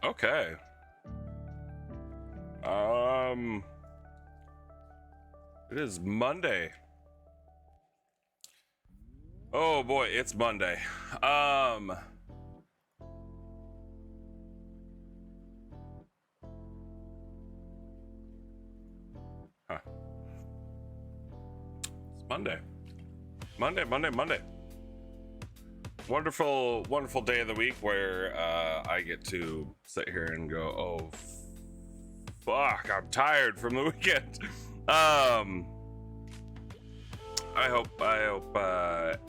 Okay. Um, it is Monday, Oh boy, it's Monday. Huh. It's Monday. Monday. Wonderful, wonderful day of the week where I get to sit here and go, oh, fuck, I'm tired from the weekend. I hope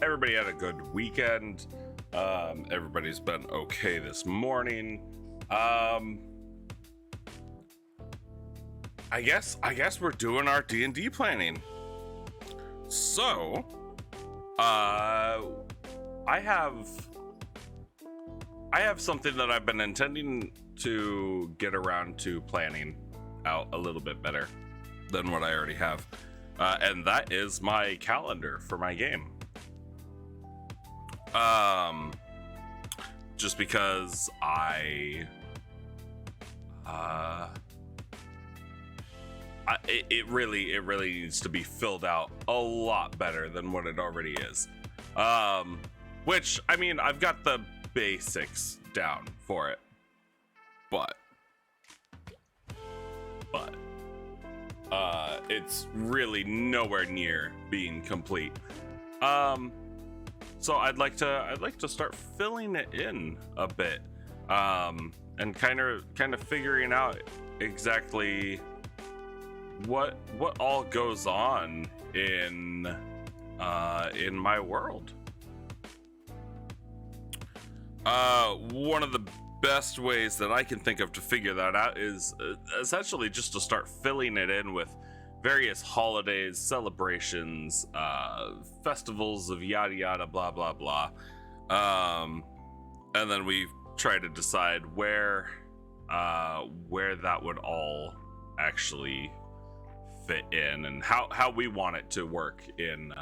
everybody had a good weekend. Everybody's been okay this morning. I guess we're doing our D&D planning. So, I have something that I've been intending to get around to planning out a little bit better than what I already have. And that is my calendar for my game. Just because it really needs to be filled out a lot better than what it already is. Which, I mean, I've got the basics down for it, but it's really nowhere near being complete. So I'd like to start filling it in a bit, and kind of figuring out exactly what all goes on in my world. One of the best ways that I can think of to figure that out is essentially just to start filling it in with various holidays, celebrations, festivals of yada yada blah blah blah, and then we try to decide where that would all actually fit in and how we want it to work in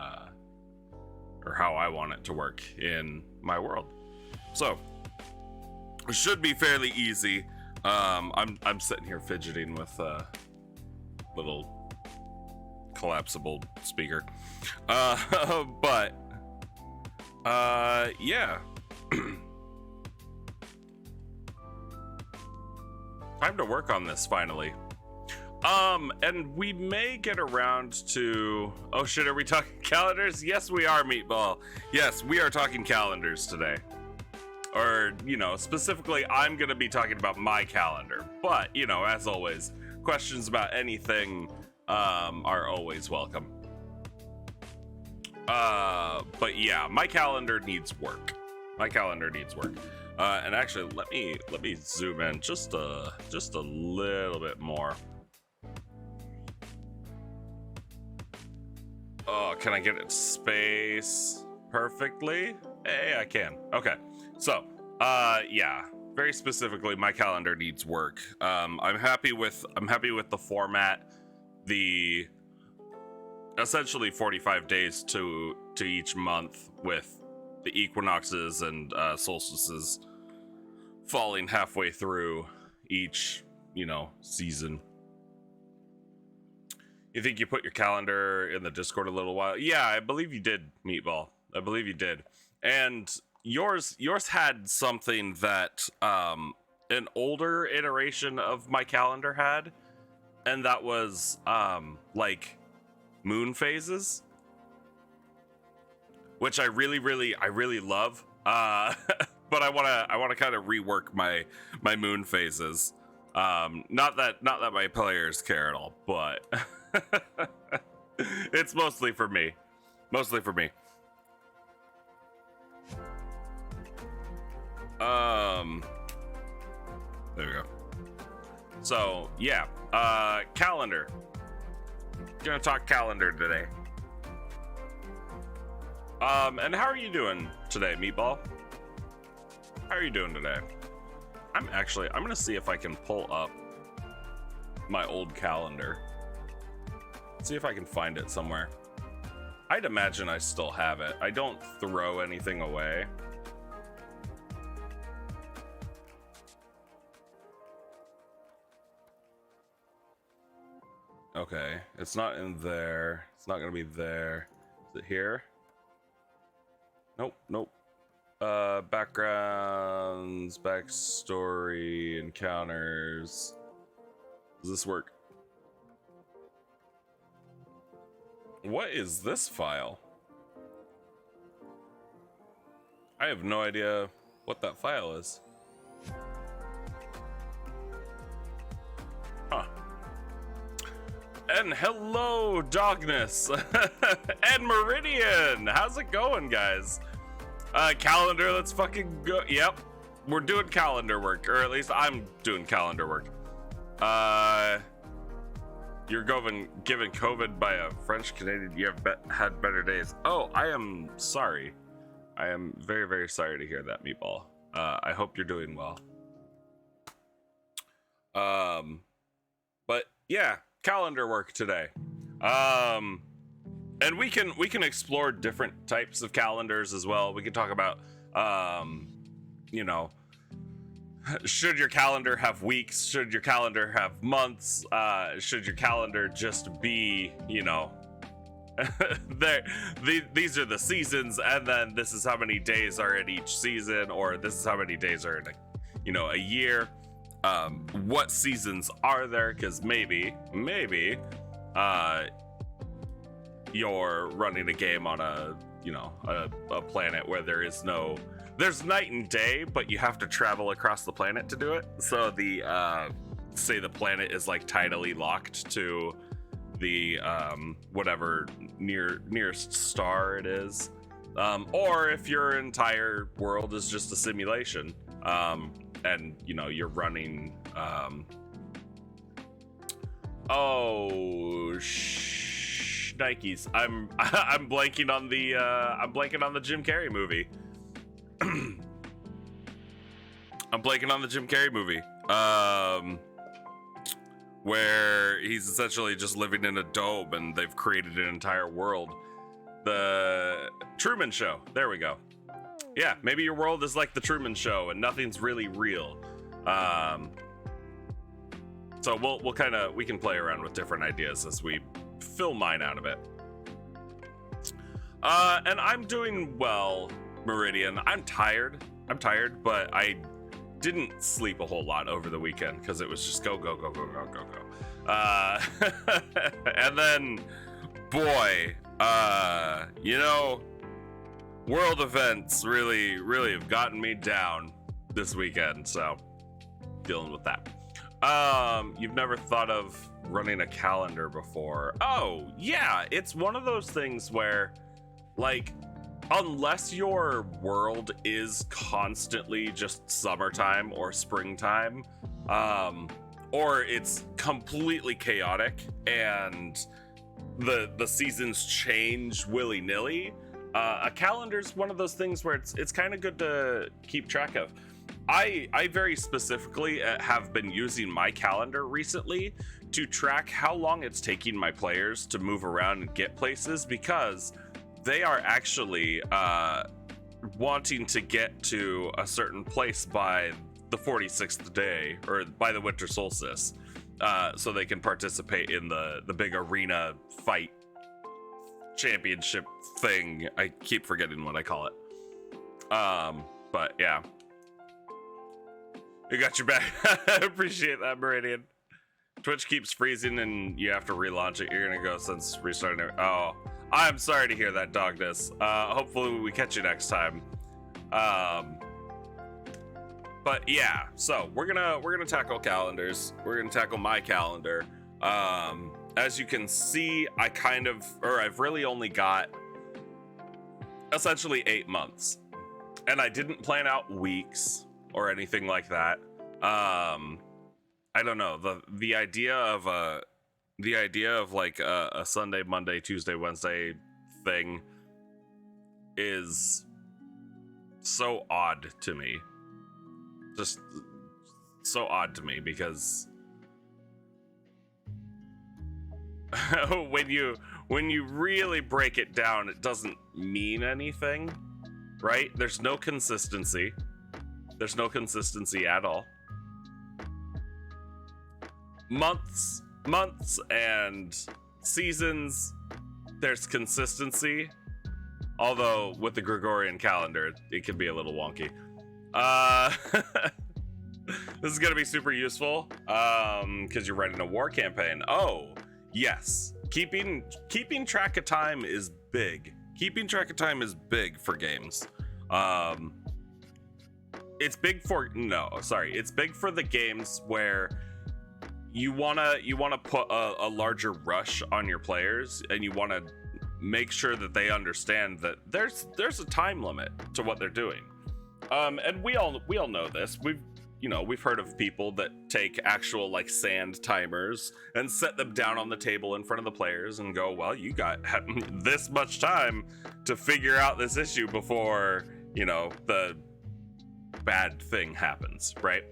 or how I want it to work in my world. So it should be fairly easy. I'm sitting here fidgeting with a little collapsible speaker, but yeah. Time to work on this finally. And we may get around to... Oh shit, are we talking calendars? Yes, we are, Meatball. Yes, we are talking calendars today. Or, you know, specifically, I'm gonna be talking about my calendar. But, you know, as always, questions about anything are always welcome. But yeah, my calendar needs work. And actually, let me zoom in just a little bit more. Oh, can I get it space perfectly? Hey, I can. Okay. So, yeah, very specifically, my calendar needs work. I'm happy with the format, the essentially 45 days to each month, with the equinoxes and solstices falling halfway through each, you know, season. You think you put your calendar in the Discord a little while? Yeah, I believe you did, Meatball. I believe you did. And yours had something that an older iteration of my calendar had, and that was like moon phases, which I really love. But I wanna kind of rework my moon phases. Not that my players care at all, but it's mostly for me. There we go. So yeah, calendar. Gonna talk calendar today. And how are you doing today, Meatball? How are you doing today? I'm gonna see if I can pull up my old calendar. See if I can find it somewhere. I'd imagine I still have it. I don't throw anything away. Okay, it's not in there. It's not gonna be there. Is it here? Nope, nope. Backgrounds, backstory, encounters. Does this work? What is this file? I have no idea what that file is. Huh. And hello, Dogness and Meridian. How's it going, guys? Calendar, let's fucking go. Yep, we're doing calendar work, or at least I'm doing calendar work. You're given COVID by a French Canadian. You have had better days. Oh, I am sorry. I am very, very sorry to hear that, Meatball. I hope you're doing well. But yeah, calendar work today. And we can explore different types of calendars as well. We can talk about, you know, should your calendar have weeks? Should your calendar have months? Should your calendar just be, you know, these are the seasons, and then this is how many days are in each season, or this is how many days are in a year. What seasons are there? Because maybe you're running a game on a planet where there's night and day, but you have to travel across the planet to do it. So say the planet is like tidally locked to the whatever nearest star it is, or if your entire world is just a simulation, and you're running Nikes. I'm blanking on the Jim Carrey movie. I'm blanking on the Jim Carrey movie. Where he's essentially just living in a dome and they've created an entire world. The Truman Show. There we go. Yeah, maybe your world is like the Truman Show and nothing's really real. So we can play around with different ideas as we fill mine out a bit. And I'm doing well, Meridian. I'm tired, but I didn't sleep a whole lot over the weekend because it was just go. And then, boy, world events really have gotten me down this weekend, so dealing with that. You've never thought of running a calendar before? Oh, yeah, it's one of those things where, like, unless your world is constantly just summertime or springtime, or it's completely chaotic and the seasons change willy-nilly, a calendar's one of those things where it's kind of good to keep track of. I very specifically have been using my calendar recently to track how long it's taking my players to move around and get places, because they are actually wanting to get to a certain place by the 46th day, or by the winter solstice, so they can participate in the big arena fight championship thing. I keep forgetting what I call it. But yeah. You got your back. I appreciate that, Meridian. Twitch keeps freezing and you have to relaunch it. You're gonna go since restarting it. Oh, I'm sorry to hear that, Dogness. Hopefully we catch you next time. But yeah, so we're gonna tackle calendars. We're gonna tackle my calendar. As you can see, I've really only got essentially 8 months, and I didn't plan out weeks or anything like that. I don't know, the idea of like a Sunday, Monday, Tuesday, Wednesday thing is so odd to me. Just so odd to me, because when you really break it down, it doesn't mean anything, right? There's no consistency. There's no consistency at all. Months and seasons, there's consistency. Although with the Gregorian calendar, it can be a little wonky. This is gonna be super useful because you're running a war campaign. Oh, yes. Keeping track of time is big. Keeping track of time is big for games. It's big for it's big for the games where you wanna put a larger rush on your players, and you wanna make sure that they understand that there's a time limit to what they're doing. And we all know this. We've heard of people that take actual like sand timers and set them down on the table in front of the players and go, well, you got this much time to figure out this issue before, the bad thing happens, right?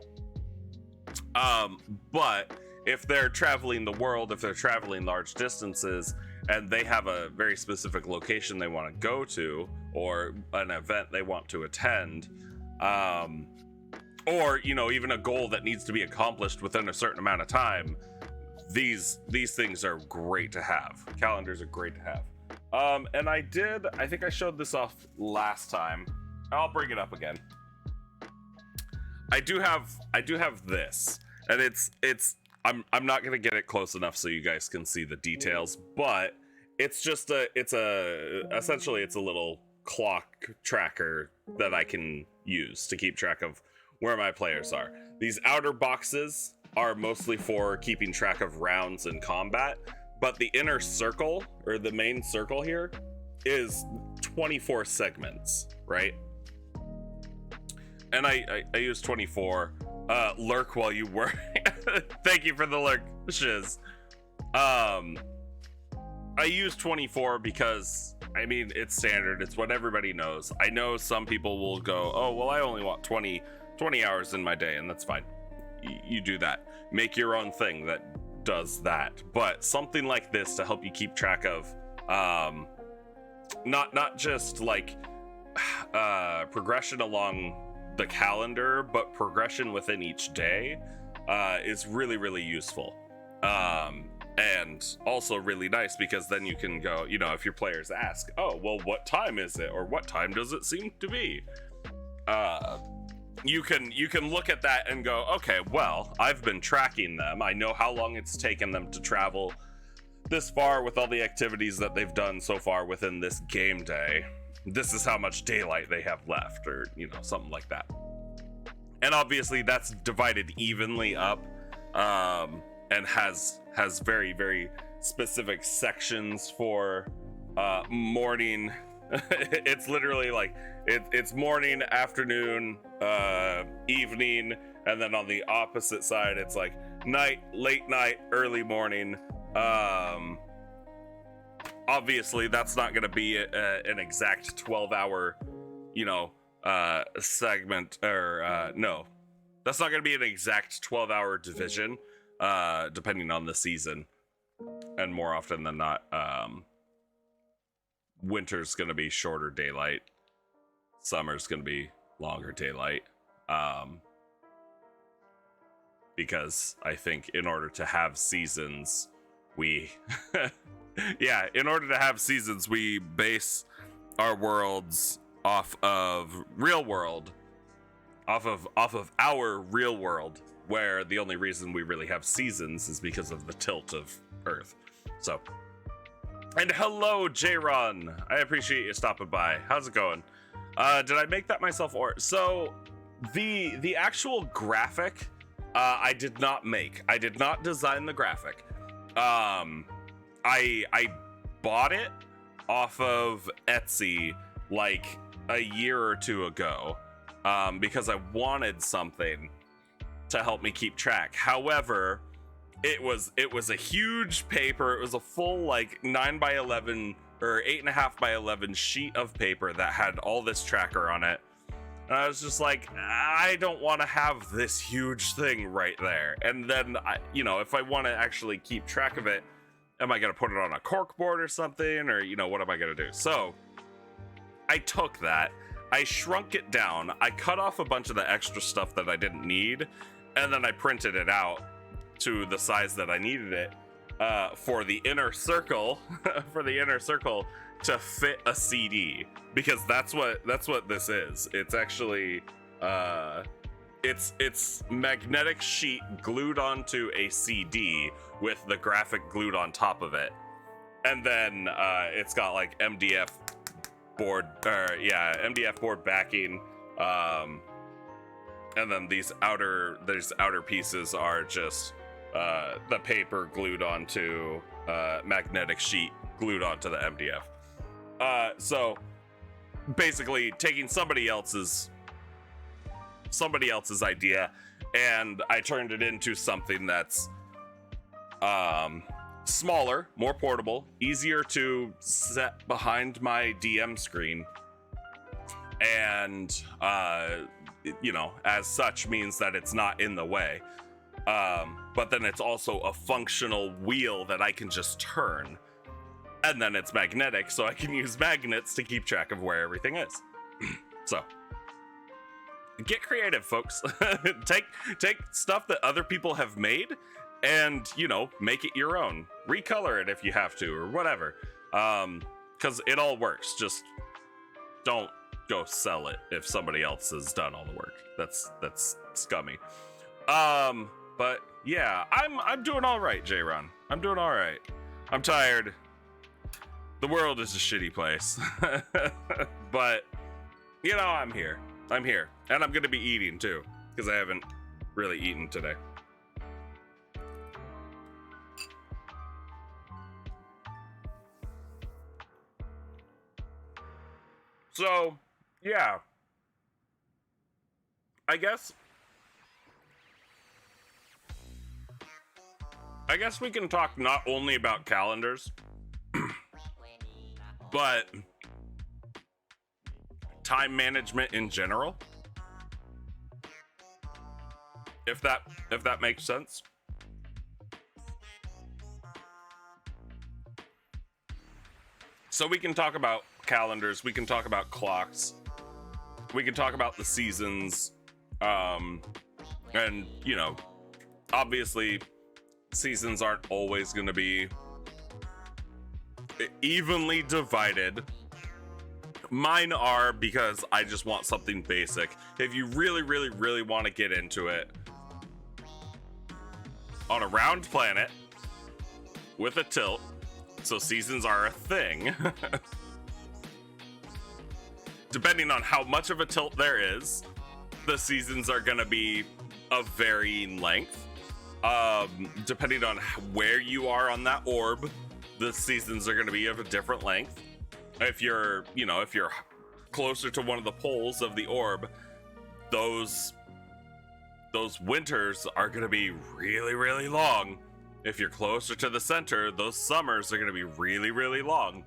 But if they're traveling the world, if they're traveling large distances, and they have a very specific location they want to go to, or an event they want to attend, or even a goal that needs to be accomplished within a certain amount of time, these things are great to have. Calendars are great to have. And I think I showed this off last time. I'll bring it up again. I do have this, and I'm not gonna get it close enough so you guys can see the details, but it's just essentially it's a little clock tracker that I can use to keep track of where my players are. These outer boxes are mostly for keeping track of rounds in combat, but the inner circle, or the main circle here, is 24 segments, right? And I use 24. Lurk while you work. Thank you for the lurk, Shiz. I use 24 because, it's standard. It's what everybody knows. I know some people will go, oh, well, I only want 20 hours in my day, and that's fine. You do that. Make your own thing that does that. But something like this to help you keep track of, not just like progression along the calendar, but progression within each day is really, really useful. And also really nice because then you can go, if your players ask, oh, well, what time is it? Or what time does it seem to be? You can look at that and go, okay, well, I've been tracking them. I know how long it's taken them to travel this far with all the activities that they've done so far within this game day. This is how much daylight they have left, or, something like that. And obviously that's divided evenly up, and has very, very specific sections for morning. It's literally like it's morning, afternoon, evening, and then on the opposite side it's like night, late night, early morning. Obviously that's not going to be an exact 12-hour segment, or no, that's not going to be an exact 12-hour division, depending on the season, and more often than not, winter's going to be shorter daylight, summer's going to be longer daylight, because I think in order to have seasons, we in order to have seasons, we base our worlds off of our real world, where the only reason we really have seasons is because of the tilt of Earth. So, and hello, J-Ron. I appreciate you stopping by. How's it going? Did I make that myself? Or so the actual graphic, I did not make. I did not design the graphic. I bought it off of Etsy like a year or two ago, because I wanted something to help me keep track. However, it was a huge paper. It was a full like 9x11 or 8.5x11 sheet of paper that had all this tracker on it. And I was just like, I don't want to have this huge thing right there. And then, if I want to actually keep track of it, am I going to put it on a cork board or something? Or, what am I going to do? So I took that, I shrunk it down, I cut off a bunch of the extra stuff that I didn't need, and then I printed it out to the size that I needed it for the inner circle, to fit a CD, because that's what this is. It's actually it's magnetic sheet glued onto a CD with the graphic glued on top of it, and then it's got like MDF board backing, and then these outer pieces are just the paper glued onto magnetic sheet glued onto the MDF. So basically taking somebody else's idea, and I turned it into something that's smaller, more portable, easier to set behind my DM screen, and as such means that it's not in the way. But then it's also a functional wheel that I can just turn, and then it's magnetic, so I can use magnets to keep track of where everything is. So get creative, folks. take stuff that other people have made and make it your own. Recolor it if you have to, or whatever, because it all works. Just don't go sell it if somebody else has done all the work. That's scummy. But yeah, I'm doing all right, J-Ron. I'm doing all right. I'm tired. The world is a shitty place. But I'm here, and I'm gonna be eating too, because I haven't really eaten today. So yeah, I guess we can talk not only about calendars, but time management in general, if that makes sense. So we can talk about calendars, we can talk about clocks, we can talk about the seasons, and obviously seasons aren't always going to be evenly divided. Mine are, because I just want something basic. If you really, really, really want to get into it, on a round planet with a tilt, so seasons are a thing. Depending on how much of a tilt there is, the seasons are going to be of varying length. Depending on where you are on that orb, the seasons are going to be of a different length. If you're closer to one of the poles of the orb, those winters are going to be really, really long. If you're closer to the center, those summers are going to be really, really long.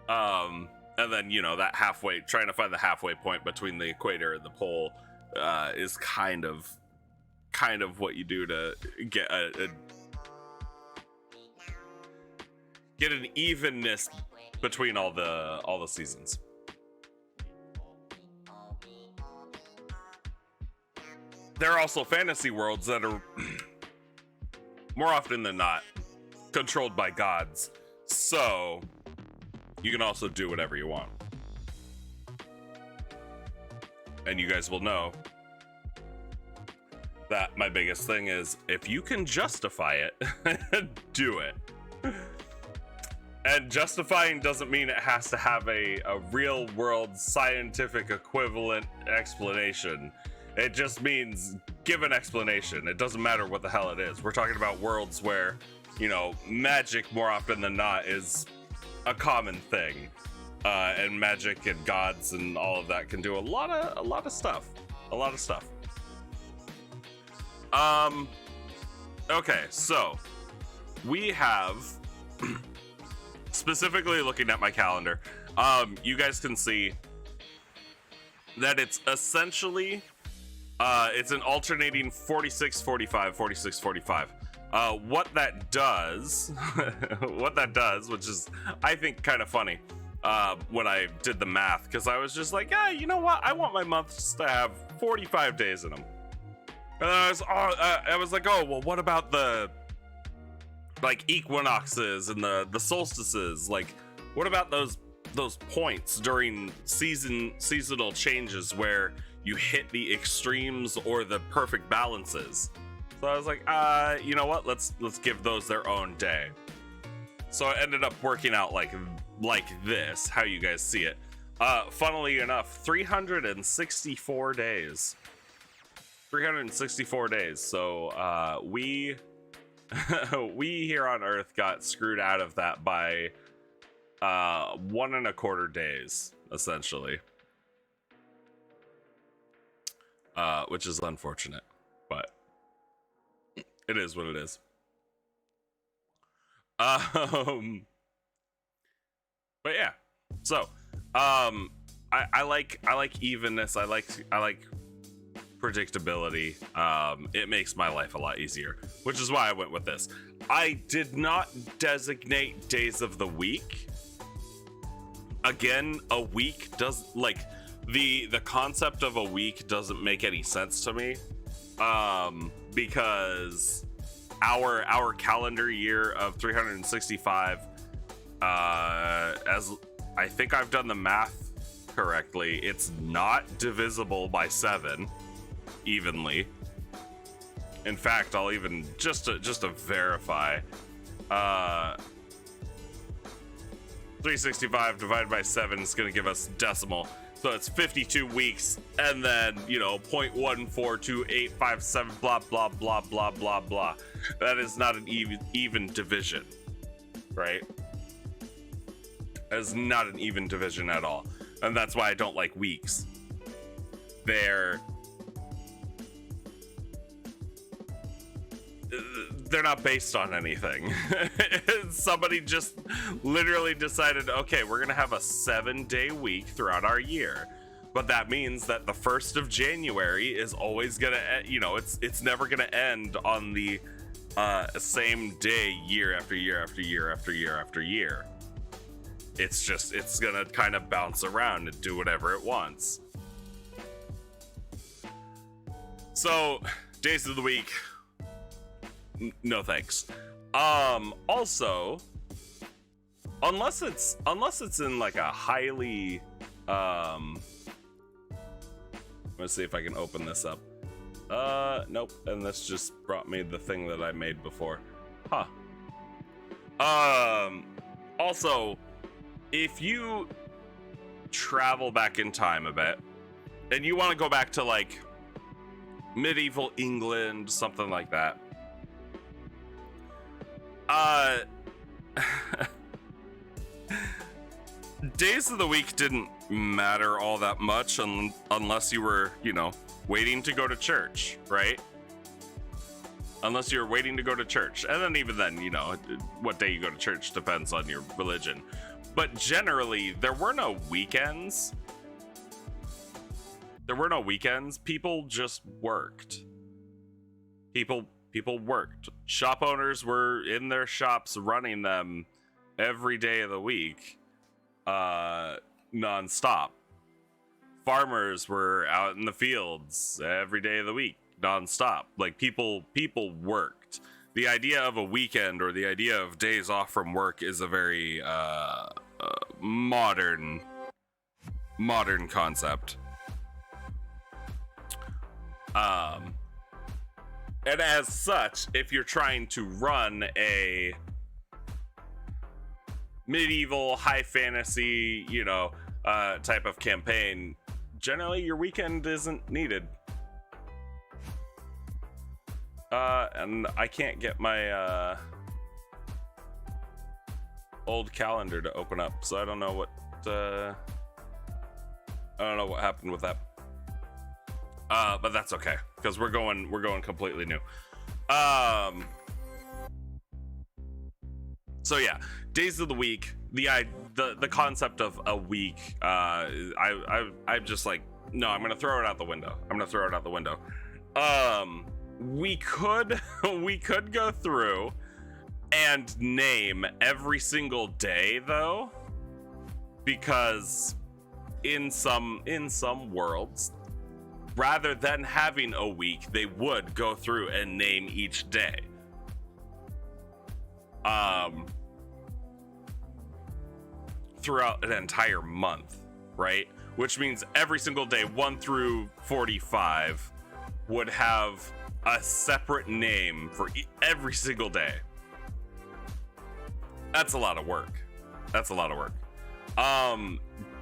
And then, that halfway, trying to find the halfway point between the equator and the pole, is kind of what you do to get get an evenness between all the seasons. There are also fantasy worlds that are more often than not controlled by gods, so you can also do whatever you want. And you guys will know that my biggest thing is, if you can justify it, do it. And justifying doesn't mean it has to have a real world scientific equivalent explanation. It just means give an explanation. It doesn't matter what the hell it is. We're talking about worlds where, magic more often than not is a common thing. And magic and gods and all of that can do a lot of stuff. Okay, so we have specifically looking at my calendar, you guys can see that it's essentially it's an alternating 46-45, 46-45. What that does, which is, I think, kind of funny, when I did the math, because I was just like, you know what? I want my months to have 45 days in them. And I was like, oh, well, what about the like equinoxes and the solstices. Like, what about those points during seasonal changes where you hit the extremes or the perfect balances? So I was like, you know what? Let's give those their own day. So it ended up working out like this, how you guys see it. Funnily enough, 364 days. 364 days. So we we here on Earth got screwed out of that by 1.25 days, essentially. Which is unfortunate, but it is what it is. But yeah, so I like evenness. I like predictability. It makes my life a lot easier, which is why I went with this. I did not designate days of the week. Again, a week does, like, the concept of a week doesn't make any sense to me, because our calendar year of 365, as I think I've done the math correctly, it's not divisible by 7 evenly. In fact, I'll even just to verify, 365 divided by 7 is going to give us decimal. So it's 52 weeks, and then, 0.142857, blah, blah, blah, blah, blah, blah. That is not an even division, right? That is not an even division at all. And that's why I don't like weeks. They're not based on anything. Somebody just literally decided, okay, we're gonna have a 7-day week throughout our year, but that means that the 1st of January is always gonna, it's never gonna end on the same day year after year after year after year after year. It's gonna kind of bounce around and do whatever it wants. So days of the week, no thanks. Also, unless it's in like a highly let's see if I can open this up. Nope, and this just brought me the thing that I made before. Also, if you travel back in time a bit and you want to go back to like medieval England, something like that, days of the week didn't matter all that much unless you were, waiting to go to church, right? Unless you're waiting to go to church. And then even then, what day you go to church depends on your religion. But generally, there were no weekends. People just worked. People worked. Shop owners were in their shops running them every day of the week, non-stop. Farmers were out in the fields every day of the week, non-stop. Like, people worked. The idea of a weekend or the idea of days off from work is a very modern concept. And as such, if you're trying to run a medieval high fantasy, type of campaign, generally your weekend isn't needed. And I can't get my old calendar to open up, so I don't know what happened with that. But that's okay, because we're going completely new. So yeah, days of the week, the concept of a week, I'm just like, no, I'm gonna throw it out the window. We could go through and name every single day though, because in some worlds, rather than having a week, they would go through and name each day. um, throughout an entire month, right? Which means every single day, 1 through 45, would have a separate name for every single day. That's a lot of work. That's a lot of work.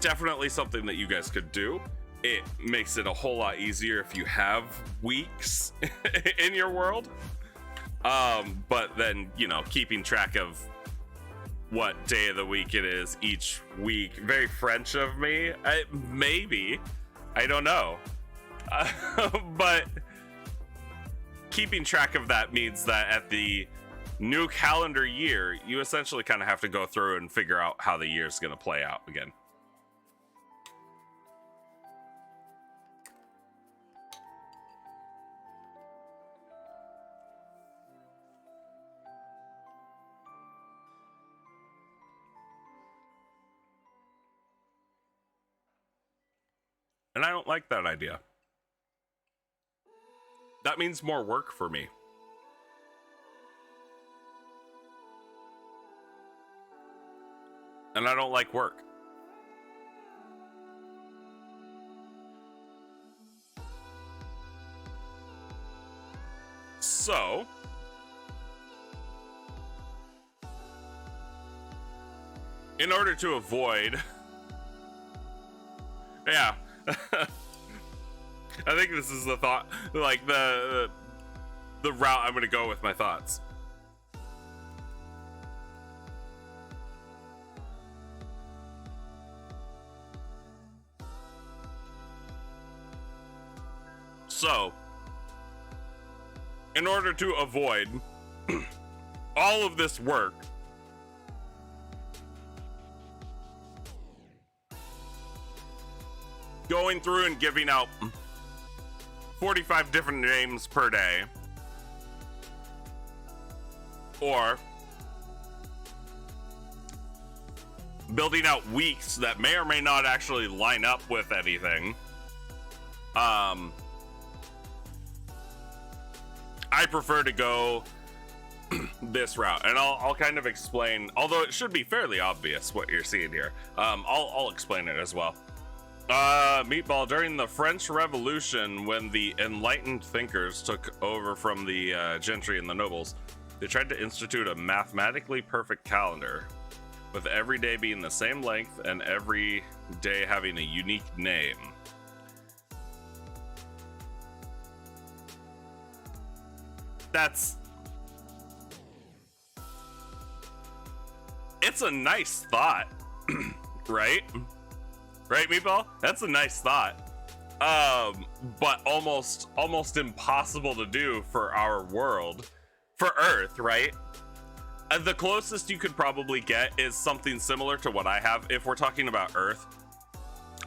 Definitely something that you guys could do. It makes it a whole lot easier if you have weeks in your world. But then, you know, keeping track of what day of the week it is each week. Very French of me. Maybe. I don't know. But keeping track of that means that at the new calendar year, you essentially kind of have to go through and figure out how the year's going to play out again. And I don't like that idea. That means more work for me. And I don't like work. So, in order to avoid... Yeah. I think this is the thought, like the route I'm going to go with my thoughts. So, in order to avoid all of this work, going through and giving out 45 different names per day, or building out weeks that may or may not actually line up with anything, I prefer to go this route, and I'll kind of explain, although it should be fairly obvious what you're seeing here. I'll explain it as well. Meatball, during the French Revolution, when the enlightened thinkers took over from the gentry and the nobles, they tried to institute a mathematically perfect calendar, with every day being the same length and every day having a unique name. It's a nice thought, right? Right, Meatball? That's a nice thought. But almost impossible to do for our world, for Earth, right? The closest you could probably get is something similar to what I have. If we're talking about Earth,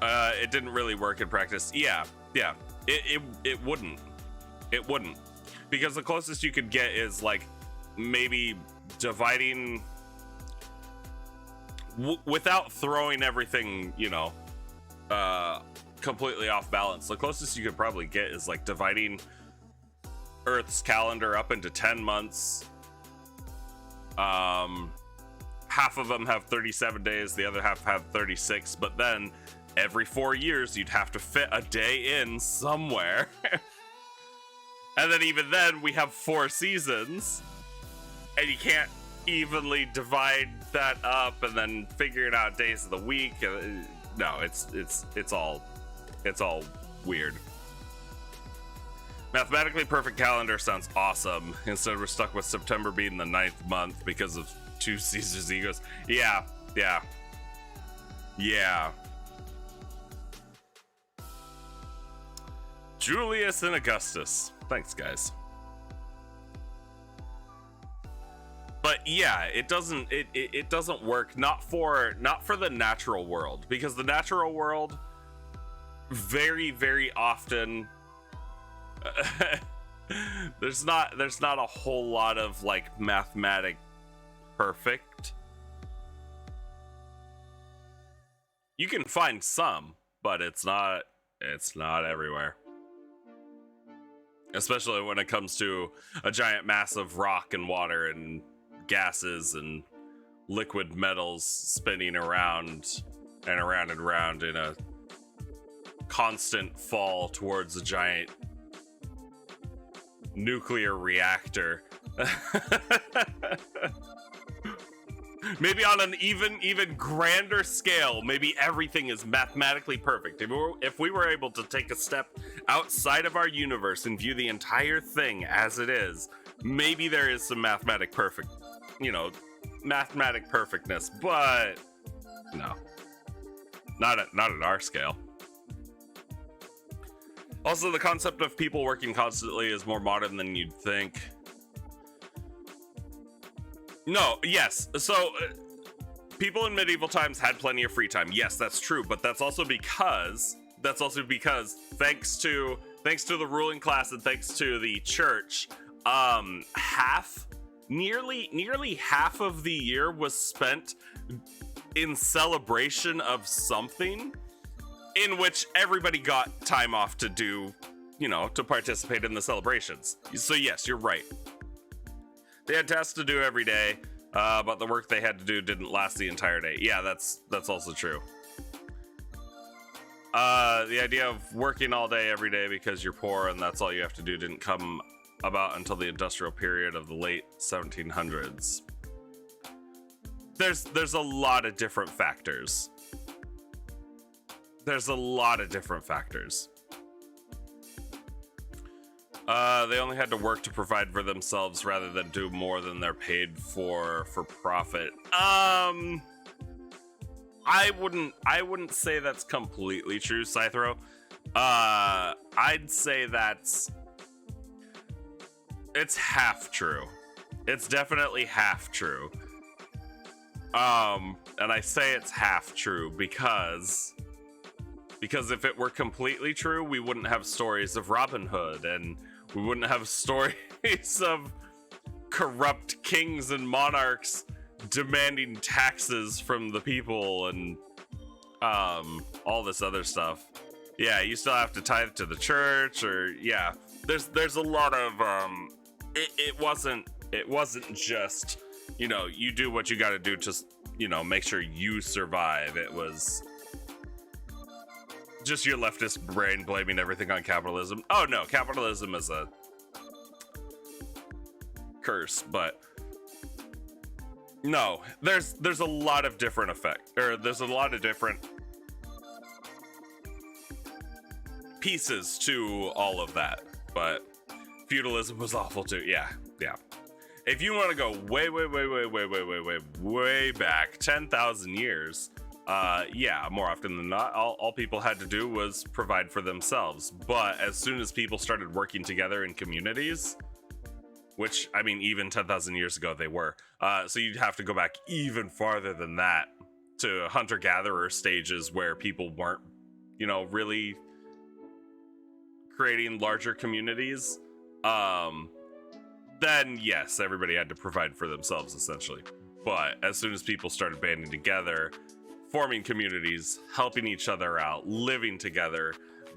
it didn't really work in practice. Yeah, it wouldn't. It wouldn't. Because the closest you could get is like maybe dividing without throwing everything, you know, completely off balance. The closest you could probably get is like dividing Earth's calendar up into 10 months. Half of them have 37 days, the other half have 36, but then every 4 years you'd have to fit a day in somewhere. And then even then we have 4 seasons, and you can't evenly divide that up and then figuring out days of the week. No, it's all weird. Mathematically perfect calendar sounds awesome. Instead, we're stuck with September being the 9th month because of 2 Caesar's egos. Yeah. Julius and Augustus. Thanks, guys. But yeah, it doesn't work. Not for the natural world, because the natural world very, very often there's not a whole lot of like mathematic perfect. You can find some, but it's not everywhere. Especially when it comes to a giant mass of rock and water and gases and liquid metals spinning around and around and around in a constant fall towards a giant nuclear reactor. Maybe on an even grander scale, maybe everything is mathematically perfect. If we were able to take a step outside of our universe and view the entire thing as it is, maybe there is some mathematic perfectness, but no, not at our scale. Also, the concept of people working constantly is more modern than you'd think. No, yes. So, people in medieval times had plenty of free time. Yes, that's true. But that's also because thanks to the ruling class and thanks to the church, nearly half of the year was spent in celebration of something, in which everybody got time off to do, to participate in the celebrations. So yes, you're right. They had tasks to do every day, but the work they had to do didn't last the entire day. Yeah, that's also true. The idea of working all day every day because you're poor and that's all you have to do didn't come about until the industrial period of the late 1700s. There's a lot of different factors. They only had to work to provide for themselves rather than do more than they're paid for profit. I wouldn't say that's completely true, Scythro. I'd say it's half true. It's definitely half true. And I say it's half true because if it were completely true, we wouldn't have stories of Robin Hood, and we wouldn't have stories of corrupt kings and monarchs demanding taxes from the people and all this other stuff. Yeah, you still have to tithe to the church, or yeah, there's a lot of it wasn't just, you do what you got to do to make sure you survive. It was just your leftist brain blaming everything on capitalism. Oh no, capitalism is a curse, but no, there's a lot of different there's a lot of different pieces to all of that, but feudalism was awful too. Yeah. If you want to go way back, 10,000 years, more often than not, all people had to do was provide for themselves. But as soon as people started working together in communities, which, I mean, even 10,000 years ago they were, so you'd have to go back even farther than that to hunter-gatherer stages where people weren't, really creating larger communities. Then yes, everybody had to provide for themselves, essentially. But as soon as people started banding together, forming communities, helping each other out, living together,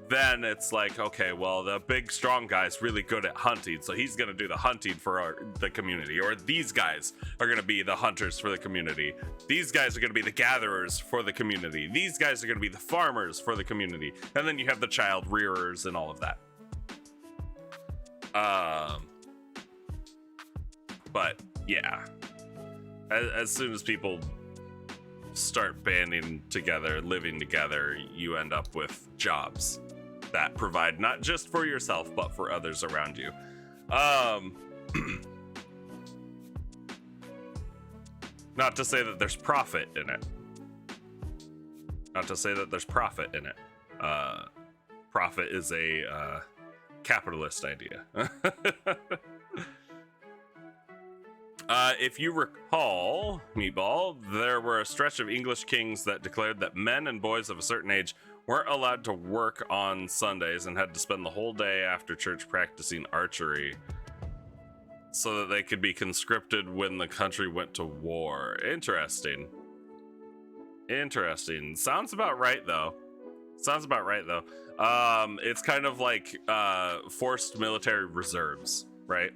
then it's like, okay, well, the big strong guy's really good at hunting, so he's gonna do the hunting for the community. Or these guys are gonna be the hunters for the community. These guys are gonna be the gatherers for the community. These guys are gonna be the farmers for the community. And then you have the child rearers and all of that. But yeah, as soon as people start banding together, living together, you end up with jobs that provide not just for yourself, but for others around you. Not to say that there's profit in it. Profit is a capitalist idea. If you recall, Meatball, there were a stretch of English kings that declared that men and boys of a certain age weren't allowed to work on Sundays and had to spend the whole day after church practicing archery so that they could be conscripted when the country went to war. Interesting. Sounds about right, though. It's kind of like forced military reserves, right?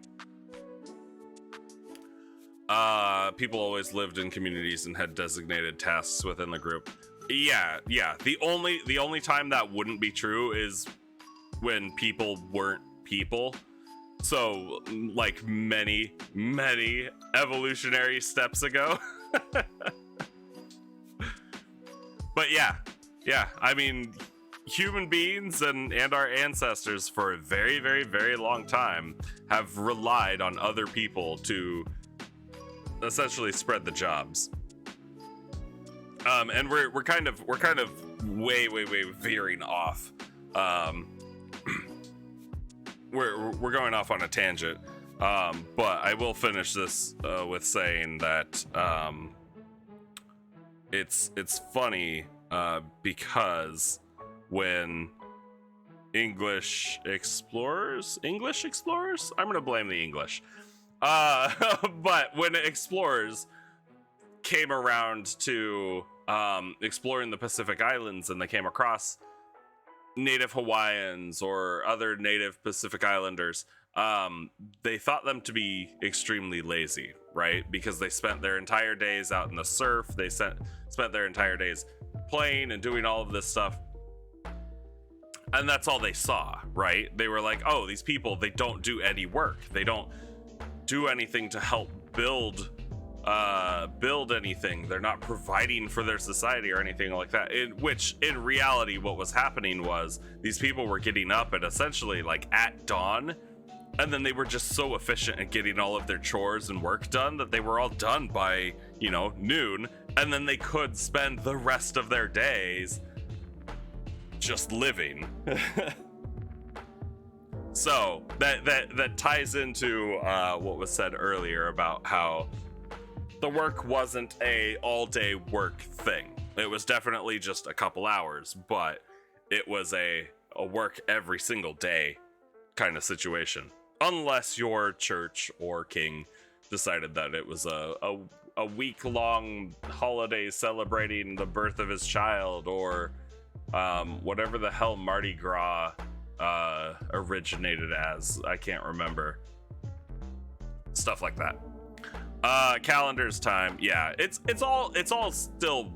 People always lived in communities and had designated tasks within the group. Yeah. The only time that wouldn't be true is when people weren't people. So, like many evolutionary steps ago. But yeah. I mean, human beings and our ancestors for a very, very, very long time have relied on other people to essentially spread the jobs. And we're kind of way veering off. We're going off on a tangent. But I will finish this with saying that it's funny because when English explorers, I'm gonna blame the English. But when explorers came around to exploring the Pacific Islands and they came across native Hawaiians or other native Pacific Islanders, they thought them to be extremely lazy, right? Because they spent their entire days out in the surf, they spent their entire days playing and doing all of this stuff. And that's all they saw, right? They were like, oh, these people, they don't do any work. They don't do anything to help build anything. They're not providing for their society or anything like that. Which in reality, what was happening was these people were getting up at essentially like at dawn, and then they were just so efficient at getting all of their chores and work done that they were all done by, noon, and then they could spend the rest of their days just living. So that ties into what was said earlier about how the work wasn't a all-day work thing. It was definitely just a couple hours, but it was a work every single day kind of situation. Unless your church or king decided that it was a week-long holiday celebrating the birth of his child, or whatever the hell Mardi Gras originated as. I can't remember. Stuff like that. Calendar's time. Yeah, it's all still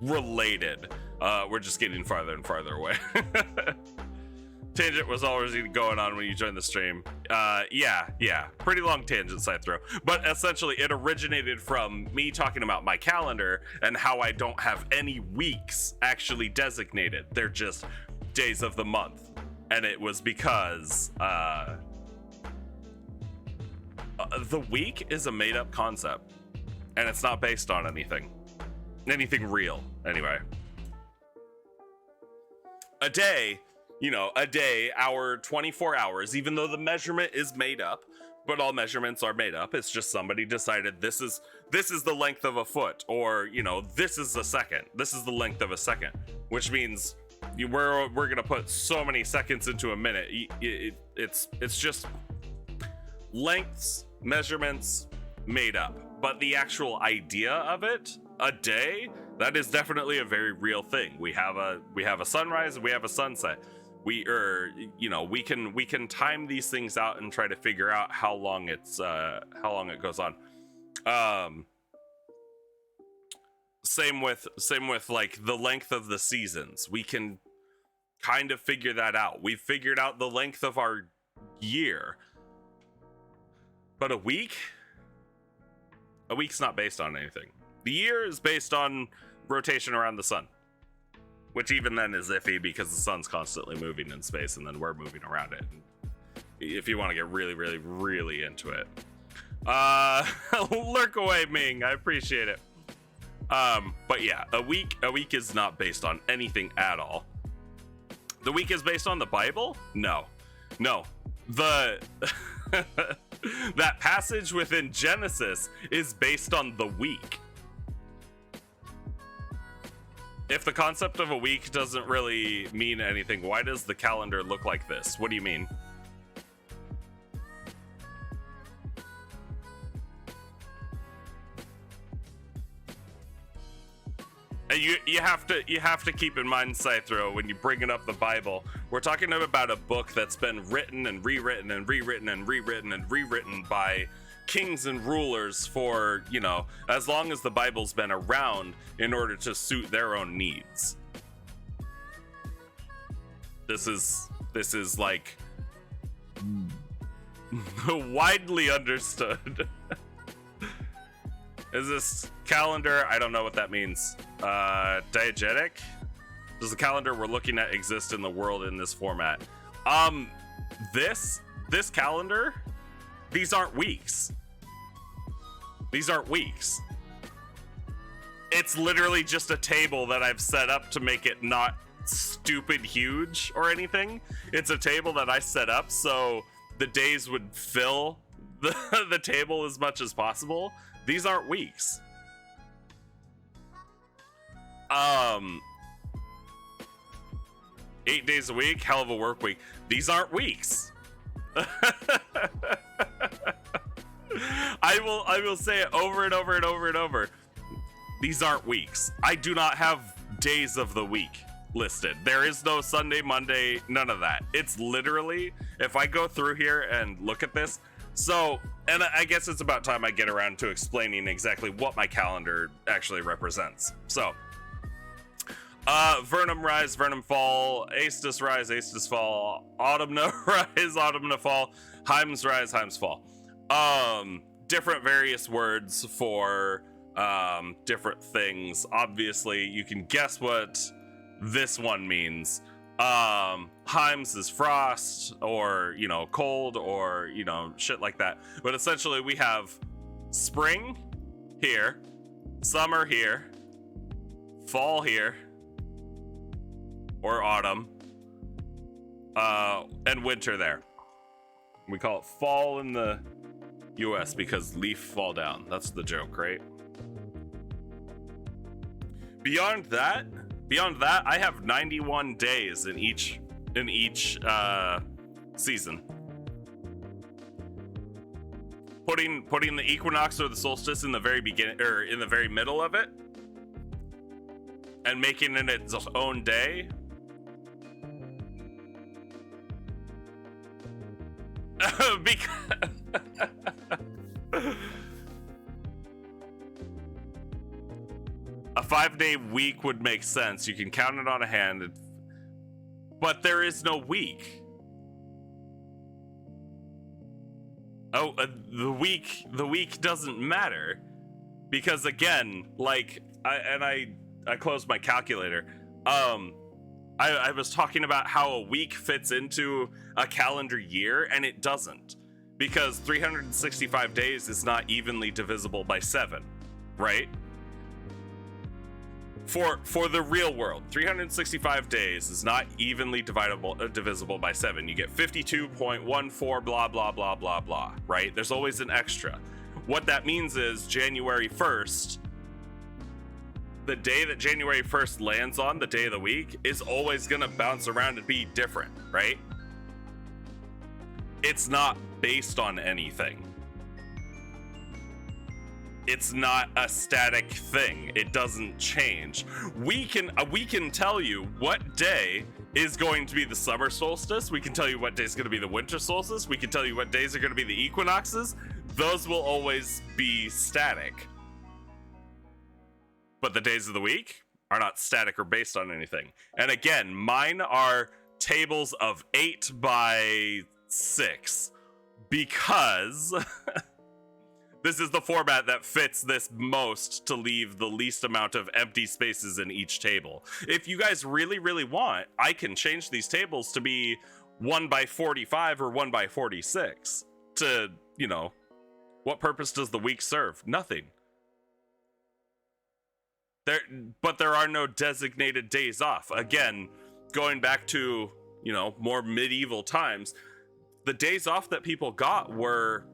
related. We're just getting farther and farther away. Tangent was already going on when you joined the stream. Yeah, pretty long tangent side throw. But essentially, it originated from me talking about my calendar and how I don't have any weeks actually designated. They're just days of the month. And it was because the week is a made-up concept. And it's not based on anything real, anyway. A day, hour, 24 hours, even though the measurement is made up, but all measurements are made up. It's just somebody decided this is the length of a foot, or, this is a second. This is the length of a second, which means we're going to put so many seconds into a minute. It's just lengths, measurements made up. But the actual idea of it, a day, that is definitely a very real thing. We have a sunrise and we have a sunset. We can time these things out and try to figure out how long it goes on. Same with like the length of the seasons. We can kind of figure that out. We've figured out the length of our year. But a week's not based on anything. The year is based on rotation around the sun, which even then is iffy because the sun's constantly moving in space and then we're moving around it. If you want to get really, really, really into it. Lurk away, Ming. I appreciate it. But yeah, a week is not based on anything at all. The week is based on the Bible? No. The that passage within Genesis is based on the week. If the concept of a week doesn't really mean anything, why does the calendar look like this? What do you mean? And you have to keep in mind, Scythro, when you're bringing up the Bible, we're talking about a book that's been written and rewritten and rewritten and rewritten and rewritten by kings and rulers for, you know, as long as the Bible's been around in order to suit their own needs. This is like widely understood. Is this calendar? I don't know what that means. Diegetic? Does the calendar we're looking at exist in the world in this format? This calendar, these aren't weeks. These aren't weeks. It's literally just a table that I've set up to make it not stupid huge or anything. It's a table that I set up so the days would fill the table as much as possible. These aren't weeks. 8 days a week, hell of a work week. These aren't weeks. I will say it over and over and over and over. These aren't weeks. I do not have days of the week listed. There is no Sunday, Monday, none of that. It's literally, if I go through here and look at this, so, and I guess it's about time I get around to explaining exactly what my calendar actually represents. So, Vernum rise, Vernum fall, Aestus rise, Aestus fall, Autumna rise, Autumna fall, Heims rise, Heims fall. Different various words for different things. Obviously, you can guess what this one means. Heims is frost, or, you know, cold, or, you know, shit like that. But essentially, we have spring here, summer here, fall here, or autumn, and winter there. We call it fall in the US because leaf fall down. That's the joke, right? Beyond that, I have 91 days in each season. Putting the equinox or the solstice in the very beginning, or in the very middle of it, and making it its own day. Because a 5-day week would make sense. You can count it on a hand, but there is no week. Oh, the week doesn't matter, because again, like I closed my calculator. I was talking about how a week fits into a calendar year, and it doesn't, because 365 days is not evenly divisible by 7, right? For the real world, 365 days is not evenly divisible by 7. You get 52.14 blah blah blah blah blah, right? There's always an extra. What that means is January 1st, the day that January 1st lands on, the day of the week, is always gonna bounce around and be different, right? It's not based on anything. It's not a static thing. It doesn't change. We can tell you what day is going to be the summer solstice. We can tell you what day is going to be the winter solstice. We can tell you what days are going to be the equinoxes. Those will always be static. But the days of the week are not static or based on anything. And again, mine are tables of 8 by 6 because this is the format that fits this most to leave the least amount of empty spaces in each table. If you guys really, really want, I can change these tables to be 1 by 45 or 1 by 46 to, you know, what purpose does the week serve? Nothing. But there are no designated days off. Again, going back to, you know, more medieval times, the days off that people got were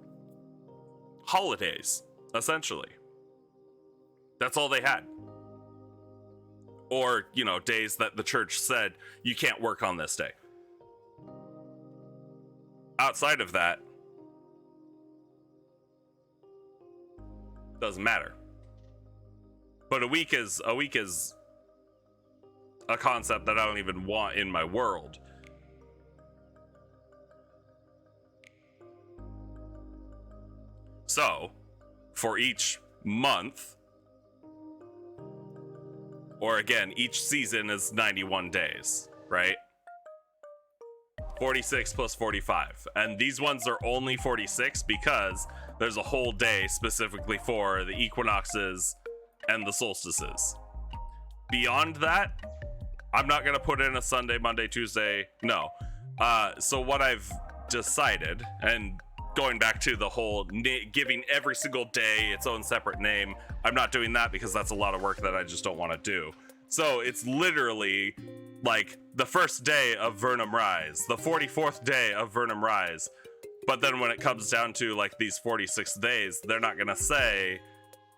holidays, essentially. That's all they had. Or, you know, days that the church said, you can't work on this day. Outside of that, doesn't matter. But a week is a concept that I don't even want in my world. So, for each month, or again, each season is 91 days, right? 46 plus 45. And these ones are only 46 because there's a whole day specifically for the equinoxes and the solstices. Beyond that, I'm not going to put in a Sunday, Monday, Tuesday. No. So what I've decided, and going back to the whole giving every single day its own separate name, I'm not doing that because that's a lot of work that I just don't want to do. So it's literally like the first day of Vernum Rise, the 44th day of Vernum Rise. But then when it comes down to like these 46 days, they're not going to say,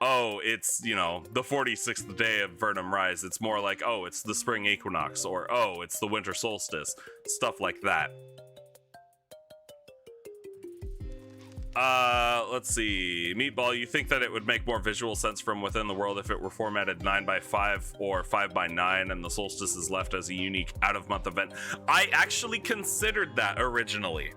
oh, it's, you know, the 46th day of Vernum Rise. It's more like, oh, it's the spring equinox, or oh, it's the winter solstice, stuff like that. Let's see. Meatball, you think that it would make more visual sense from within the world if it were formatted 9x5 or 5x9 and the solstice is left as a unique out-of-month event? I actually considered that originally.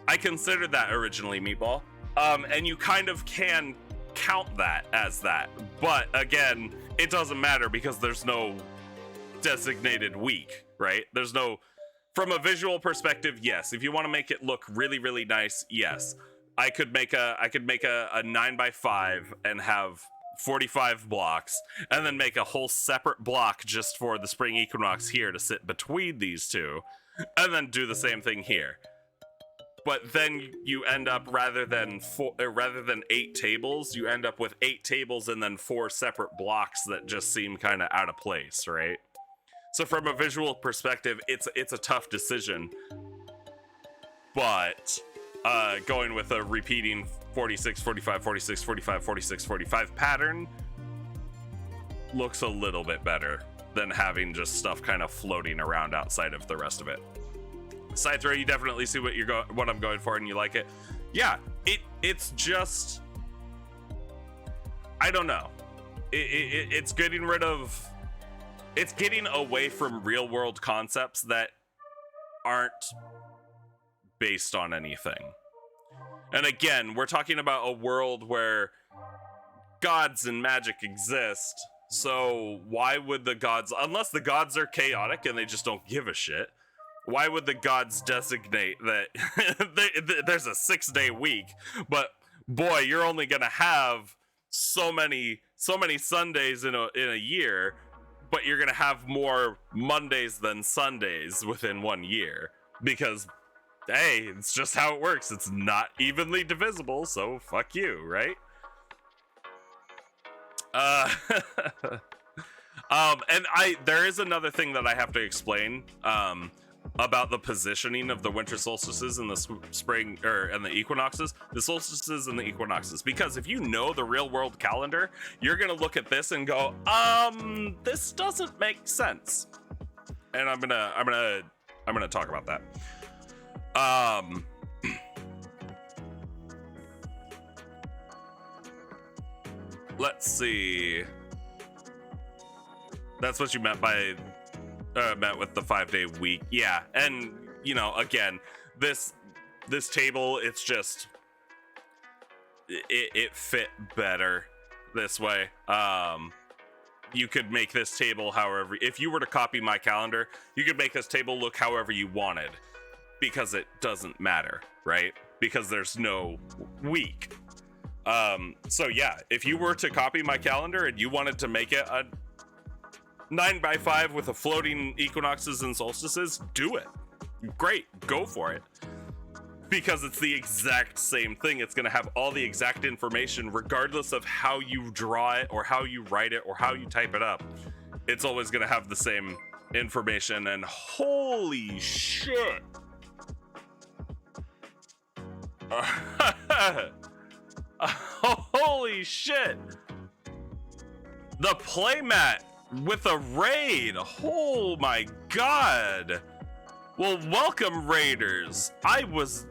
Meatball. And you kind of can count that as that. But again, it doesn't matter because there's no designated week, right? There's no... From a visual perspective, yes. If you want to make it look really, really nice, yes. I could make a 9x5 and have 45 blocks, and then make a whole separate block just for the spring equinox here to sit between these two, and then do the same thing here. But then you end up, rather than 8 tables, you end up with 8 tables and then 4 separate blocks that just seem kind of out of place, right? So from a visual perspective, it's a tough decision, but going with a repeating 46, 45, 46, 45, 46, 45 pattern looks a little bit better than having just stuff kind of floating around outside of the rest of it. Side throw, you definitely see what I'm going for and you like it. Yeah, it's just, I don't know. It's getting away from real world concepts that aren't based on anything. And again, we're talking about a world where gods and magic exist, so why would the gods, unless the gods are chaotic and they just don't give a shit, why would the gods designate that there's a 6-day week, but boy, you're only gonna have so many Sundays in a year, but you're gonna have more Mondays than Sundays within 1 year, because hey, it's just how it works. It's not evenly divisible, so fuck you, right? And there is another thing that I have to explain about the positioning of the winter solstices and the spring and the equinoxes, the solstices and the equinoxes, because if you know the real world calendar, you're gonna look at this and go, this doesn't make sense. And I'm gonna talk about that. Let's see. That's what you meant by meant with the 5-day week. Yeah, and you know, again, this table, it's just it fit better this way. You could make this table however, if you were to copy my calendar, you could make this table look however you wanted, because it doesn't matter, right? Because there's no week. So yeah, if you were to copy my calendar and you wanted to make it a 9x5 with a floating equinoxes and solstices, do it. Great, go for it. Because it's the exact same thing. It's going to have all the exact information, regardless of how you draw it or how you write it or how you type it up. It's always going to have the same information, and holy shit. Holy shit. The playmat with a raid. Oh my god. Well, welcome, raiders. I was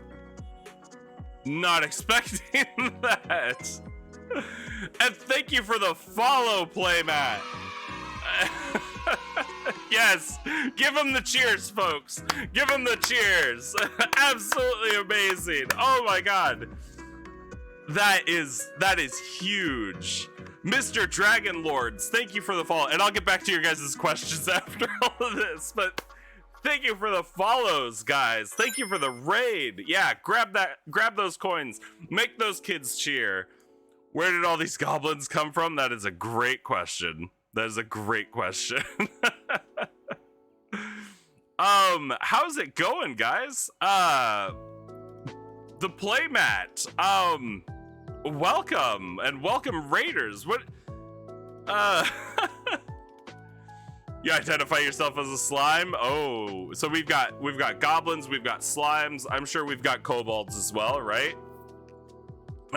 not expecting that. And thank you for the follow, playmat. Yes, give him the cheers, folks. Give him the cheers. Absolutely amazing. Oh my god. That is huge. Mr. Dragon Lords, thank you for the follow. And I'll get back to your guys' questions after all of this, but thank you for the follows, guys. Thank you for the raid. Yeah, grab those coins. Make those kids cheer. Where did all these goblins come from? That is a great question. That is a great question. How's it going, guys? The playmat. Welcome and welcome raiders. What you identify yourself as a slime? Oh, so we've got goblins, we've got slimes, I'm sure we've got kobolds as well, right?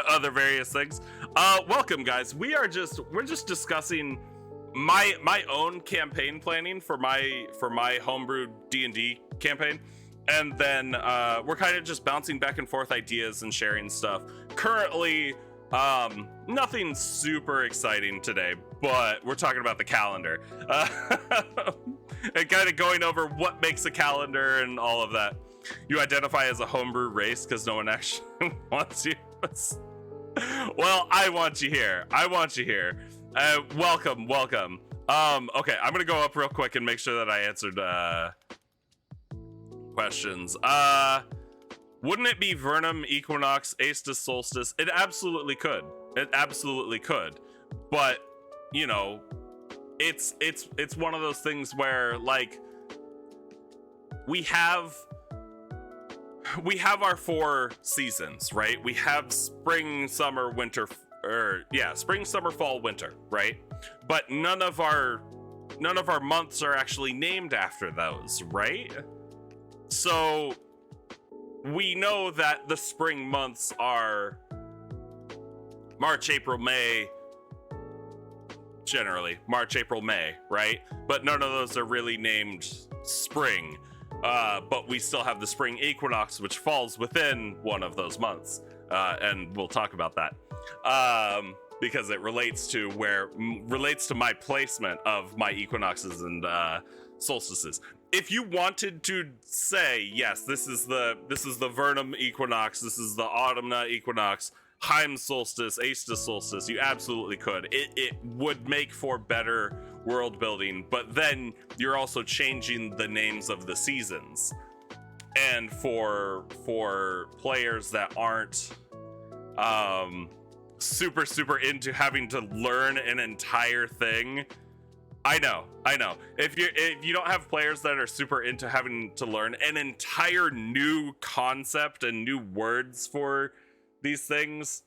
Other various things. Welcome, guys. We're just discussing my own campaign planning for my homebrew D&D campaign, and then we're kind of just bouncing back and forth ideas and sharing stuff. Currently, nothing super exciting today, but we're talking about the calendar and kind of going over what makes a calendar and all of that. You identify as a homebrew race because no one actually wants you. Well, I want you here. Welcome. Okay, I'm gonna go up real quick and make sure that I answered questions. Wouldn't it be Vernum, Equinox, Aestus, Solstice? It absolutely could. But you know, it's one of those things where, like, we have our 4 seasons, right? We have spring, summer, winter, spring, summer, fall, winter, right? But none of our months are actually named after those, right? So we know that the spring months are March, April, May, generally March, April, May, right? But none of those are really named spring. But we still have the spring equinox, which falls within one of those months, and we'll talk about that because it relates to my placement of my equinoxes and solstices. If you wanted to say, yes, this is the Vernum equinox, this is the Autumna equinox, Heim solstice, Aestus solstice, you absolutely could. It would make for better world building, but then you're also changing the names of the seasons. And for players that aren't super into having to learn an entire thing, I know. If you don't have players that are super into having to learn an entire new concept and new words for these things,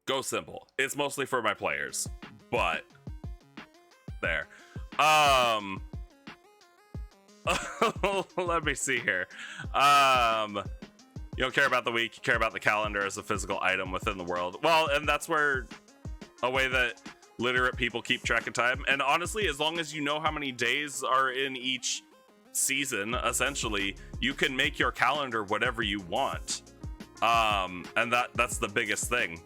go simple. It's mostly for my players, but there. Let me see here. You don't care about the week, you care about the calendar as a physical item within the world. Well, and that's where a way that literate people keep track of time. And honestly, as long as you know how many days are in each season, essentially, you can make your calendar whatever you want. And that's the biggest thing.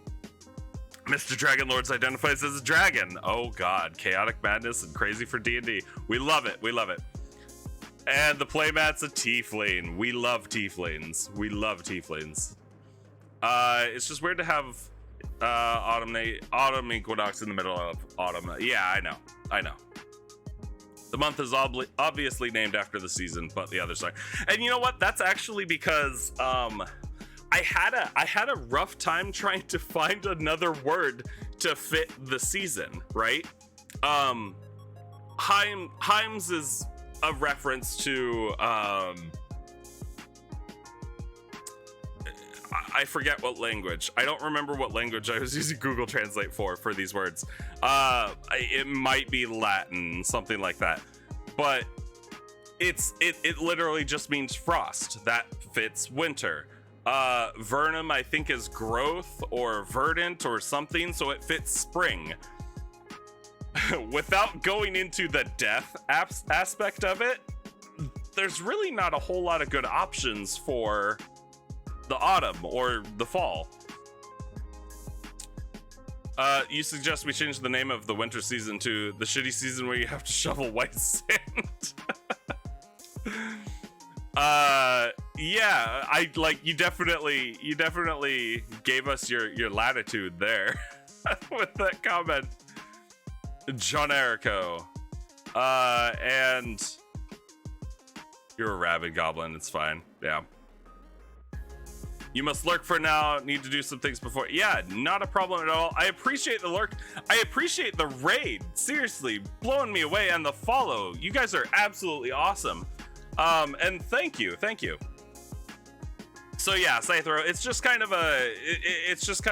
Mr. Dragon Lords identifies as a dragon. Oh god, chaotic madness and crazy for D&D. We love it. And the playmat's a tiefling. We love tieflings. It's just weird to have autumn equinox in the middle of autumn. Yeah, I know. The month is obviously named after the season, but the others are. And you know what? That's actually because I had a rough time trying to find another word to fit the season, right? Heims is a reference to I forget what language. I don't remember what language I was using Google Translate for these words. It might be Latin, something like that. But it literally just means frost. That fits winter. Vernum, I think, is growth or verdant or something, so it fits spring. Without going into the death aspect of it, there's really not a whole lot of good options for the autumn or the fall. You suggest we change the name of the winter season to the shitty season where you have to shovel white sand. Yeah, I like you definitely gave us your latitude there with that comment, John Erico. And you're a rabid goblin, it's fine. Yeah. You must lurk for now. Need to do some things before. Yeah, not a problem at all. I appreciate the lurk. I appreciate the raid. Seriously, blowing me away, and the follow. You guys are absolutely awesome. And thank you. So yeah, Scythero, it's just kind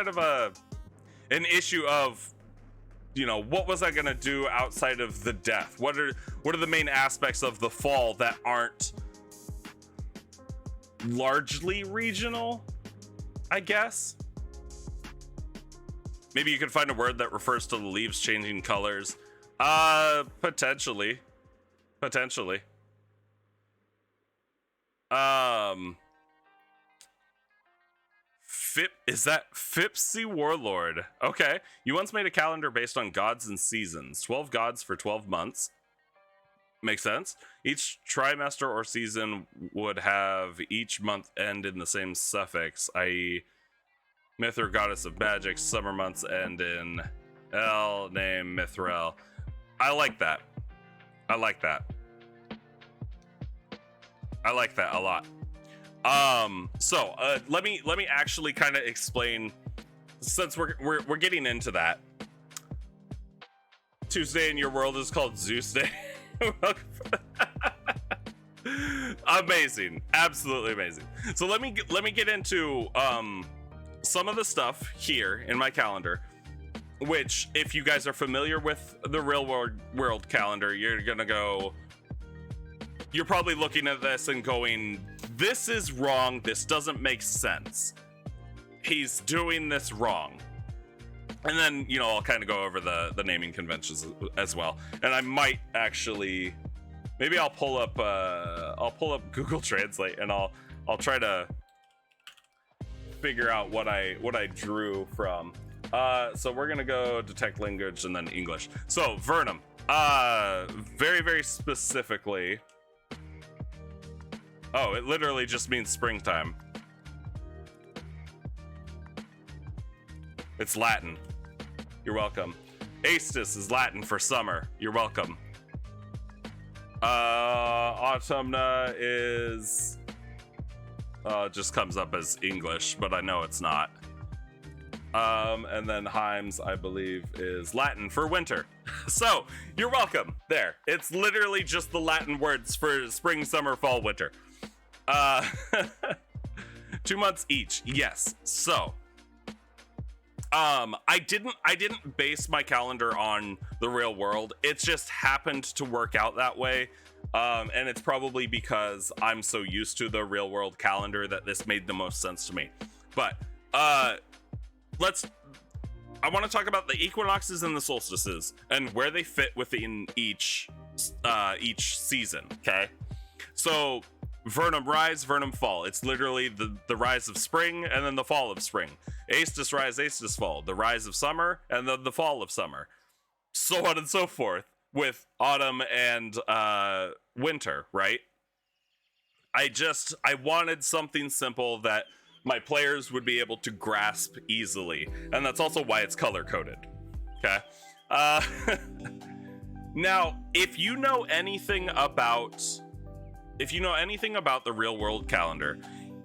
of an issue of, you know, what was I gonna do outside of the death? What are the main aspects of the fall that aren't largely regional, I guess? Maybe you could find a word that refers to the leaves changing colors. Potentially. Is that Fipsy Warlord? Okay. You once made a calendar based on gods and seasons. 12 gods for 12 months. Makes sense. Each trimester or season would have each month end in the same suffix, i.e. myth or goddess of magic. Summer months end in L, name Mithril. I like that a lot. So let me actually kind of explain, since we're getting into that. Tuesday in your world is called Zeus Day. Amazing, absolutely amazing. So let me get into some of the stuff here in my calendar, which, if you guys are familiar with the real world calendar, you're probably looking at this and going, this is wrong, this doesn't make sense, he's doing this wrong. And then, you know, I'll kind of go over the naming conventions as well. And I might actually, maybe I'll pull up Google Translate, and I'll try to figure out what I drew from. So we're gonna go detect language and then English. So Vernum, very, very specifically. Oh, it literally just means springtime. It's Latin. You're welcome. Aestus is Latin for summer. You're welcome. Autumna is just comes up as English, but I know it's not. And then Heims, I believe, is Latin for winter. So you're welcome. There. It's literally just the Latin words for spring, summer, fall, winter. 2 months each. Yes. So I didn't base my calendar on the real world. It just happened to work out that way. And it's probably because I'm so used to the real world calendar that this made the most sense to me. But I want to talk about the equinoxes and the solstices and where they fit within each season. Okay, so Vernum rise, Vernum fall. It's literally the rise of spring and then the fall of spring. Aestus rise, Aestus fall. The rise of summer and then the fall of summer. So on and so forth with autumn and winter, right? I wanted something simple that my players would be able to grasp easily. And that's also why it's color coded. Okay. Now, if you know anything about the real world calendar,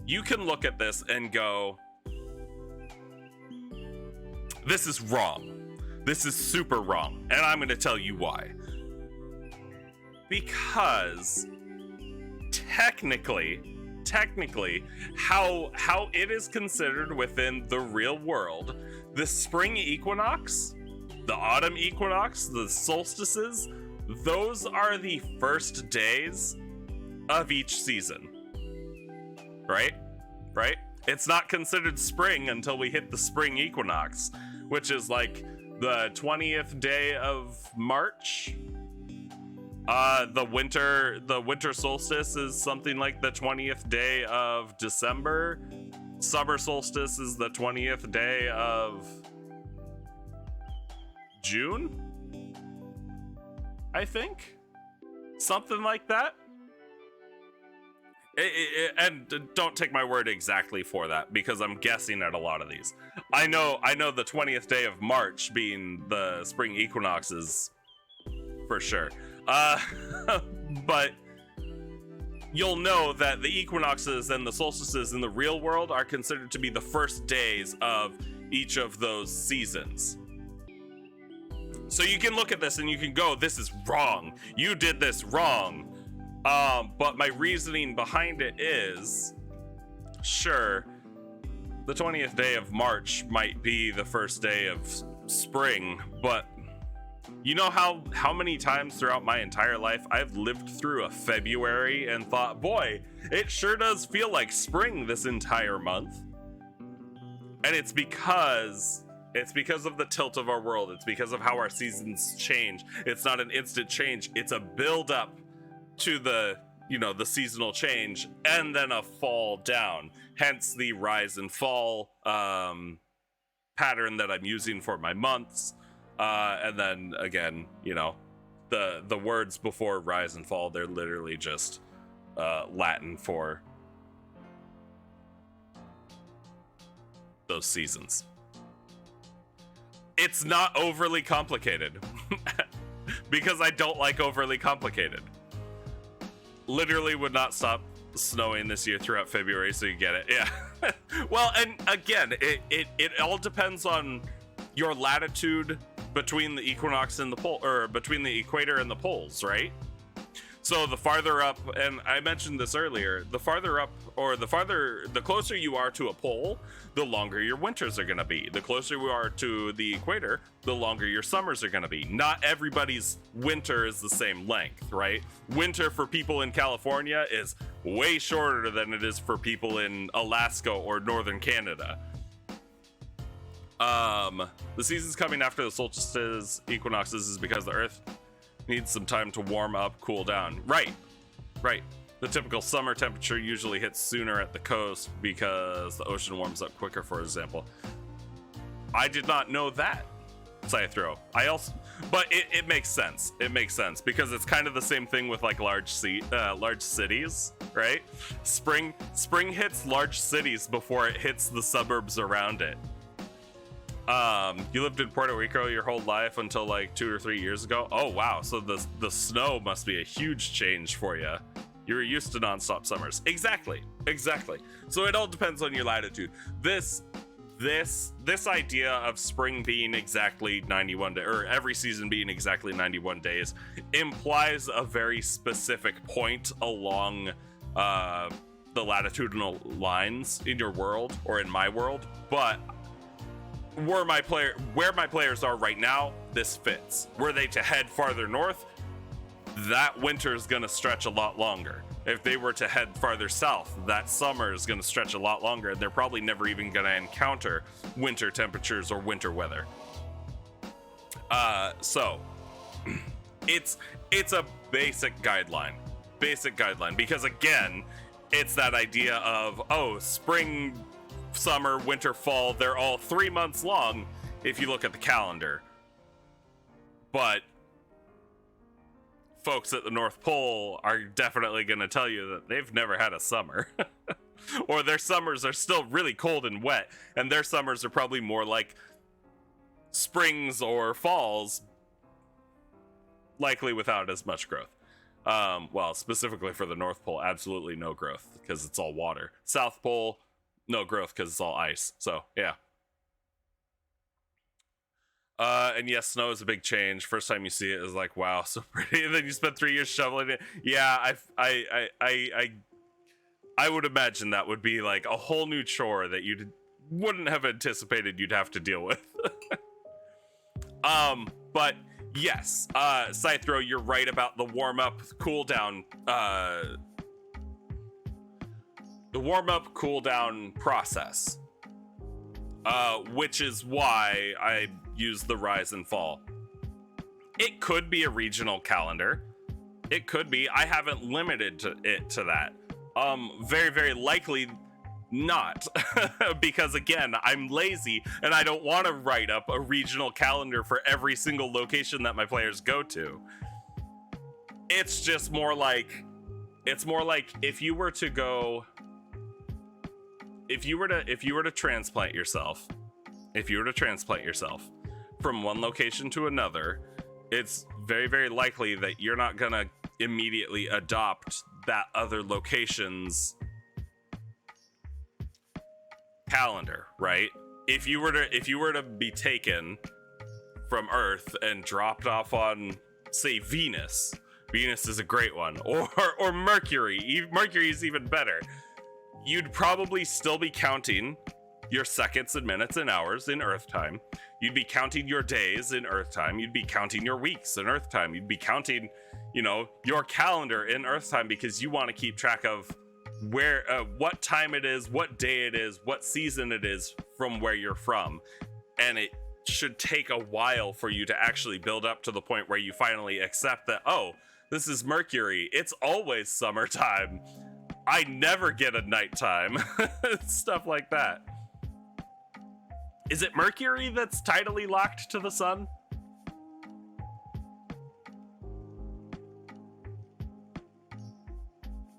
you can look at this and go, this is wrong. This is super wrong. And I'm going to tell you why. Because technically, how it is considered within the real world, the spring equinox, the autumn equinox, the solstices, those are the first days of each season. Right? It's not considered spring until we hit the spring equinox, which is like the 20th day of March. The winter solstice is something like the 20th day of December. Summer solstice is the 20th day of June, I think. Something like that. And don't take my word exactly for that, because I'm guessing at a lot of these. I know the 20th day of March being the spring equinoxes for sure. But you'll know that the equinoxes and the solstices in the real world are considered to be the first days of each of those seasons. So you can look at this and you can go, this is wrong. You did this wrong. But my reasoning behind it is, sure, the 20th day of March might be the first day of spring, but you know how many times throughout my entire life I've lived through a February and thought, boy, it sure does feel like spring this entire month. And it's because of the tilt of our world. It's because of how our seasons change. It's not an instant change. It's a build up to the seasonal change and then a fall down, hence the rise and fall pattern that I'm using for my months, and then again, the words before rise and fall, they're literally just Latin for those seasons. It's not overly complicated because I don't like overly complicated. Literally would not stop snowing this year throughout February, so you get it. Yeah. Well, and again, it all depends on your latitude between the equinox and the pole, or between the equator and the poles, right? So the farther up, and I mentioned this earlier, the farther up, or the closer you are to a pole, the longer your winters are going to be. The closer you are to the equator, the longer your summers are going to be. Not everybody's winter is the same length, right? Winter for people in California is way shorter than it is for people in Alaska or northern Canada. The seasons coming after the solstices, equinoxes, is because the Earth needs some time to warm up, cool down. Right. The typical summer temperature usually hits sooner at the coast because the ocean warms up quicker, for example. I did not know that, Scythro. But it makes sense. It makes sense because it's kind of the same thing with like large cities, right? Spring hits large cities before it hits the suburbs around it. You lived in Puerto Rico your whole life until like 2 or 3 years ago. Oh wow, so the snow must be a huge change for you. You're used to nonstop summers. Exactly. So it all depends on your latitude. This idea of spring being exactly 91 days, or every season being exactly 91 days, implies a very specific point along the latitudinal lines in your world, or in my world. But where my players are right now, this fits. Were they to head farther north, that winter is going to stretch a lot longer. If they were to head farther south, that summer is going to stretch a lot longer, and they're probably never even going to encounter winter temperatures or winter weather. So it's a basic guideline, because again, it's that idea of, spring, summer, winter, fall, they're all 3 months long if you look at the calendar. But folks at the North Pole are definitely going to tell you that they've never had a summer. Or their summers are still really cold and wet, and their summers are probably more like springs or falls, likely without as much growth. Well, specifically for the North Pole, absolutely no growth because it's all water. South Pole, no growth because it's all ice. So yeah. And yes, snow is a big change. First time you see it is like, wow, so pretty. And then you spend 3 years shoveling it. Yeah, I would imagine that would be like a whole new chore that you wouldn't have anticipated you'd have to deal with. But yes, Scythro, you're right about the warm-up, cool-down, process. Which is why I use the rise and fall. It could be a regional calendar. It could be. I haven't limited it to that. Very, very likely not. Because again, I'm lazy and I don't want to write up a regional calendar for every single location that my players go to. It's just more like It's more like if you were to go, if you were to transplant yourself, from one location to another, it's very, very likely that you're not gonna immediately adopt that other location's calendar, right? If you were to be taken from Earth and dropped off on, say, Venus is a great one, or Mercury. Mercury is even better. You'd probably still be counting your seconds and minutes and hours in Earth time. You'd be counting your days in Earth time. You'd be counting your weeks in Earth time. You'd be counting, your calendar in Earth time, because you want to keep track of where, what time it is, what day it is, what season it is from where you're from. And it should take a while for you to actually build up to the point where you finally accept that, oh, this is Mercury. It's always summertime. I never get a nighttime. Stuff like that. Is it Mercury that's tidally locked to the sun?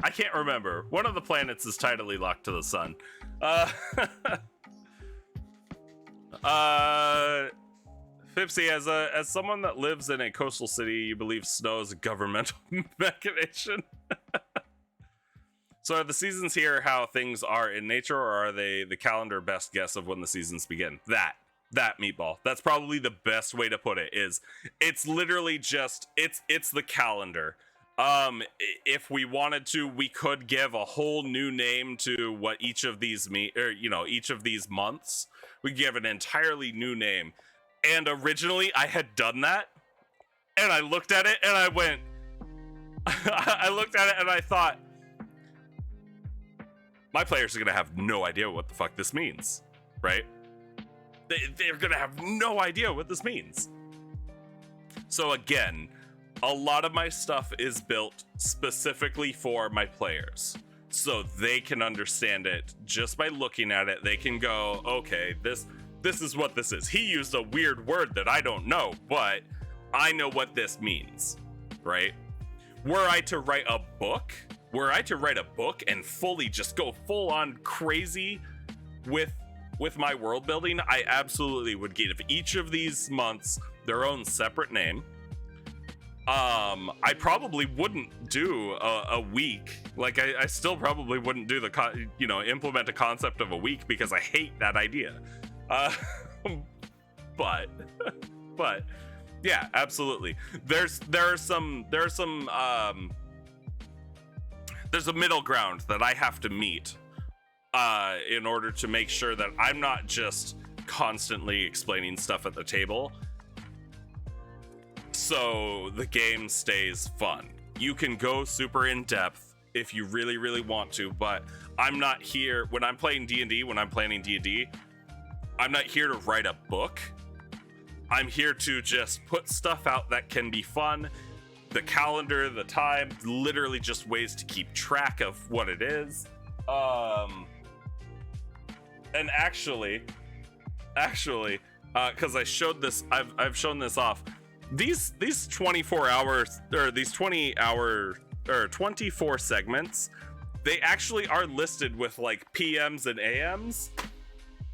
I can't remember. One of the planets is tidally locked to the sun. Fipsy, as someone that lives in a coastal city, you believe snow is a governmental mechanism? So are the seasons here how things are in nature, or are they the calendar best guess of when the seasons begin? That Meatball. That's probably the best way to put it. It's literally just it's the calendar. If we wanted to, we could give a whole new name to what each of these each of these months. We give an entirely new name. And originally I had done that, and I looked at it and I went, I looked at it and I thought, my players are gonna have no idea what the fuck this means, right? They're gonna have no idea what this means. So again, a lot of my stuff is built specifically for my players, so they can understand it just by looking at it. They can go, okay, this is what this is. He used a weird word that I don't know, but I know what this means, right? Were I to write a book and fully just go full on crazy with my world building, I absolutely would give each of these months their own separate name. I probably wouldn't do a week. Like I still probably wouldn't do implement a concept of a week, because I hate that idea. But yeah, absolutely. There's a middle ground that I have to meet in order to make sure that I'm not just constantly explaining stuff at the table, so the game stays fun. You can go super in depth if you really, really want to, but I'm not here when I'm playing D&D, when I'm planning D&D, I'm not here to write a book. I'm here to just put stuff out that can be fun. The calendar, the time, literally just ways to keep track of what it is. And actually, because I showed this, I've shown this off. These 24 hours, or these 20-hour or 24 segments, they actually are listed with like PMs and AMs.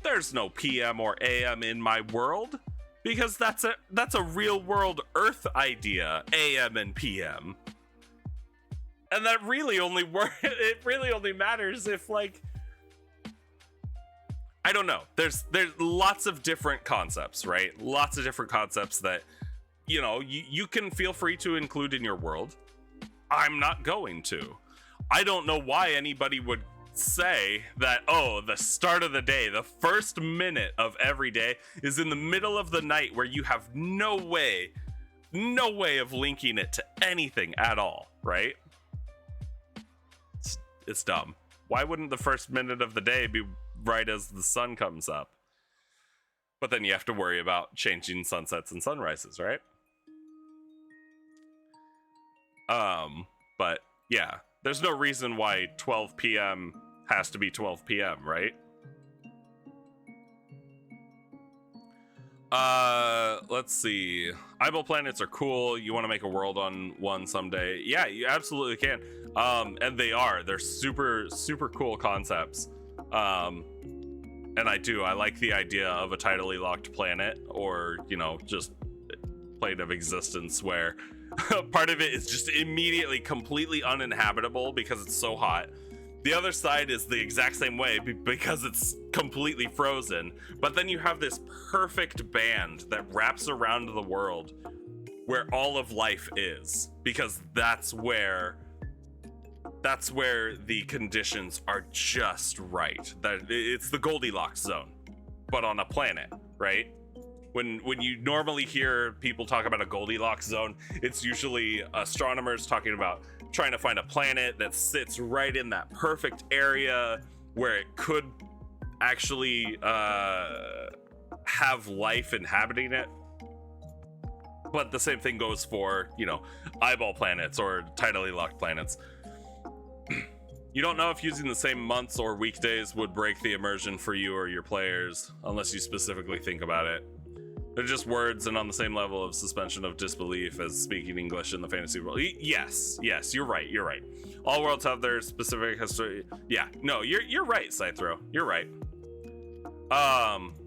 There's no PM or AM in my world, because that's a real world Earth idea, AM and PM. And that really only it really only matters if, like, I don't know. There's lots of different concepts, right? Lots of different concepts that, you can feel free to include in your world. I'm not going to. I don't know why anybody would say that, oh, the start of the day, the first minute of every day is in the middle of the night, where you have no way of linking it to anything at all, right? It's dumb. Why wouldn't the first minute of the day be right as the sun comes up? But then you have to worry about changing sunsets and sunrises, right? But yeah, there's no reason why 12 p.m. has to be 12 p.m., right? Let's see. Eyeball planets are cool. You want to make a world on one someday? Yeah, you absolutely can. And they're super cool concepts. And I like the idea of a tidally locked planet, or just plane of existence where part of it is just immediately completely uninhabitable because it's so hot. The other side is the exact same way because it's completely frozen. But then you have this perfect band that wraps around the world where all of life is, because that's where the conditions are just right. That it's the Goldilocks zone, but on a planet, right? When you normally hear people talk about a Goldilocks zone, it's usually astronomers talking about trying to find a planet that sits right in that perfect area where it could actually have life inhabiting it. But the same thing goes for, eyeball planets or tidally locked planets. You don't know if using the same months or weekdays would break the immersion for you or your players, unless you specifically think about it. They're just words and on the same level of suspension of disbelief as speaking English in the fantasy world. Yes, you're right. All worlds have their specific history. Yeah, no, you're right, Scythro. You're right.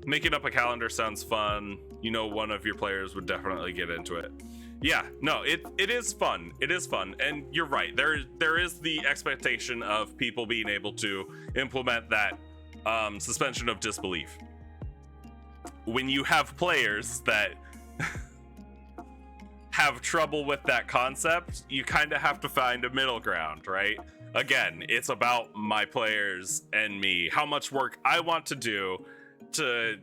Making up a calendar sounds fun. One of your players would definitely get into it. Yeah, no, it is fun. It is fun, and you're right. There is the expectation of people being able to implement that suspension of disbelief. When you have players that have trouble with that concept, you kind of have to find a middle ground, right? Again, it's about my players and me, how much work I want to do to,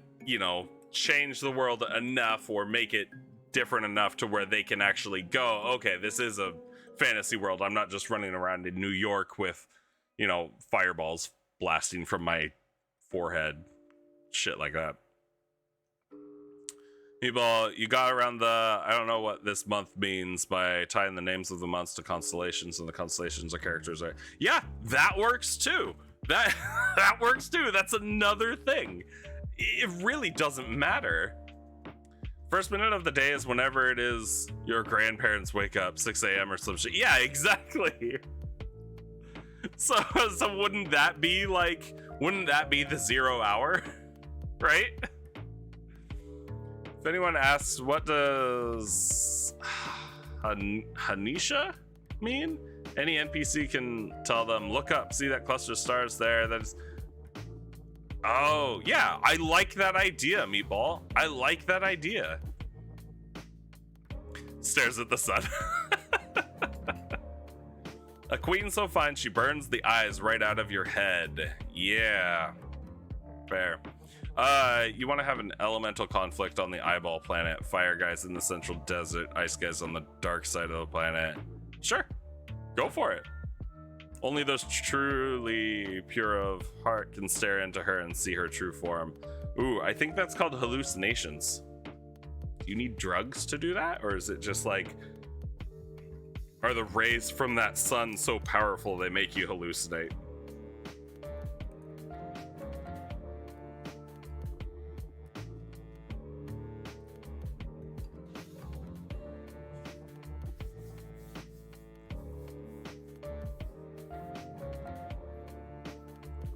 change the world enough or make it different enough to where they can actually go, okay, this is a fantasy world. I'm not just running around in New York with, fireballs blasting from my forehead, shit like that. Meatball, you got around I don't know what this month means by tying the names of the months to constellations, and the constellations are characters, right? Yeah, that works too. That works too. That's another thing. It really doesn't matter. First minute of the day is whenever it is your grandparents wake up, 6 a.m. or some shit. Yeah, exactly. So wouldn't that be the 0 hour? Right? If anyone asks, what does Hanisha mean? Any NPC can tell them, look up, see that cluster of stars there. That's. Oh, yeah, I like that idea, Meatball. I like that idea. Stares at the sun. A queen so fine she burns the eyes right out of your head. Yeah. Fair. You want to have an elemental conflict on the eyeball planet. Fire guys in the central desert, ice guys on the dark side of the planet. Sure. Go for it. Only those truly pure of heart can stare into her and see her true form. Ooh, I think that's called hallucinations. Do you need drugs to do that? Or is it just like, are the rays from that sun so powerful they make you hallucinate?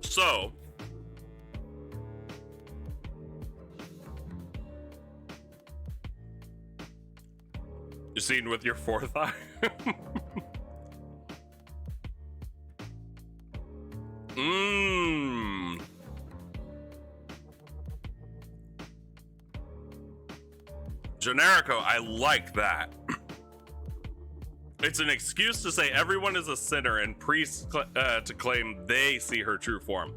So, you're seen with your fourth eye. Generico, I like that. It's an excuse to say everyone is a sinner and priests to claim they see her true form.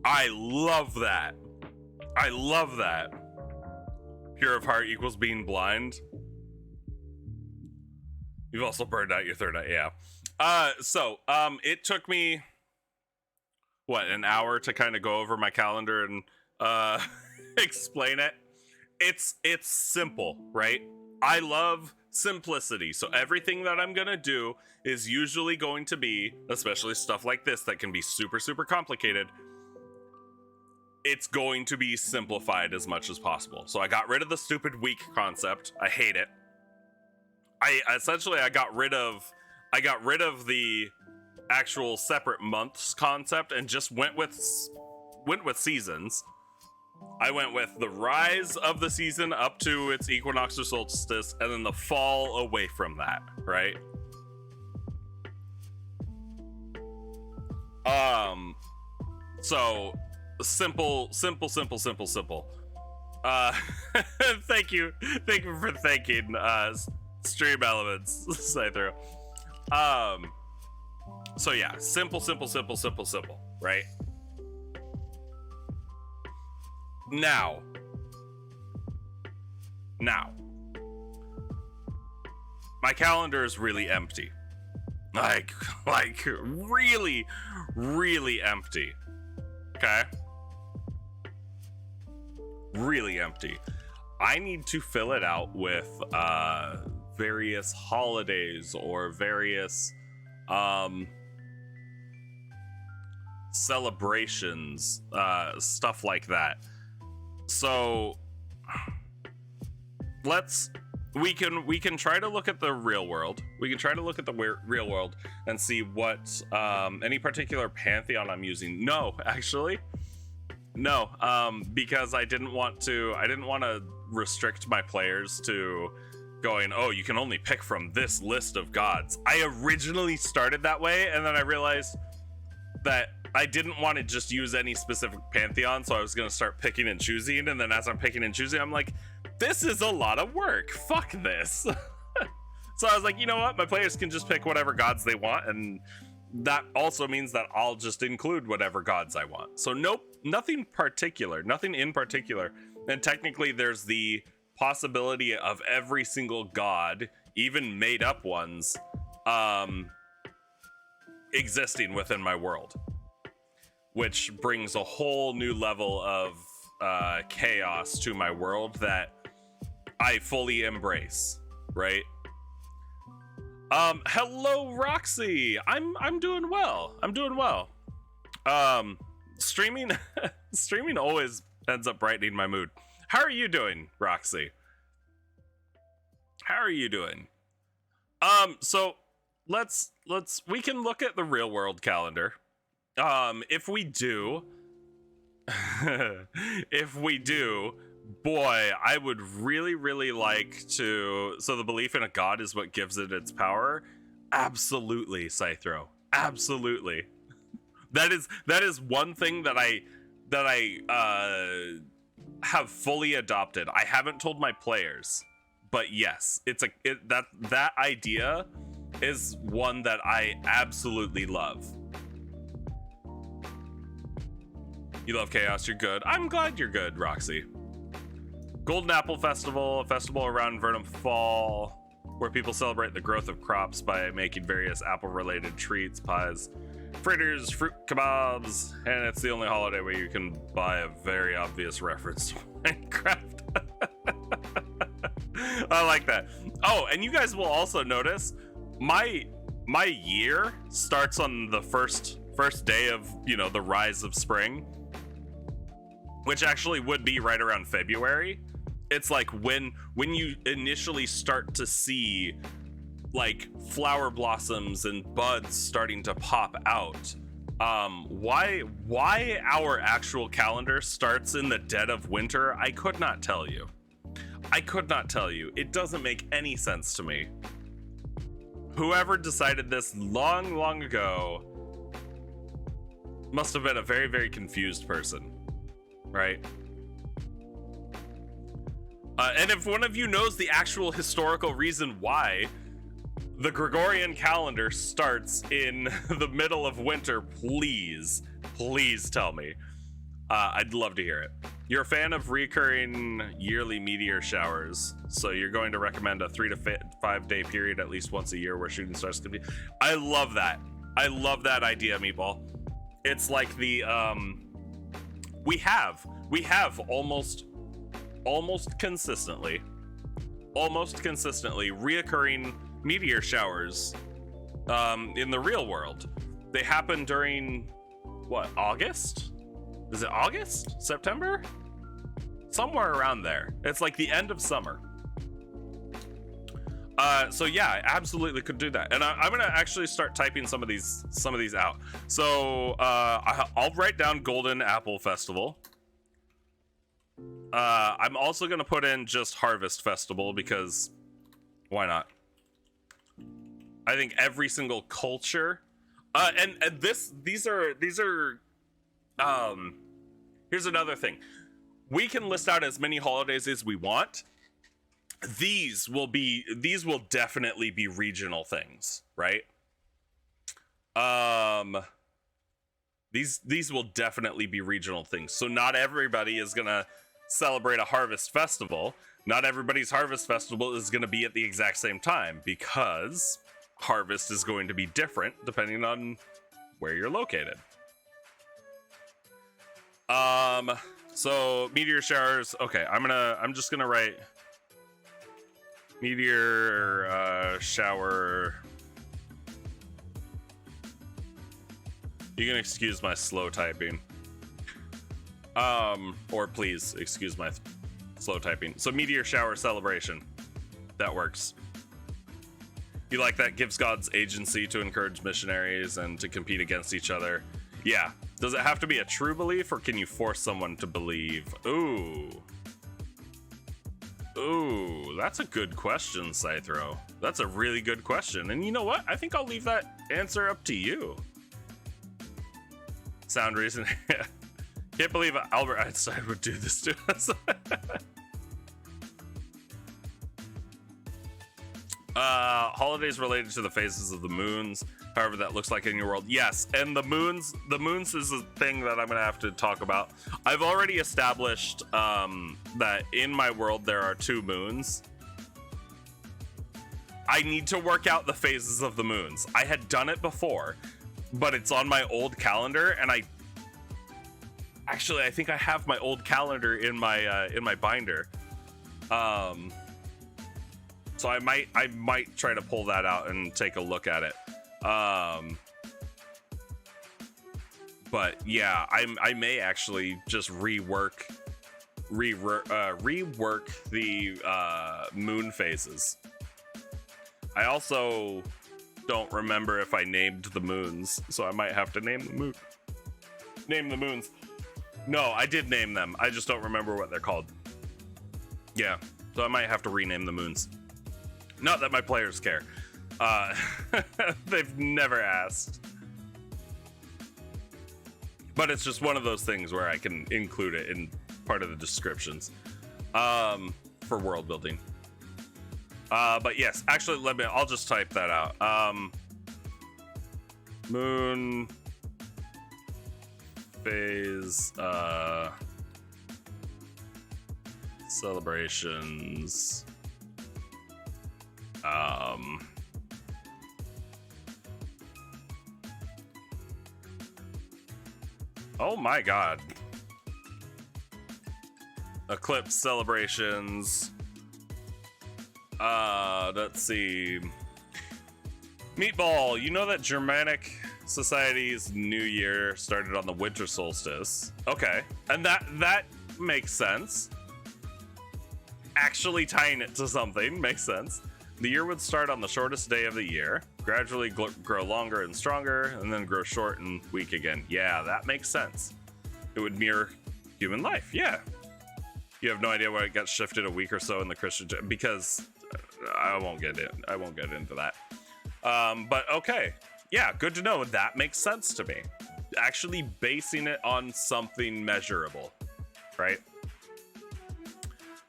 I love that. I love that. Pure of heart equals being blind. You've also burned out your third eye, yeah. It took me, an hour to kind of go over my calendar and explain it. It's simple, right? I love simplicity. So everything that I'm gonna do is usually going to be, especially stuff like this that can be super, super complicated, it's going to be simplified as much as possible. So I got rid of the stupid week concept. I hate it. I got rid of the actual separate months concept and just went with seasons. I went with the rise of the season up to its equinox or solstice, and then the fall away from that, right? So simple. Thank you for thanking Stream Elements Scythro. So yeah, simple, right? Now, my calendar is really empty. Like really empty. Okay? Really empty. I need to fill it out with various holidays or various celebrations, stuff like that. So we can try to look at the real world. We can try to look at the real world and see what any particular pantheon I'm using. No, actually, no, because I didn't want to restrict my players to going, oh, you can only pick from this list of gods. I originally started that way, and then I realized that I didn't want to just use any specific pantheon, so I was going to start picking and choosing, and then as I'm picking and choosing, I'm like, this is a lot of work. Fuck this. So I was like, you know what? My players can just pick whatever gods they want, and that also means that I'll just include whatever gods I want. So nope, nothing in particular. And technically there's the possibility of every single god, even made up ones, existing within my world, which brings a whole new level of chaos to my world that I fully embrace, right? Hello Roxy. I'm doing well. Streaming always ends up brightening my mood. How are you doing, Roxy? How are you doing? So we can look at the real world calendar. If we do, boy, I would really like to. So the belief in a god is what gives it its power. Absolutely, Scythro. Absolutely. That is one thing that I have fully adopted. I haven't told my players, but yes, that idea is one that I absolutely love. You love chaos, you're good. I'm glad you're good, Roxy. Golden Apple Festival, a festival around Vernum Fall, where people celebrate the growth of crops by making various apple-related treats, pies, fritters, fruit kebabs, and it's the only holiday where you can buy a very obvious reference to Minecraft. I like that. Oh, and you guys will also notice my year starts on the first day of, the rise of spring, which actually would be right around February. It's like when you initially start to see like flower blossoms and buds starting to pop out. Why our actual calendar starts in the dead of winter, I could not tell you. It doesn't make any sense to me. Whoever decided this long ago must have been a very, very confused person, right? And if one of you knows the actual historical reason why the Gregorian calendar starts in the middle of winter, please tell me. I'd love to hear it. You're a fan of recurring yearly meteor showers, so you're going to recommend a 3 to 5 day period at least once a year where shooting stars can be. I love that idea, Meatball. It's like the we have almost consistently reoccurring meteor showers in the real world. They happen during what, August? Is it August? September? Somewhere around there. It's like the end of summer. So yeah, I absolutely could do that, and I'm gonna actually start typing some of these out. So I'll write down Golden Apple Festival. I'm also gonna put in just Harvest Festival because why not? I think every single culture, and these are here's another thing. We can list out as many holidays as we want. These will definitely be regional things, right? These will definitely be regional things. So not everybody is gonna celebrate a harvest festival. Not everybody's harvest festival is gonna be at the exact same time because harvest is going to be different depending on where you're located. So meteor showers. Okay, I'm just gonna write meteor shower. You can excuse my slow typing. Or please excuse my slow typing. So meteor shower celebration. That works. You like that? Gives gods agency to encourage missionaries and to compete against each other. Yeah. Does it have to be a true belief, or can you force someone to believe? Ooh, that's a good question, Scythro. That's a really good question. And you know what? I think I'll leave that answer up to you. Sound reason. Can't believe Albert Einstein would do this to us. Holidays related to the phases of the moons, however that looks like in your world. Yes, and the moons is a thing that I'm gonna have to talk about. I've already established that in my world there are 2 moons. I need to work out the phases of the moons. I had done it before, but it's on my old calendar, and I think I have my old calendar in my binder. So I might try to pull that out and take a look at it. But yeah, I may actually just rework the moon phases. I also don't remember if I named the moons, so I might have to name the moons. No, I did name them. I just don't remember what they're called. Yeah, so I might have to rename the moons. Not that my players care. They've never asked. But it's just one of those things where I can include it in part of the descriptions for world building. But yes, actually, I'll just type that out. Moon phase celebrations. Oh my god. Eclipse celebrations. Let's see. Meatball, you know that Germanic society's new year started on the winter solstice. Okay. And that makes sense. Actually tying it to something makes sense. The year would start on the shortest day of the year, gradually grow longer and stronger, and then grow short and weak again. Yeah, that makes sense. It would mirror human life. Yeah. You have no idea why it got shifted a week or so in the Christian, because I won't get into that. But okay. Yeah, good to know. That makes sense to me. Actually basing it on something measurable, right?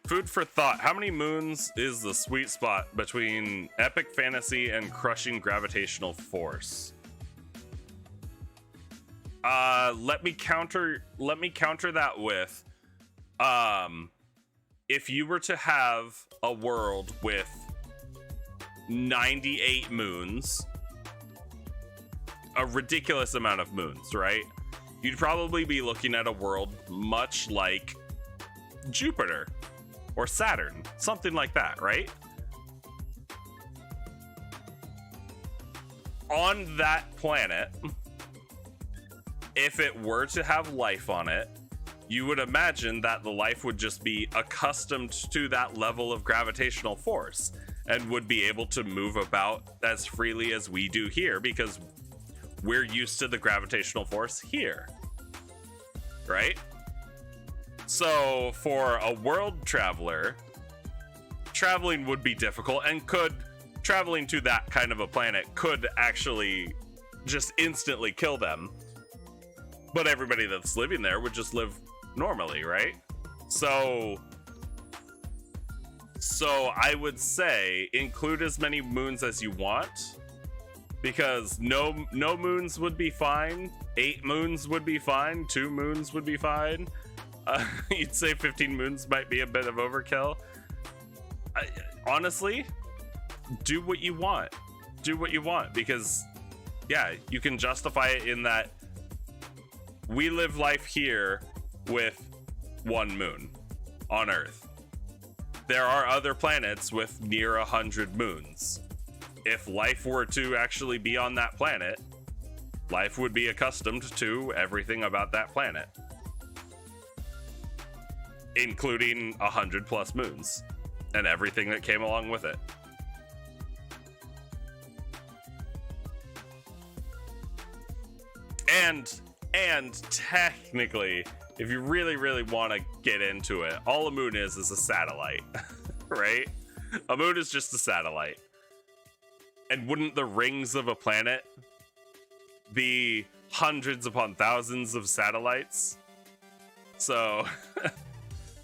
Food for thought. How many moons is the sweet spot between epic fantasy and crushing gravitational force? Let me counter that with if you were to have a world with 98 moons, a ridiculous amount of moons, right? You'd probably be looking at a world much like Jupiter or Saturn, something like that, right? On that planet, if it were to have life on it, you would imagine that the life would just be accustomed to that level of gravitational force and would be able to move about as freely as we do here because we're used to the gravitational force here, right? So for a world traveler, traveling would be difficult, and traveling to that kind of a planet could actually just instantly kill them. But everybody that's living there would just live normally, right? So I would say include as many moons as you want, because no moons would be fine. 8 moons would be fine. 2 moons would be fine. You'd say 15 moons might be a bit of overkill. Honestly, do what you want. Do what you want, because yeah, you can justify it in that we live life here with 1 moon on Earth. There are other planets with near 100 moons. If life were to actually be on that planet, life would be accustomed to everything about that planet, including 100+ moons and everything that came along with it. And technically, if you really want to get into it, all a moon is a satellite, right? A moon is just a satellite. And wouldn't the rings of a planet be hundreds upon thousands of satellites? So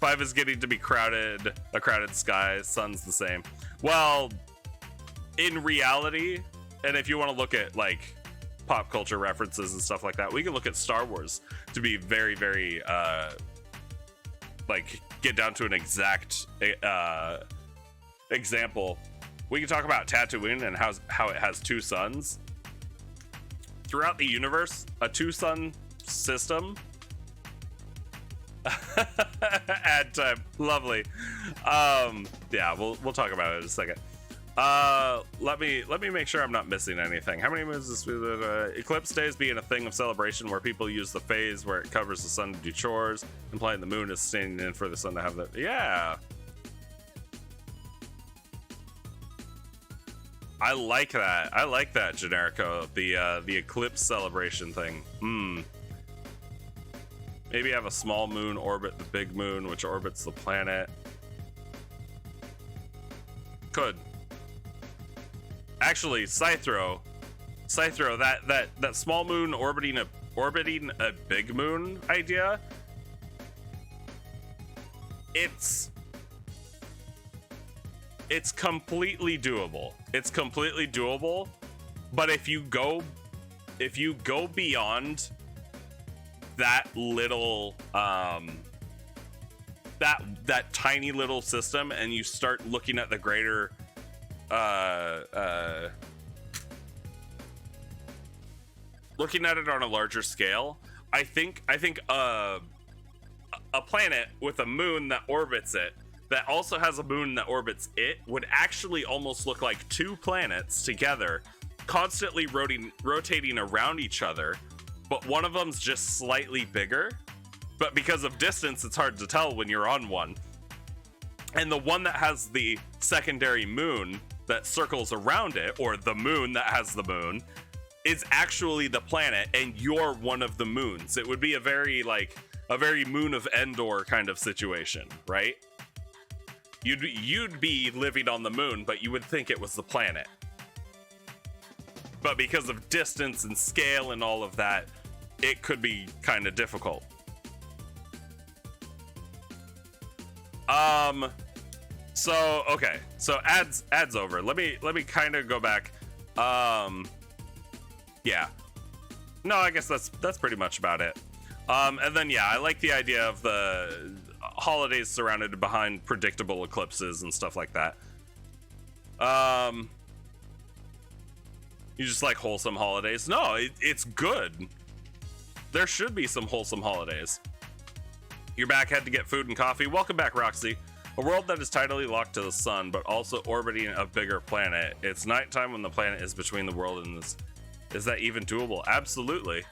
5 is getting to be crowded, a crowded sky, sun's the same. Well, in reality, and if you want to look at like pop culture references and stuff like that, we can look at Star Wars to be very like get down to an exact example. We can talk about Tatooine and how it has 2 suns. Throughout the universe, a 2-sun system. Ad time, lovely. Yeah, we'll talk about it in a second. Let me make sure I'm not missing anything. How many moons is this? Eclipse days being a thing of celebration where people use the phase where it covers the sun to do chores, implying the moon is standing in for the sun to have the. Yeah, I like that. I like that, Generico. The eclipse celebration thing. Maybe have a small moon orbit the big moon, which orbits the planet. Could. Actually, Scythro, that small moon orbiting a big moon idea, it's completely doable. It's completely doable, but if you go beyond that little that tiny little system and you start looking at the greater looking at it on a larger scale, I think a planet with a moon that orbits it that also has a moon that orbits it would actually almost look like 2 planets together, constantly rotating around each other, but one of them's just slightly bigger. But because of distance, it's hard to tell when you're on one. And the one that has the secondary moon that circles around it, or the moon that has the moon, is actually the planet, and you're one of the moons. It would be a very Moon of Endor kind of situation, right? You'd be living on the moon, but you would think it was the planet. But because of distance and scale and all of that, it could be kind of difficult. So okay, so ads over. Let me kind of go back. Yeah. No, I guess that's pretty much about it. And then yeah, I like the idea of the holidays surrounded behind predictable eclipses and stuff like that. You just like wholesome holidays? No, it's good. There should be some wholesome holidays. You're back, had to get food and coffee. Welcome back, Roxy. A world that is tidally locked to the sun, but also orbiting a bigger planet. It's nighttime when the planet is between the world and this. Is that even doable? Absolutely.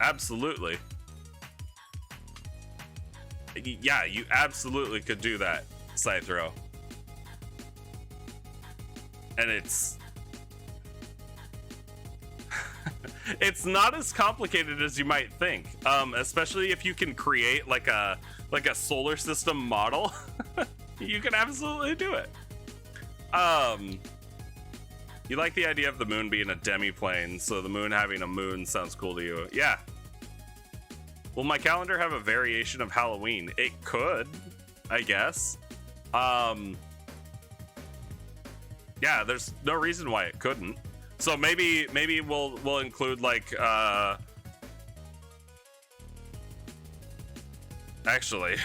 Absolutely. Yeah, you absolutely could do that, Scythro. And it's it's not as complicated as you might think, especially if you can create like a solar system model. You can absolutely do it. You like the idea of the moon being a demi-plane, so the moon having a moon sounds cool to you. Yeah. Will my calendar have a variation of Halloween? It could, I guess. Yeah, there's no reason why it couldn't. So maybe we'll include like actually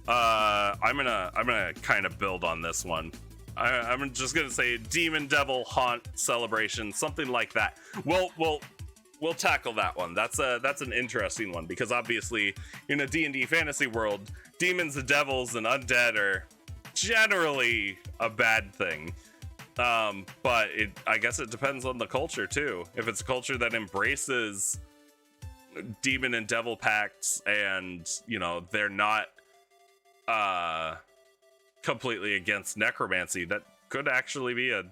I'm gonna kind of build on this one. I'm just gonna say demon devil haunt celebration, something like that. We'll tackle that one. That's an interesting one, because obviously in a D&D fantasy world, demons and devils and undead are generally a bad thing. But I guess it depends on the culture too. If it's a culture that embraces demon and devil pacts, and you know they're not completely against necromancy, that could actually be a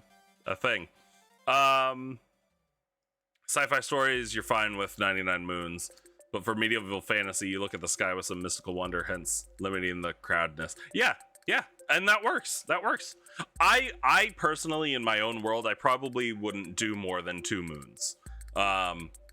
thing. Sci-fi stories, you're fine with 99 moons, but for medieval fantasy, you look at the sky with some mystical wonder, hence limiting the crowdness. Yeah, and that works. I personally, in my own world, I probably wouldn't do more than 2 moons.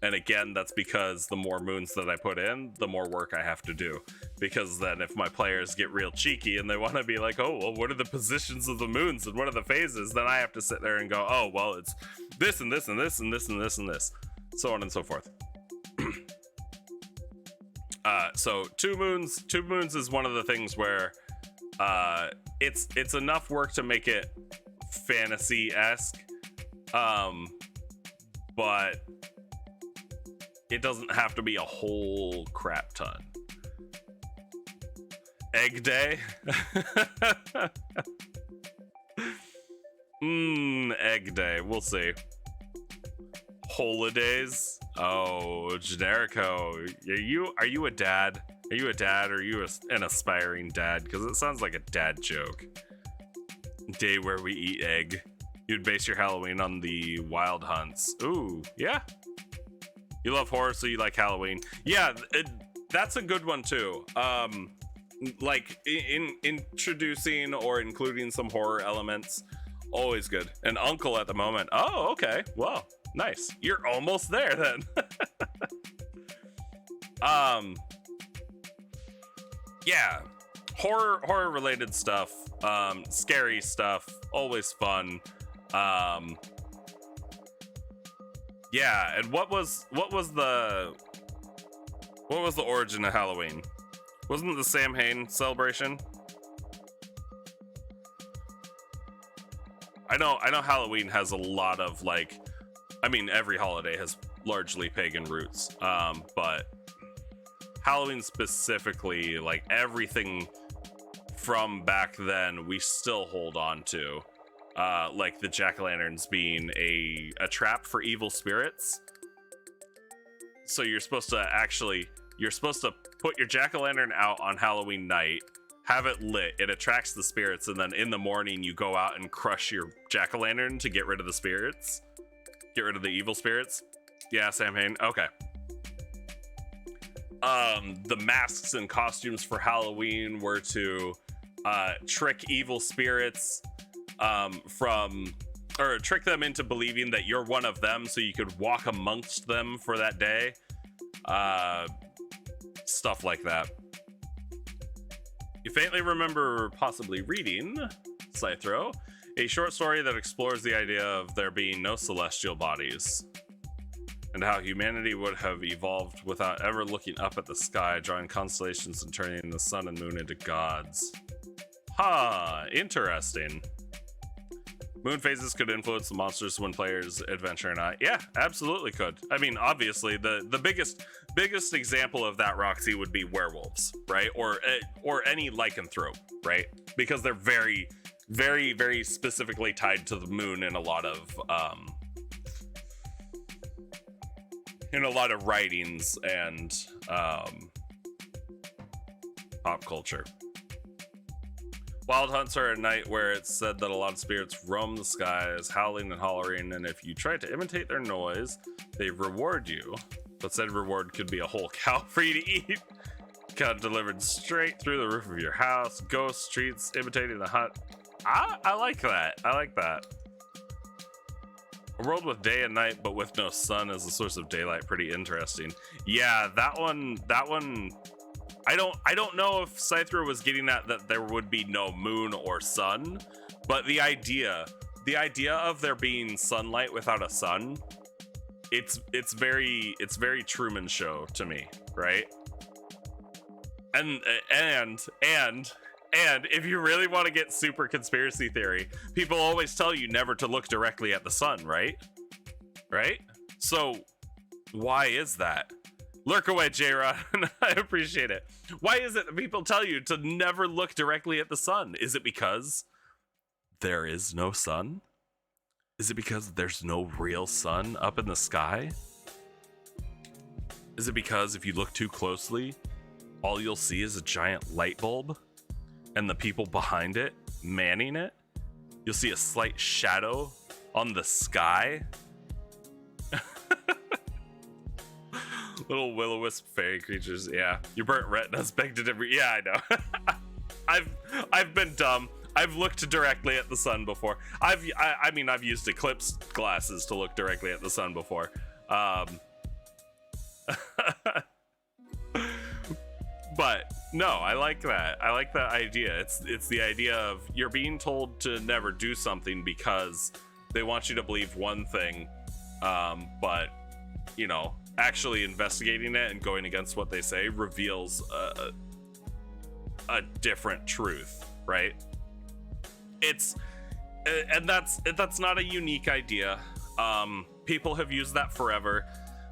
And again, that's because the more moons that I put in, the more work I have to do. Because then if my players get real cheeky and they want to be like, oh, well, what are the positions of the moons and what are the phases? Then I have to sit there and go, oh, well, it's this and this and this and this and this and this. So on and so forth. So 2 moons is one of the things where it's enough work to make it fantasy-esque. But it doesn't have to be a whole crap ton. Egg day? Egg day. We'll see. Holidays? Oh, Generico. Are you a dad? Are you a dad, or are you an aspiring dad? Because it sounds like a dad joke. Day where we eat egg. You'd base your Halloween on the wild hunts. Ooh, yeah. You love horror, so you like Halloween. Yeah, that's a good one too. Like in introducing or including some horror elements, always good. An uncle at the moment. Oh, okay. Well, nice. You're almost there then. Yeah, horror related stuff, scary stuff, always fun. Yeah, and what was the origin of Halloween? Wasn't it the Samhain celebration? I know Halloween has a lot of, like, I mean, every holiday has largely pagan roots, but Halloween specifically, like, everything from back then we still hold on to. Like the jack-o'-lanterns being a trap for evil spirits. So you're supposed to put your jack-o'-lantern out on Halloween night, have it lit, it attracts the spirits, and then in the morning you go out and crush your jack-o'-lantern to get rid of the spirits. Get rid of the evil spirits. Yeah, Samhain. Okay. The masks and costumes for Halloween were to trick evil spirits trick them into believing that you're one of them, so you could walk amongst them for that day. Stuff like that. You faintly remember possibly reading, Scythro, a short story that explores the idea of there being no celestial bodies, and how humanity would have evolved without ever looking up at the sky, drawing constellations and turning the sun and moon into gods. Interesting. Moon phases could influence the monsters when players adventure or not. Yeah, absolutely could. I mean, obviously, the biggest example of that, Roxy, would be werewolves, right? Or any lycanthrope, right? Because they're very, very, very specifically tied to the moon in a lot of writings and pop culture. Wild hunts are a night where it's said that a lot of spirits roam the skies, howling and hollering, and if you try to imitate their noise, they reward you. But said reward could be a whole cow for you to eat, cut delivered straight through the roof of your house, ghost streets imitating the hunt. I like that. I like that. A world with day and night, but with no sun as a source of daylight. Pretty interesting. Yeah, that one. I don't know if Scyther was getting at that there would be no moon or sun, but the idea of there being sunlight without a sun, it's very Truman Show to me, right? And if you really want to get super conspiracy theory, people always tell you never to look directly at the sun, right? Right? So why is that? Lurk away, J-Rod. I appreciate it. Why is it that people tell you to never look directly at the sun? Is it because there is no sun? Is it because there's no real sun up in the sky? Is it because if you look too closely, all you'll see is a giant light bulb and the people behind it manning it? You'll see a slight shadow on the sky. Little will-o-wisp fairy creatures. Yeah, your burnt retinas begged to differ. Yeah, I know. I've been dumb. I've looked directly at the sun before. I've used eclipse glasses to look directly at the sun before. But no, I like that. I like that idea. It's the idea of you're being told to never do something because they want you to believe one thing, but you know, actually investigating it and going against what they say reveals a different truth, right? And that's not a unique idea. People have used that forever.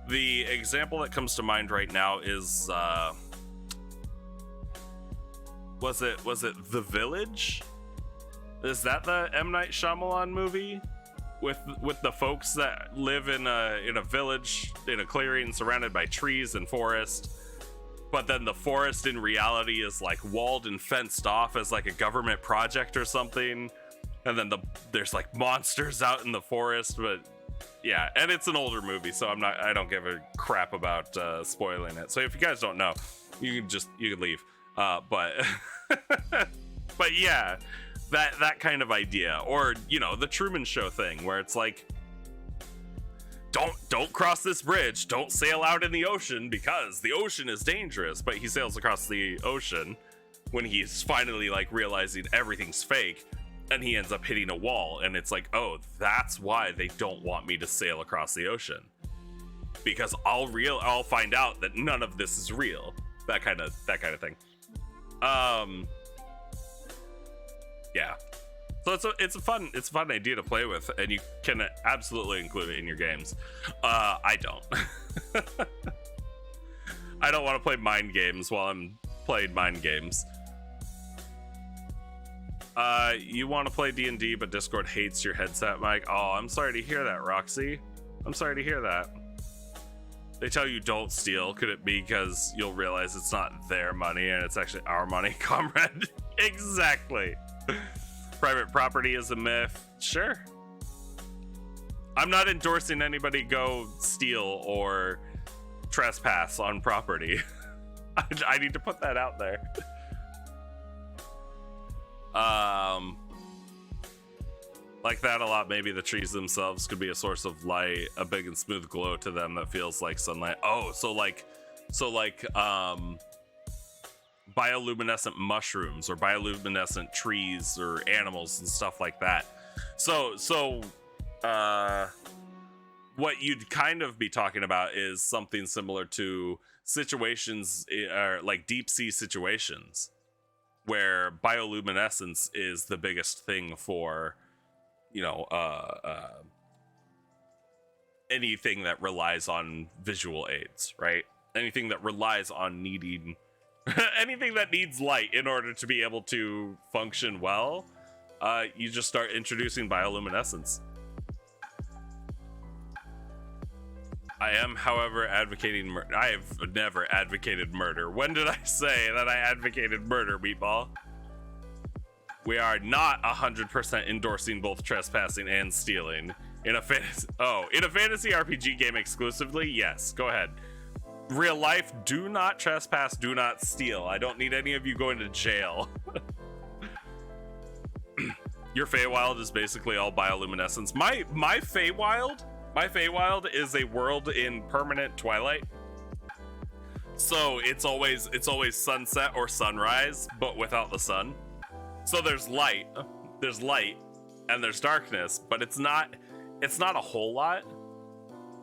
The example that comes to mind right now is was it The Village? Is that the M. Night Shyamalan movie? With the folks that live in a village, in a clearing surrounded by trees and forest, but then the forest in reality is like walled and fenced off as like a government project or something, and then there's like monsters out in the forest. But yeah, and it's an older movie, so I don't give a crap about spoiling it. So if you guys don't know, you can leave. But but yeah. That kind of idea, or you know, the Truman Show thing where it's like, don't cross this bridge, don't sail out in the ocean because the ocean is dangerous. But he sails across the ocean when he's finally like realizing everything's fake, and he ends up hitting a wall, and it's like, oh, that's why they don't want me to sail across the ocean, because I'll find out that none of this is real. That kind of thing. Yeah, so it's a fun idea to play with, and you can absolutely include it in your games. I don't. I don't want to play mind games while I'm playing mind games. You want to play D&D, but Discord hates your headset mic. Oh, I'm sorry to hear that, Roxy. I'm sorry to hear that. They tell you don't steal. Could it be because you'll realize it's not their money and it's actually our money, comrade? Exactly. Private property is a myth. Sure. I'm not endorsing anybody go steal or trespass on property. I need to put that out there. Like that a lot. Maybe the trees themselves could be a source of light, a big and smooth glow to them that feels like sunlight. Oh, so like bioluminescent mushrooms or bioluminescent trees or animals and stuff like that. So what you'd kind of be talking about is something similar to situations like deep sea situations where bioluminescence is the biggest thing for, you know, anything that relies on visual aids, right? Anything that relies on needing anything that needs light in order to be able to function well. you just start introducing bioluminescence. I am, however, advocating I have never advocated murder. When did I say that I advocated murder, Meatball? We are not 100% endorsing both trespassing and stealing. In a fantasy RPG game exclusively, yes, go ahead. Real life, do not trespass, do not steal. I don't need any of you going to jail. Your Feywild is basically all bioluminescence. My Feywild is a world in permanent twilight. So it's always sunset or sunrise, but without the sun. So there's light, and there's darkness, but it's not a whole lot.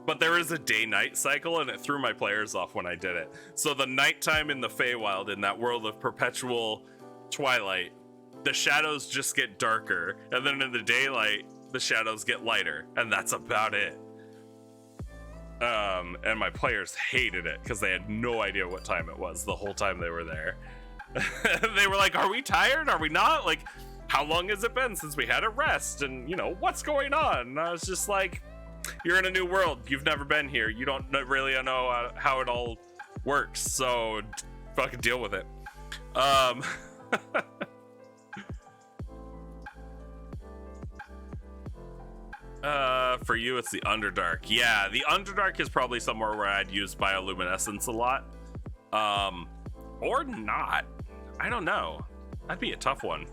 But there is a day-night cycle, and it threw my players off when I did it. So the nighttime in the Feywild, in that world of perpetual twilight, the shadows just get darker, and then in the daylight, the shadows get lighter, and that's about it. And my players hated it because they had no idea what time it was the whole time they were there. They were like, are we tired? Are we not? Like, how long has it been since we had a rest? And, you know, what's going on? And I was just like, you're in a new world. You've never been here. You don't really know how it all works. So fucking deal with it. For you, it's the Underdark. Yeah, the Underdark is probably somewhere where I'd use bioluminescence a lot. Or not. I don't know. That'd be a tough one.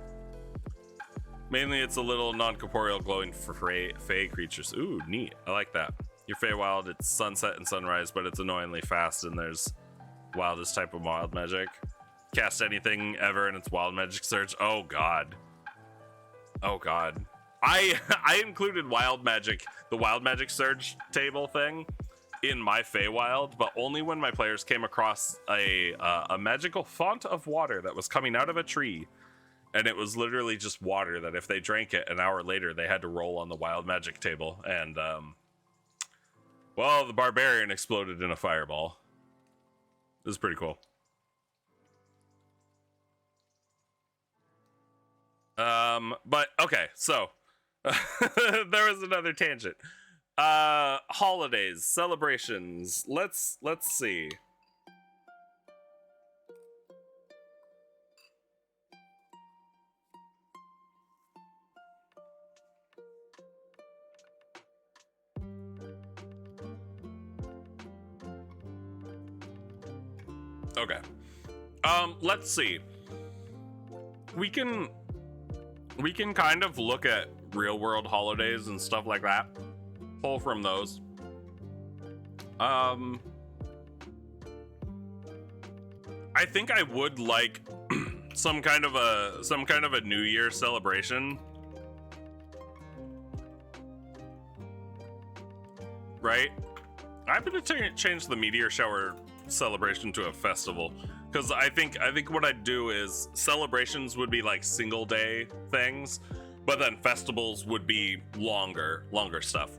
Mainly, it's a little non-corporeal glowing for fey creatures. Ooh, neat. I like that. Your Feywild, it's sunset and sunrise, but it's annoyingly fast, and there's wildest type of wild magic. Cast anything ever, and it's wild magic surge. Oh, God. Oh, God. I included wild magic, the wild magic surge table thing, in my Feywild, but only when my players came across a magical font of water that was coming out of a tree, and it was literally just water that if they drank it an hour later, they had to roll on the wild magic table, and well, the barbarian exploded in a fireball. It was pretty cool. But okay, so there was another tangent. Holidays, celebrations. Let's see. Okay. Let's see. We can kind of look at real world holidays and stuff like that. Pull from those. I think I would like some kind of a New Year celebration. Right? I'm gonna change the meteor shower celebration to a festival, because I think what I'd do is celebrations would be like single day things, but then festivals would be longer stuff.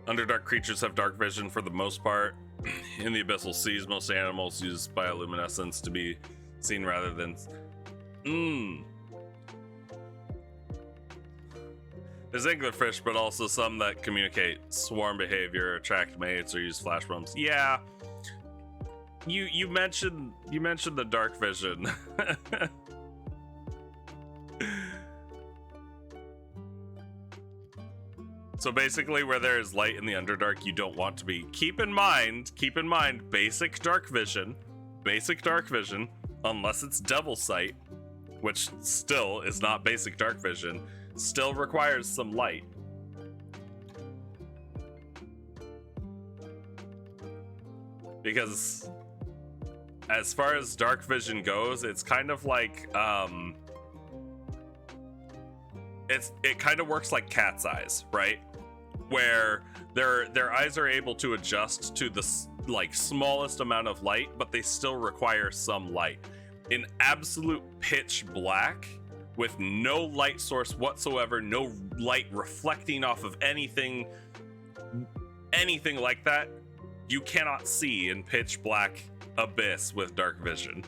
Underdark creatures have dark vision for the most part. In the abyssal seas, most animals use bioluminescence to be seen rather than There's anglerfish, but also some that communicate swarm behavior, attract mates, or use flash bombs. Yeah, you mentioned the dark vision. So basically, where there is light in the Underdark, you don't want to be. Keep in mind, basic dark vision, unless it's Devil Sight, which still is not basic dark vision, still requires some light. Because as far as dark vision goes, it's kind of like it kind of works like cat's eyes, right? Where their eyes are able to adjust to the like smallest amount of light, but they still require some light. In absolute pitch black, with no light source whatsoever, no light reflecting off of anything like that, you cannot see in pitch black abyss with dark vision.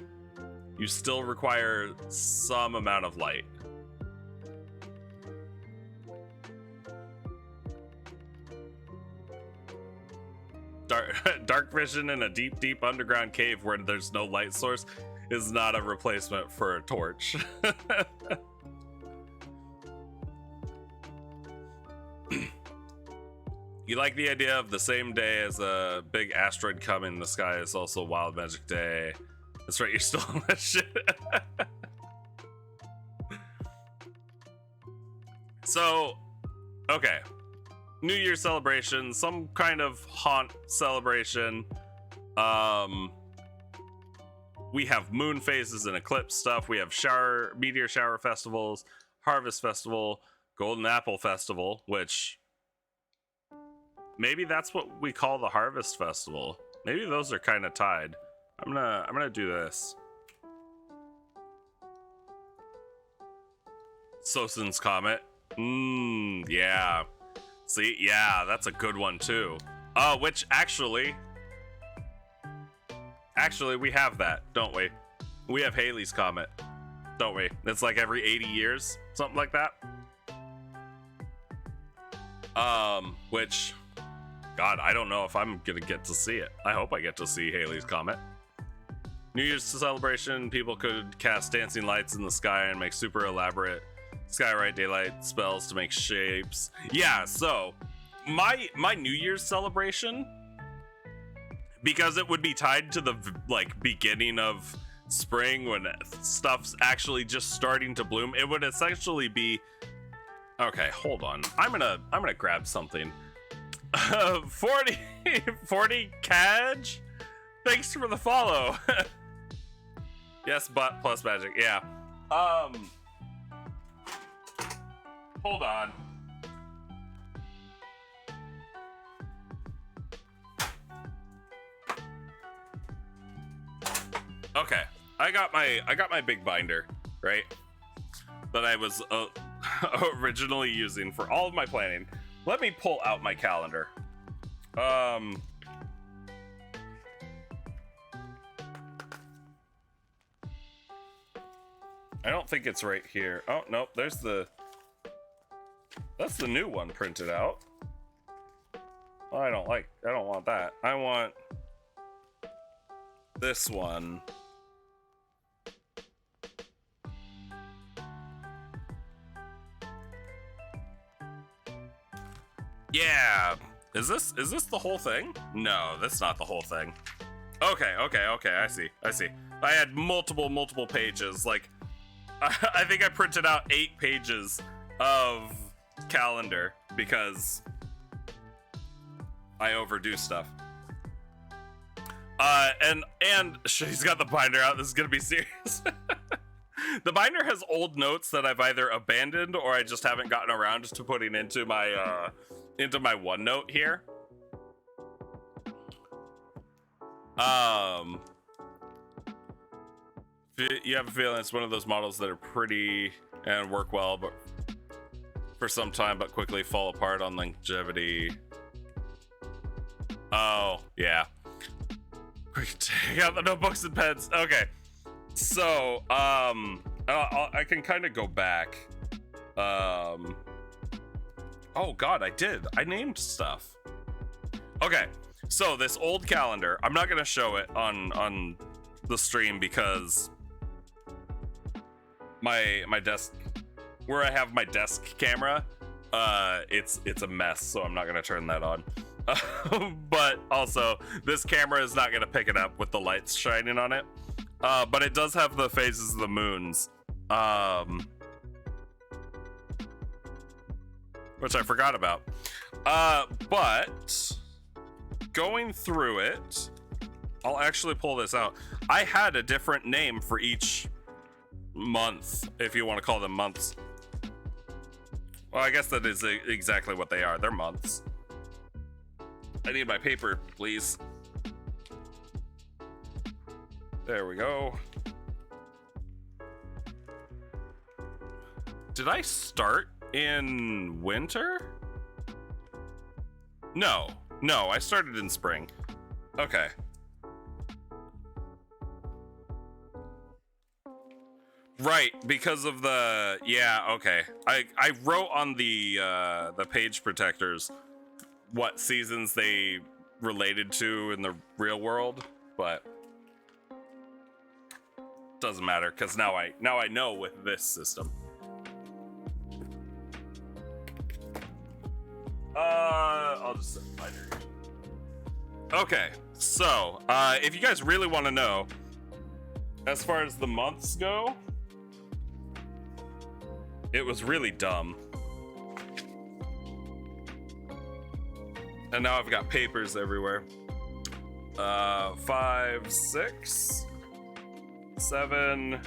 You still require some amount of light. Dark vision in a deep underground cave where there's no light source is not a replacement for a torch. You like the idea of the same day as a big asteroid coming in the sky is also Wild Magic Day. That's right, you're still on that shit. So, okay. New Year's celebration, some kind of haunt celebration. We have moon phases and eclipse stuff. We have meteor shower festivals, harvest festival, golden apple festival, which maybe that's what we call the harvest festival. Maybe those are kind of tied. I'm gonna do this. Sosin's Comet. Yeah. See, yeah, that's a good one too. Which actually we have that, don't we? We have Halley's Comet, don't we? It's like every 80 years, something like that. Which, God, I don't know if I'm gonna get to see it. I hope I get to see Halley's Comet. New Year's celebration, people could cast dancing lights in the sky and make super elaborate skywrite daylight spells to make shapes. Yeah, so my New Year's celebration, because it would be tied to the like beginning of spring when stuff's actually just starting to bloom, it would essentially be, okay, hold on, I'm gonna grab something. 40 Kaj, thanks for the follow. Yes, but plus magic, yeah. Hold on. Okay, I got my big binder, right? That I was originally using for all of my planning. Let me pull out my calendar. I don't think it's right here. Oh, nope, that's the new one printed out. Oh, I don't want that. I want this one. Yeah. Is this the whole thing? No, that's not the whole thing. Okay, I see. I had multiple pages. Like, I think I printed out 8 pages of calendar because I overdo stuff. And she's got the binder out. This is gonna be serious. The binder has old notes that I've either abandoned or I just haven't gotten around to putting into my OneNote here. You have a feeling it's one of those models that are pretty and work well, but for some time, but quickly fall apart on longevity. Oh, yeah. Quick, take out the notebooks and pens. Okay. So, I can kind of go back. Oh God, I did. I named stuff. Okay. So this old calendar, I'm not gonna show it on the stream because my desk, where I have my desk camera, it's a mess, so I'm not gonna turn that on. But also, this camera is not gonna pick it up with the lights shining on it. But it does have the phases of the moons, which I forgot about. But going through it, I'll actually pull this out. I had a different name for each month, if you want to call them months. Well, I guess that is exactly what they are. They're months. I need my paper, please. There we go. Did I start in winter? No, I started in spring. Okay. Right, because of the okay. I wrote on the page protectors what seasons they related to in the real world, but doesn't matter because now I know with this system. I'll just set fighter. Okay, so if you guys really want to know, as far as the months go, it was really dumb. And now I've got papers everywhere. 5, 6, 7,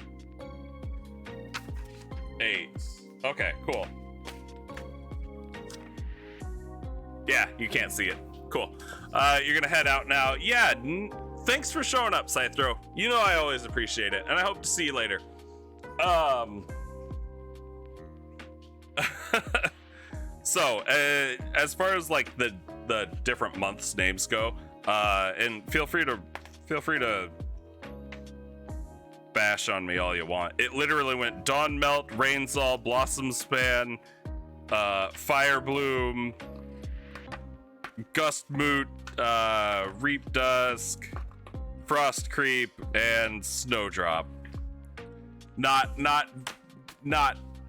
8. Okay, cool. Yeah, you can't see it. Cool. You're gonna head out now. Yeah, thanks for showing up, Scythro. You know I always appreciate it, and I hope to see you later. So, as far as like the different months names go, and feel free to bash on me all you want. It literally went Dawn Melt, Rainsall, Blossom Span, Fire Bloom, Gust Moot, Reap Dusk, Frost Creep, and Snowdrop. Not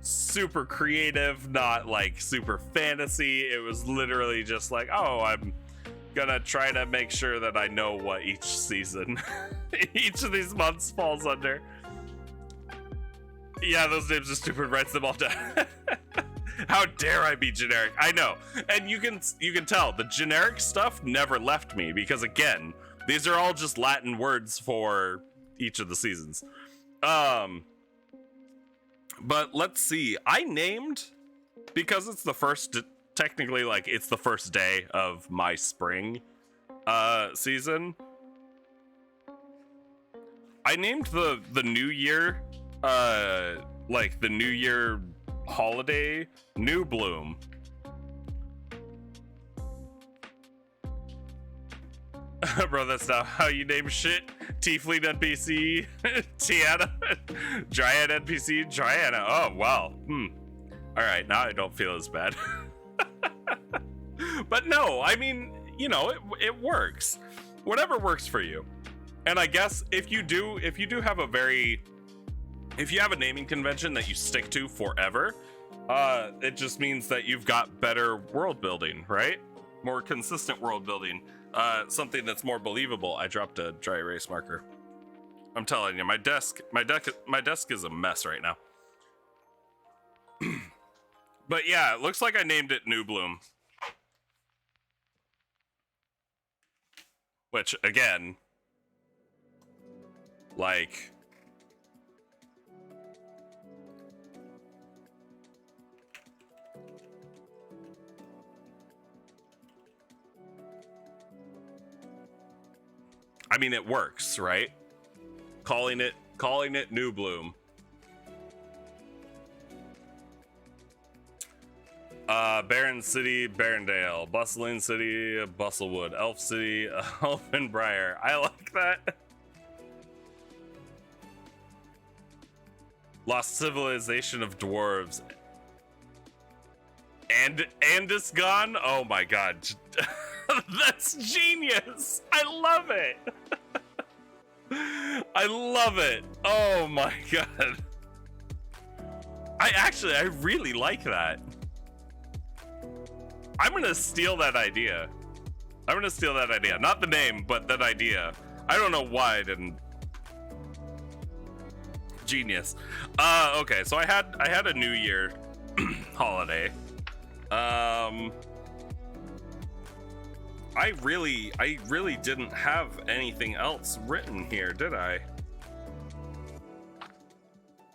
super creative, not like super fantasy. It was literally just like, oh, I'm gonna try to make sure that I know what each season, each of these months falls under. Yeah, those names are stupid. Writes them all down. How dare I be generic? I know, and you can tell the generic stuff never left me because again, these are all just Latin words for each of the seasons. But let's see. I named, because it's the first, technically, like, it's the first day of my spring season. I named the New Year, like, the New Year holiday, New Bloom. Bro, that's not how you name shit. Tiefling NPC, Tiana, Dryad NPC, Dryana. Oh, wow. Alright, now I don't feel as bad. But no, I mean, you know, it works. Whatever works for you. And I guess if you do have if you have a naming convention that you stick to forever, it just means that you've got better world building, right? More consistent world building. Something that's more believable. I dropped a dry erase marker. I'm telling you, my desk is a mess right now. But yeah, it looks like I named it New Bloom. Which, again, like, I mean, it works, right? Calling it New Bloom. Barren City, Barrendale. Bustling City, Bustlewood. Elf City, Elfenbriar. I like that. Lost Civilization of Dwarves. And it's gone? Oh my god. That's genius! I love it! I love it! Oh my god. I really like that. I'm gonna steal that idea. Not the name, but that idea. I don't know why I didn't. Genius. Okay, so I had a New Year holiday. I really didn't have anything else written here, did I?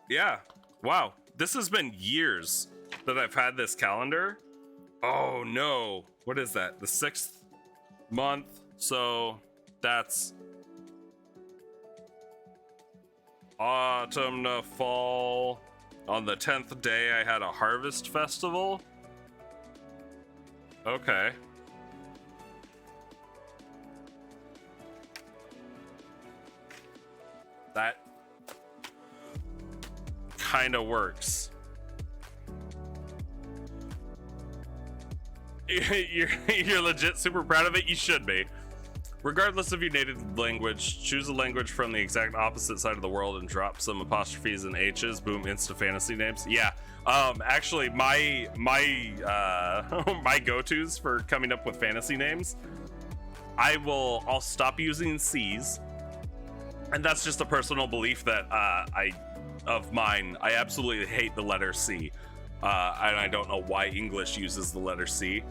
Yeah. Wow. This has been years that I've had this calendar. Oh no. What is that? The 6th month. So that's autumn to fall. On the 10th day, I had a harvest festival. Okay. That kind of works. You're legit super proud of it. You should be. Regardless of your native language, choose a language from the exact opposite side of the world and drop some apostrophes and H's. Boom, insta fantasy names. Yeah. Actually, my my go-tos for coming up with fantasy names, I'll stop using C's, and that's just a personal belief that of mine. I absolutely hate the letter C, and I don't know why English uses the letter C.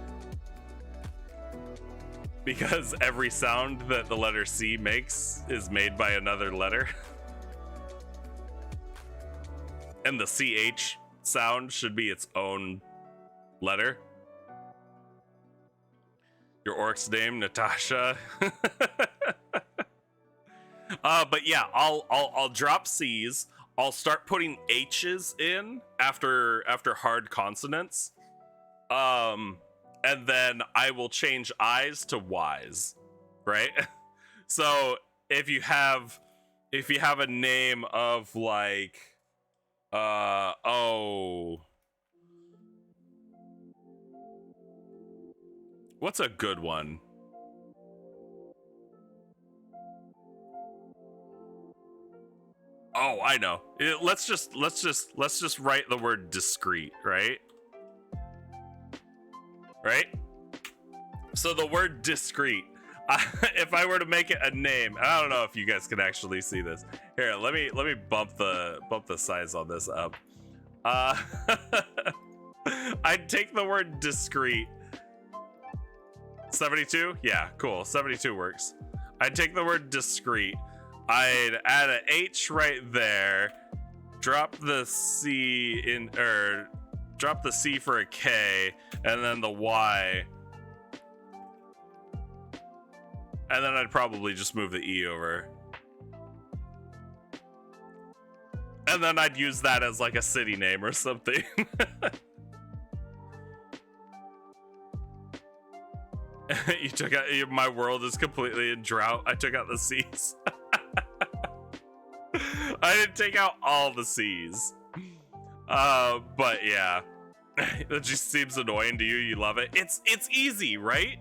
Because every sound that the letter C makes is made by another letter. And the CH sound should be its own letter. Your orc's name, Natasha. But yeah, I'll drop C's. I'll start putting H's in after hard consonants. And then I will change I's to Y's, right? So if you have a name of like, what's a good one? Oh, I know. Let's just write the word discreet, right? Right? So the word discreet, if I were to make it a name, I don't know if you guys can actually see this. Here, let me bump the size on this up. I'd take the word discreet. 72? Yeah, cool. 72 works. I'd take the word discreet. I'd add a H right there. Drop the C in, or drop the C for a K, and then the Y. And then I'd probably just move the E over. And then I'd use that as like a city name or something. You took out, my world is completely in drought. I took out the C's. I didn't take out all the C's. But yeah. That just seems annoying to you. You love it. It's easy, right?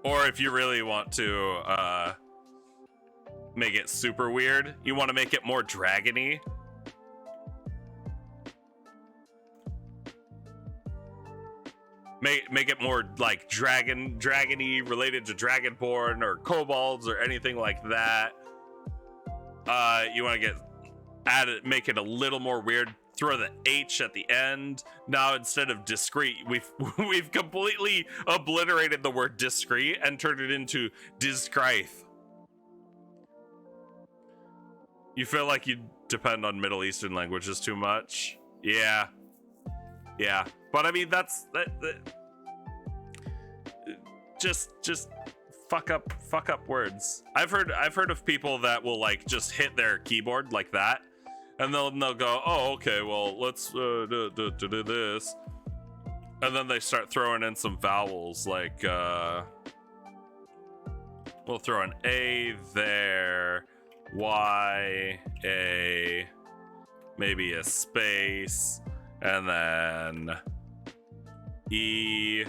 Or if you really want to make it super weird, you want to make it more dragony. Make it more like dragony, related to dragonborn or kobolds or anything like that. You want to make it a little more weird. Throw the H at the end. Now instead of discreet, we've completely obliterated the word discreet and turned it into discreith. You feel like you depend on Middle Eastern languages too much? Yeah. But I mean, that just fuck up words. I've heard of people that will like just hit their keyboard like that, and they'll go, oh, okay, well, let's do this, and then they start throwing in some vowels like we'll throw an A there, Y, A, maybe a space, and then E,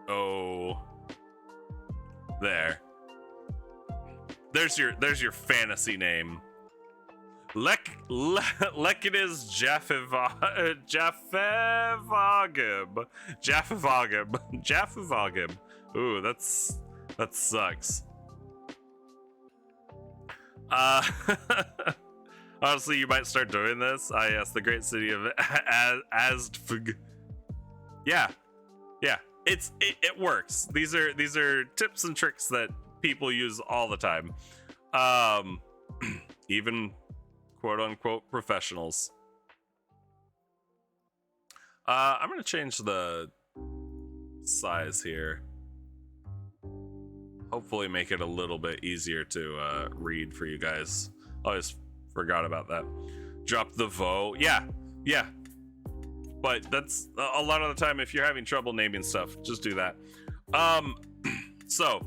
O, there. There's your fantasy name. Lekidis Jaffavagib. Ooh, that sucks. Honestly, you might start doing this. Yes, the great city of Azdfg. Yeah. It works. These are tips and tricks that people use all the time. Even quote unquote professionals. I'm gonna change the size here. Hopefully make it a little bit easier to read for you guys. Always forgot about that. Drop the vo. Yeah. But that's a lot of the time, if you're having trouble naming stuff, just do that. So,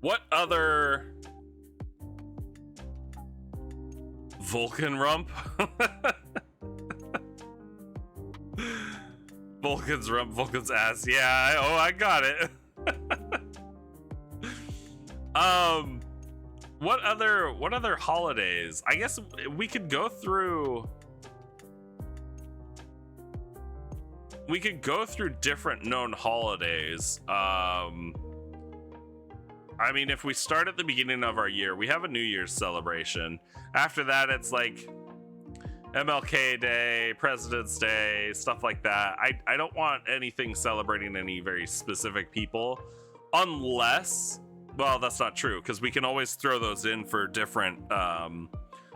what other Vulcan rump? Vulcan's rump, Vulcan's ass. Yeah, I got it. What other holidays? I guess we could go through different known holidays. I mean, if we start at the beginning of our year, we have a New Year's celebration. After that, it's like MLK Day, President's Day, stuff like that. I don't want anything celebrating any very specific people, unless, well, that's not true, because we can always throw those in for different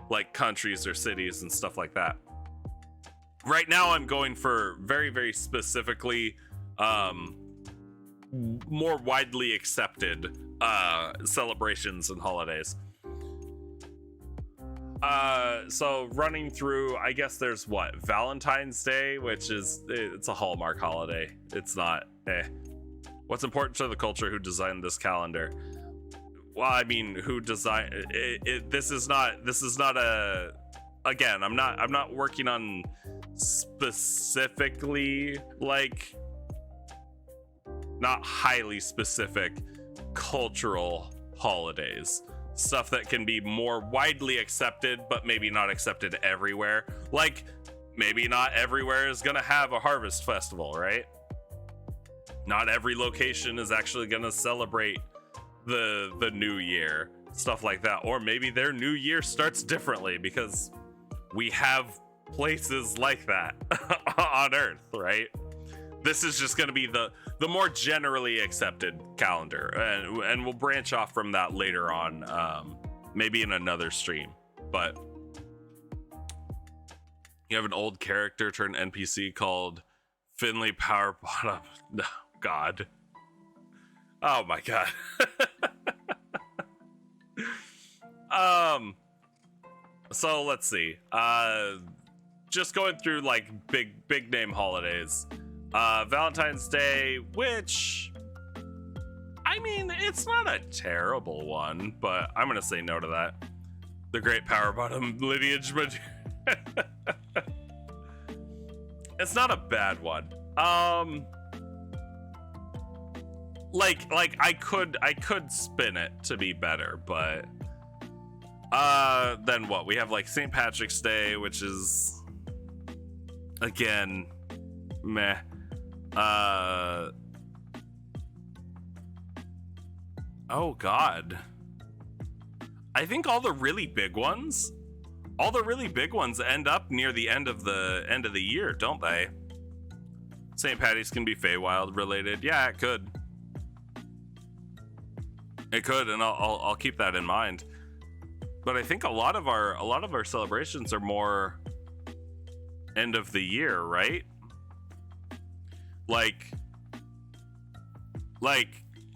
like countries or cities and stuff like that. Right now, I'm going for very, very specifically more widely accepted celebrations and holidays. So running through, I guess there's what, Valentine's Day, which it's a Hallmark holiday. It's not what's important to the culture, who designed this calendar. Well, I mean, who designed it? This is not a, again, I'm not working on specifically, like, not highly specific cultural holidays. Stuff that can be more widely accepted, but maybe not accepted everywhere. Like, maybe not everywhere is gonna have a harvest festival, right? Not every location is actually gonna celebrate the new year, stuff like that. Or maybe their new year starts differently, because we have places like that on Earth, right? This is just gonna be the more generally accepted calendar, and we'll branch off from that later on, maybe in another stream. But you have an old character turned NPC called Finley Powerbottom. No, God. Oh my God. So let's see. Just going through like big name holidays. Valentine's Day, which, I mean, it's not a terrible one, but I'm gonna say no to that. The Great Power Bottom lineage, but it's not a bad one. Like I could spin it to be better, but then what? We have like St. Patrick's Day, which is, again, meh. Oh God, I think all the really big ones end up near the end of the year, don't they? St. Patty's can be Feywild related. Yeah, it could, and I'll keep that in mind. But I think a lot of our celebrations are more end of the year, right? Like,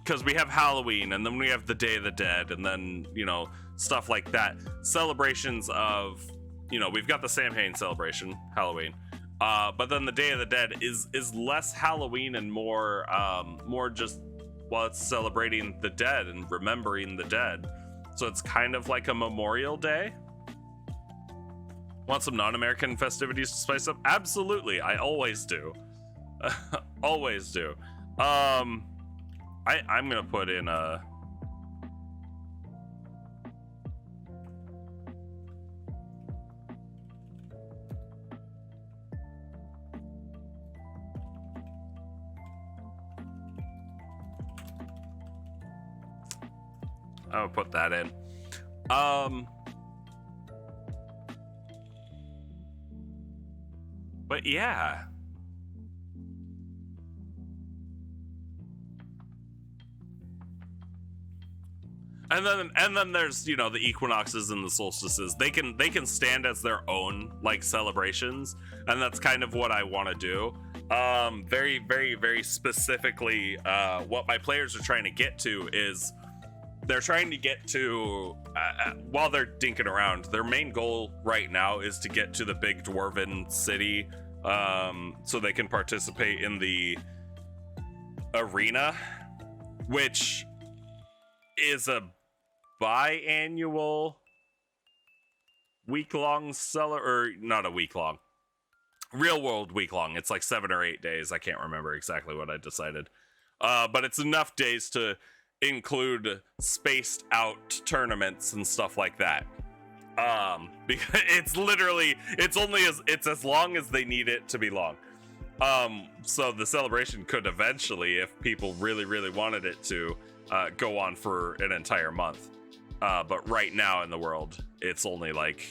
because we have Halloween, and then we have the Day of the Dead, and then, you know, stuff like that. Celebrations of, you know, we've got the Samhain celebration, Halloween, but then the Day of the Dead is less Halloween and more just, well, it's celebrating the dead and remembering the dead. So it's kind of like a Memorial Day. Want some non-American festivities to spice up? Absolutely, I always do. Always do. I'm gonna put in a I'll put that in. But yeah. And then there's, you know, the equinoxes and the solstices. They can stand as their own, like, celebrations, and that's kind of what I want to do. Very, very, very specifically, what my players are trying to get to is, they're trying to get to, while they're dinking around, their main goal right now is to get to the big dwarven city, so they can participate in the Arena, which is a biannual week-long or not a week-long, real world week-long. It's like 7 or 8 days. I can't remember exactly what I decided. But it's enough days to include spaced out tournaments and stuff like that. Because it's as long as they need it to be long. So the celebration could eventually, if people really wanted it to, go on for an entire month. But right now in the world, it's only like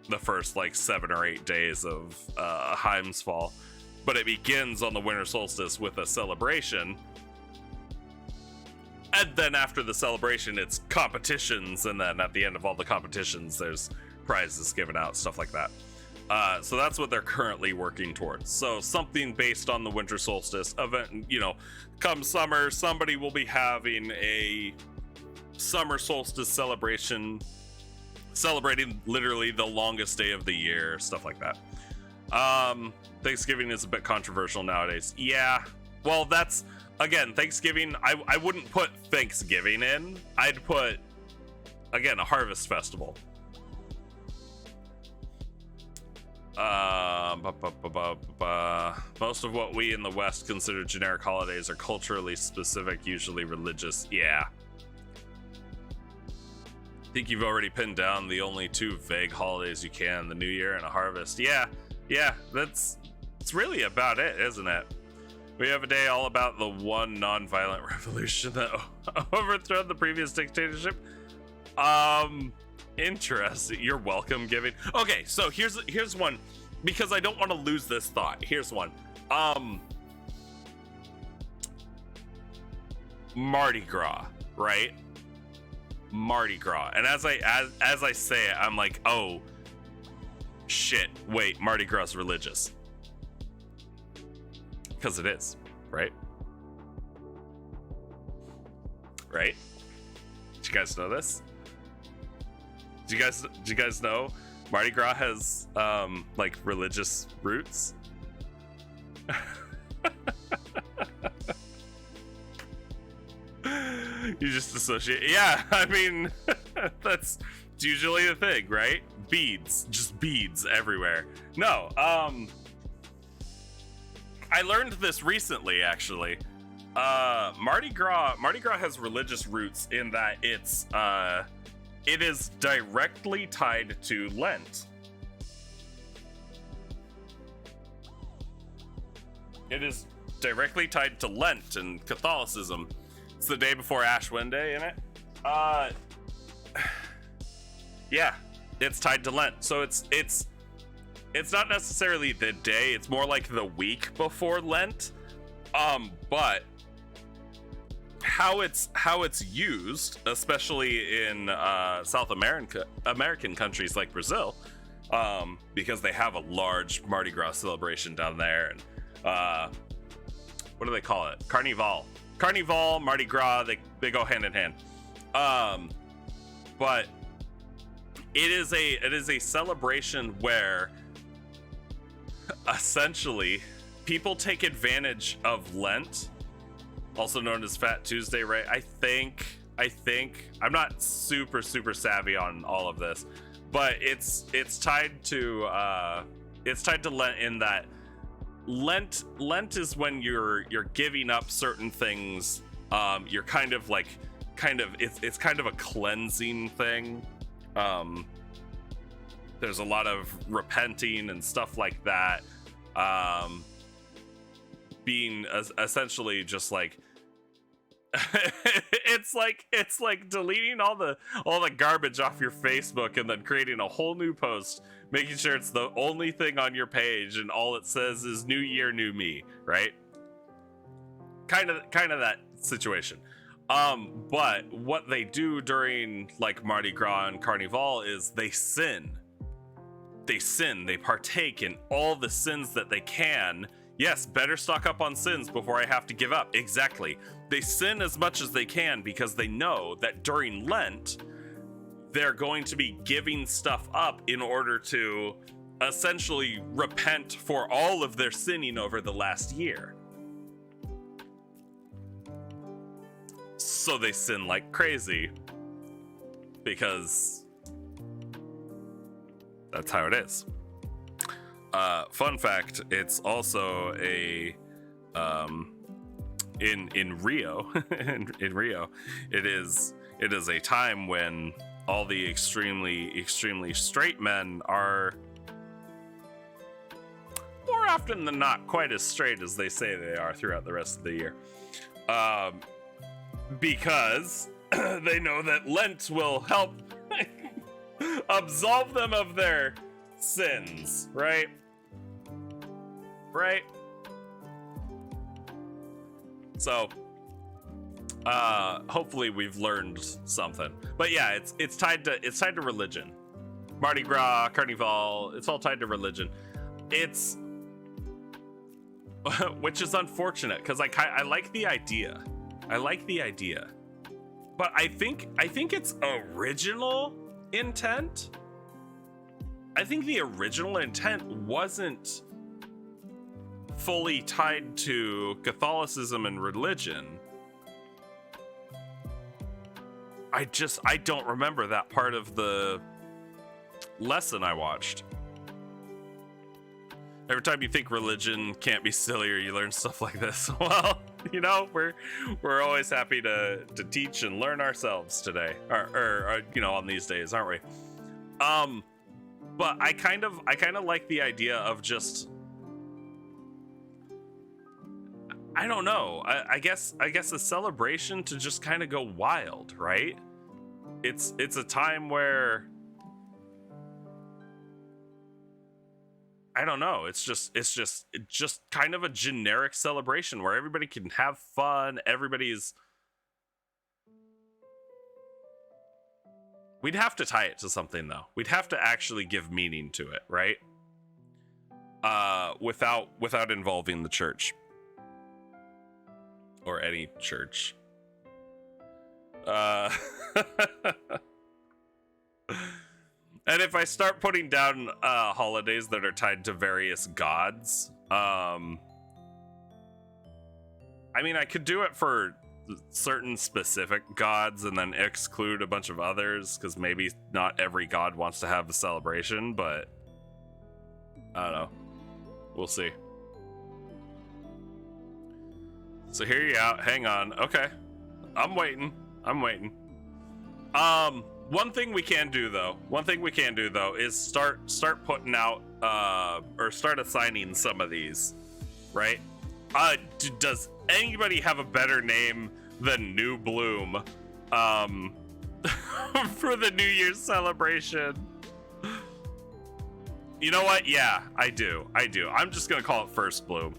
the first like 7 or 8 days of Heimsfall. But it begins on the winter solstice with a celebration. And then after the celebration, it's competitions. And then at the end of all the competitions, there's prizes given out, stuff like that. So that's what they're currently working towards. So something based on the winter solstice event, you know, come summer, somebody will be having a summer solstice celebration, celebrating literally the longest day of the year, stuff like that. Thanksgiving is a bit controversial nowadays. Yeah, well, that's, again, Thanksgiving, I wouldn't put Thanksgiving in. I'd put, again, a harvest festival. Most of what we in the West consider generic holidays are culturally specific, usually religious. Yeah. I think you've already pinned down the only 2 vague holidays you can, the New Year and a harvest. Yeah, it's really about it, isn't it? We have a day all about the one non-violent revolution that overthrew the previous dictatorship. Interesting. You're welcome, giving. Okay, so here's one, because I don't want to lose this thought. Here's one. Mardi Gras, right? Mardi Gras. And as I say it, I'm like, oh shit, wait, Mardi Gras is religious. Because it is, right? Right? Did you guys know this? Did you guys know Mardi Gras has like religious roots? You just associate. Yeah, I mean, that's usually the thing, right? Beads, just beads everywhere. No, I learned this recently, actually. Mardi Gras has religious roots in that it is directly tied to Lent. It is directly tied to Lent and Catholicism. It's the day before Ash Wednesday, isn't it? Yeah, it's tied to Lent. So it's not necessarily the day, it's more like the week before Lent. But how it's used, especially in South American countries like Brazil, because they have a large Mardi Gras celebration down there, and what do they call it? Carnival, Mardi Gras, they go hand in hand. But it is a celebration where essentially people take advantage of Lent, also known as Fat Tuesday, right? I think I'm not super savvy on all of this, but it's tied to Lent, in that Lent is when you're giving up certain things. You're it's kind of a cleansing thing. There's a lot of repenting and stuff like that. Being essentially just like it's like deleting all the garbage off your Facebook and then creating a whole new post, making sure it's the only thing on your page and all it says is "New Year, New Me," right? Kind of that situation. But what they do during like Mardi Gras and Carnival is they partake in all the sins that they can. Yes, better stock up on sins before I have to give up. Exactly. They sin as much as they can because they know that during Lent, they're going to be giving stuff up in order to essentially repent for all of their sinning over the last year. So they sin like crazy because that's how it is. Fun fact, it's also a in Rio in Rio, it is a time when all the extremely straight men are more often than not quite as straight as they say they are throughout the rest of the year, because they know that Lent will help absolve them of their sins, right? So hopefully we've learned something. But yeah, it's tied to religion. Mardi Gras, Carnival, it's all tied to religion. It's which is unfortunate because I like the idea. But I think its original intent, I think the original intent wasn't fully tied to Catholicism and religion. I don't remember that part of the lesson I watched. Every time you think religion can't be sillier, you learn stuff like this. Well, you know, we're always happy to teach and learn ourselves today, or you know, on these days, aren't we? But I kind of like the idea of just, I don't know. I guess a celebration to just kind of go wild, right? It's a time where, I don't know. It's just kind of a generic celebration where everybody can have fun. We'd have to tie it to something though. We'd have to actually give meaning to it, right? Without involving the church. Or any church. And if I start putting down holidays that are tied to various gods, I mean, I could do it for certain specific gods and then exclude a bunch of others, because maybe not every god wants to have a celebration, but I don't know. We'll see. So hear you out. Hang on. Okay. I'm waiting. One thing we can do though is start putting out or start assigning some of these, right? Does anybody have a better name than New Bloom for the New Year's celebration? You know what? Yeah, I do. I'm just gonna call it First Bloom.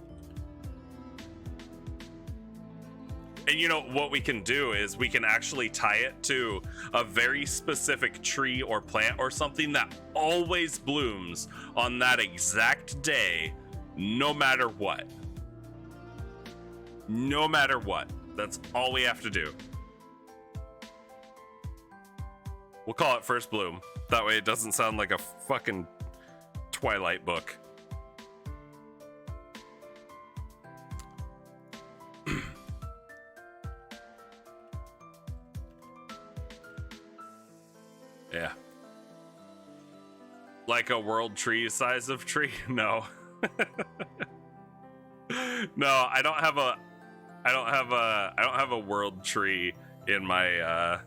And you know what we can do is we can actually tie it to a very specific tree or plant or something that always blooms on that exact day, no matter what. No matter what. That's all we have to do. We'll call it First Bloom. That way it doesn't sound like a fucking Twilight book. Yeah. Like a world tree size of tree? No. No, I don't have a world tree in my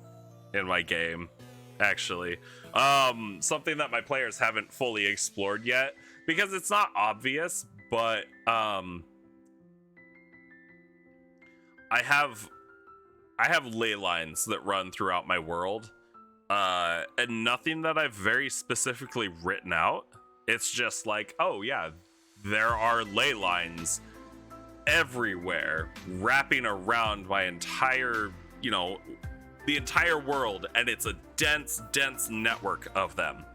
game, actually. Something that my players haven't fully explored yet, because it's not obvious, but I have ley lines that run throughout my world. And nothing that I've very specifically written out. It's just like, oh yeah, there are ley lines everywhere wrapping around my entire, the entire world, and it's a dense network of them.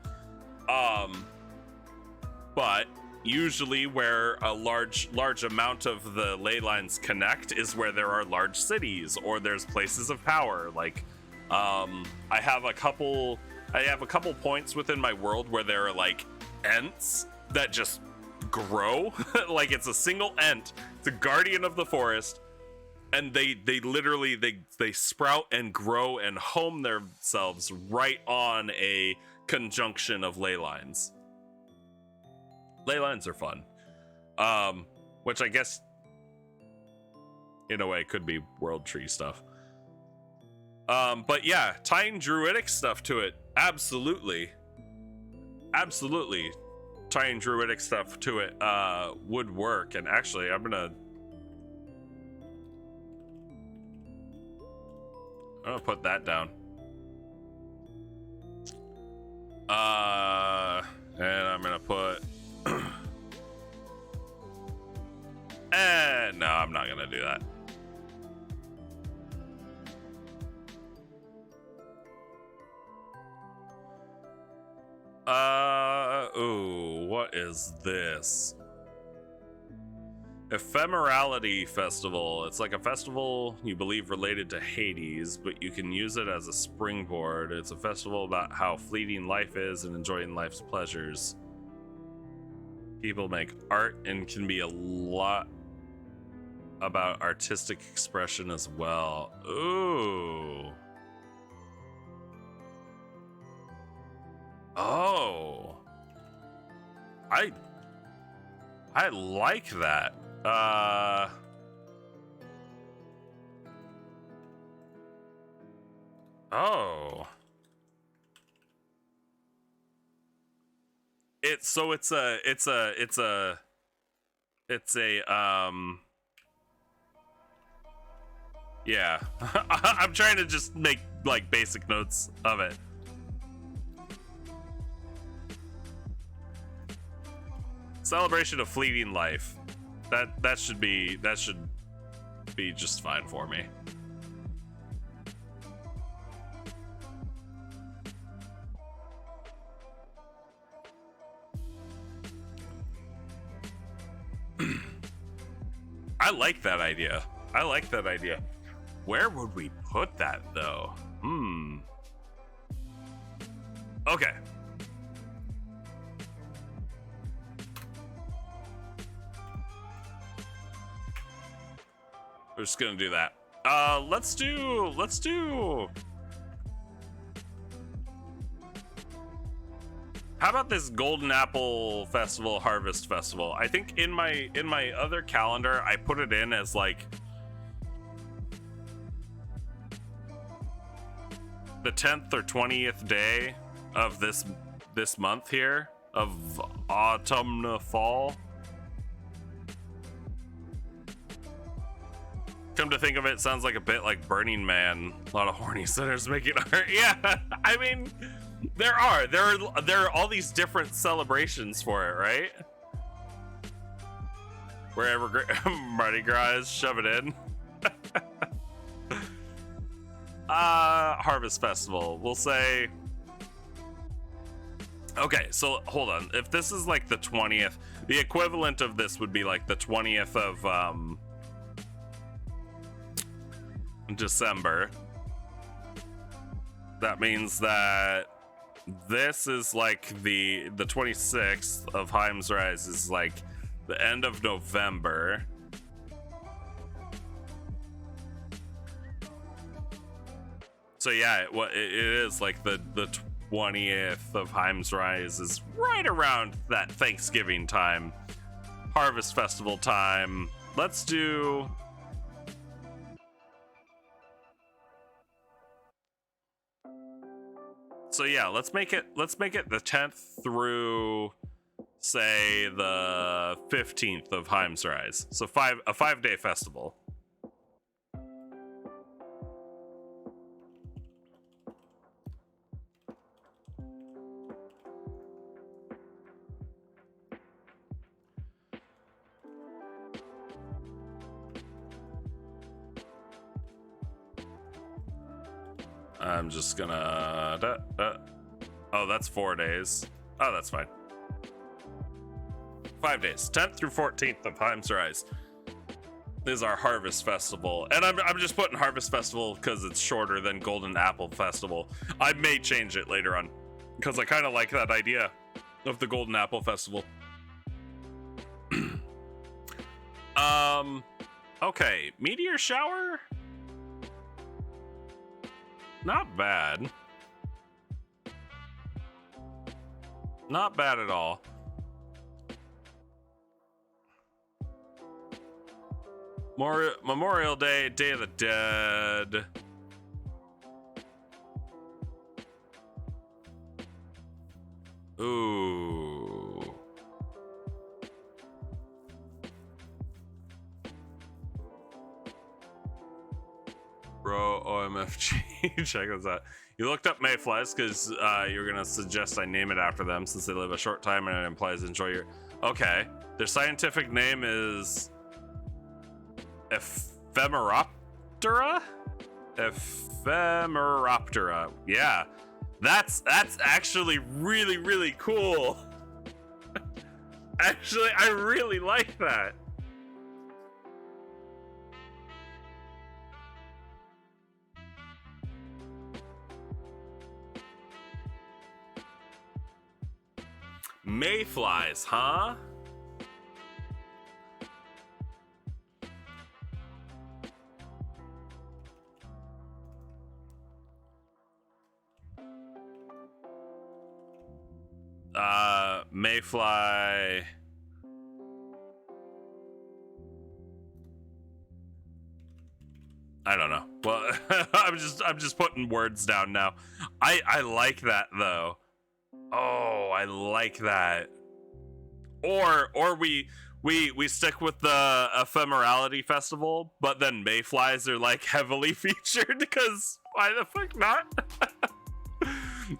But usually where a large amount of the ley lines connect is where there are large cities or there's places of power, like I have a couple points within my world where there are like ents that just grow. Like it's a single ent. It's a guardian of the forest, and they literally they sprout and grow and home themselves right on a conjunction of ley lines. Ley lines are fun, which I guess in a way could be world tree stuff. But yeah, tying druidic stuff to it, absolutely tying druidic stuff to it would work. And actually, I'm gonna put that down. And I'm gonna put no, I'm not gonna do that. Ooh, what is this? Ephemerality Festival. It's like a festival you believe related to Hades, but you can use it as a springboard. It's a festival about how fleeting life is and enjoying life's pleasures. People make art and can be a lot about artistic expression as well. Ooh. Oh. I like that. Oh. It's yeah. I'm trying to just make like basic notes of it. Celebration of fleeting life. That should be just fine for me. I like that idea. Where would we put that though? Okay. We're just gonna do that. Let's do. How about this Golden Apple Festival, Harvest Festival? I think in my other calendar, I put it in as like the 10th or 20th day of this month here of autumn fall. Come to think of it, sounds like a bit like Burning Man. A lot of horny sinners making art. Yeah, I mean, there are all these different celebrations for it, right? Wherever Mardi Gras is, shove it in. Harvest Festival. We'll say. Okay, so hold on. If this is like the 20th, the equivalent of this would be like the 20th of December. That means that this is like the 26th of Heim's Rise is like the end of November. So yeah, it is like the 20th of Heim's Rise is right around that Thanksgiving time, Harvest Festival time. Let's do. So yeah, let's make it the 10th through say the 15th of Heim's Rise. So a 5-day festival. I'm just gonna oh, that's 4 days. Oh, that's fine. 5 days, 10th through 14th of Heim's Rise is our Harvest Festival, and I'm just putting Harvest Festival because it's shorter than Golden Apple Festival. I may change it later on because I kind of like that idea of the Golden Apple Festival. Okay, meteor shower? Not bad. Not bad at all. Memorial Day, Day of the Dead. Ooh. Bro, OMFG. Check this out. You looked up mayflies because you were going to suggest I name it after them since they live a short time and it implies enjoy your... Okay. Their scientific name is... Ephemeroptera? Ephemeroptera. Yeah. That's actually really, really cool. Actually, I really like that. Mayflies, huh? Mayfly. I don't know. Well, I'm just putting words down now. I like that though. Oh, I like that. Or we stick with the ephemerality festival, but then mayflies are like heavily featured because why the fuck not?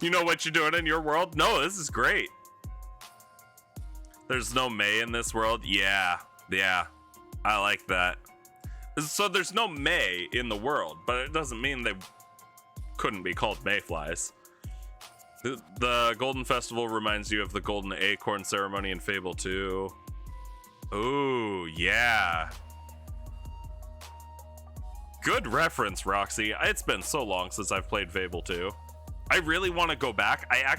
You know what you're doing in your world? No, this is great. There's no May in this world. Yeah, I like that. So there's no May in the world, but it doesn't mean they couldn't be called mayflies. The Golden Festival reminds you of the Golden Acorn Ceremony in Fable 2. Ooh, yeah. Good reference, Roxy. It's been so long since I've played Fable 2. I really want to go back. I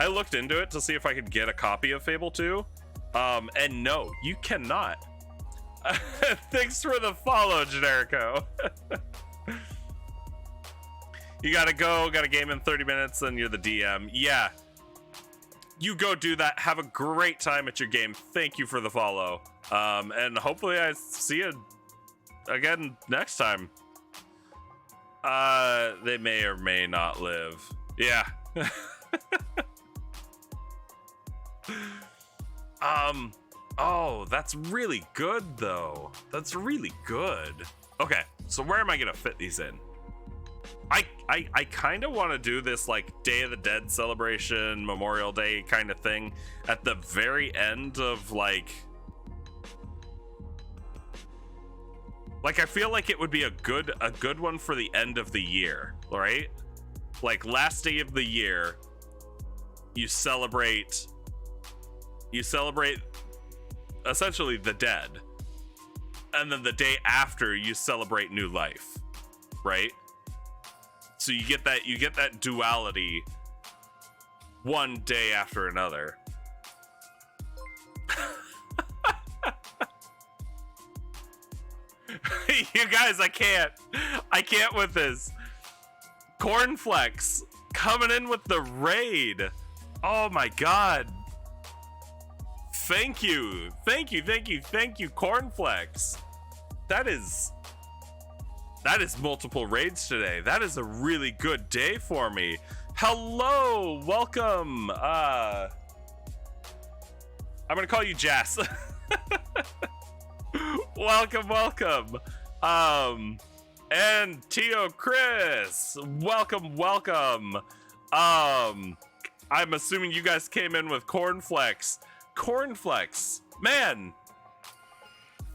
looked into it to see if I could get a copy of Fable 2. And no, you cannot. Thanks for the follow, Generico. You gotta game in 30 minutes, then you're the DM. Yeah. You go do that. Have a great time at your game. Thank you for the follow. And hopefully I see you again next time. They may or may not live. Yeah. Oh, that's really good though. That's really good. Okay, so where am I gonna fit these in? I kind of want to do this like Day of the Dead celebration, Memorial Day kind of thing at the very end of like I feel like it would be a good one for the end of the year, right? Like last day of the year, you celebrate essentially the dead, and then the day after you celebrate new life, right? So you get that duality one day after another. You guys, I can't with this. Cornflex coming in with the raid. Oh my god. Thank you, Cornflex. That is multiple raids today. That is a really good day for me. Hello, welcome. I'm gonna call you Jess. welcome. And Tio Chris, welcome. I'm assuming you guys came in with Cornflex. Cornflex, man,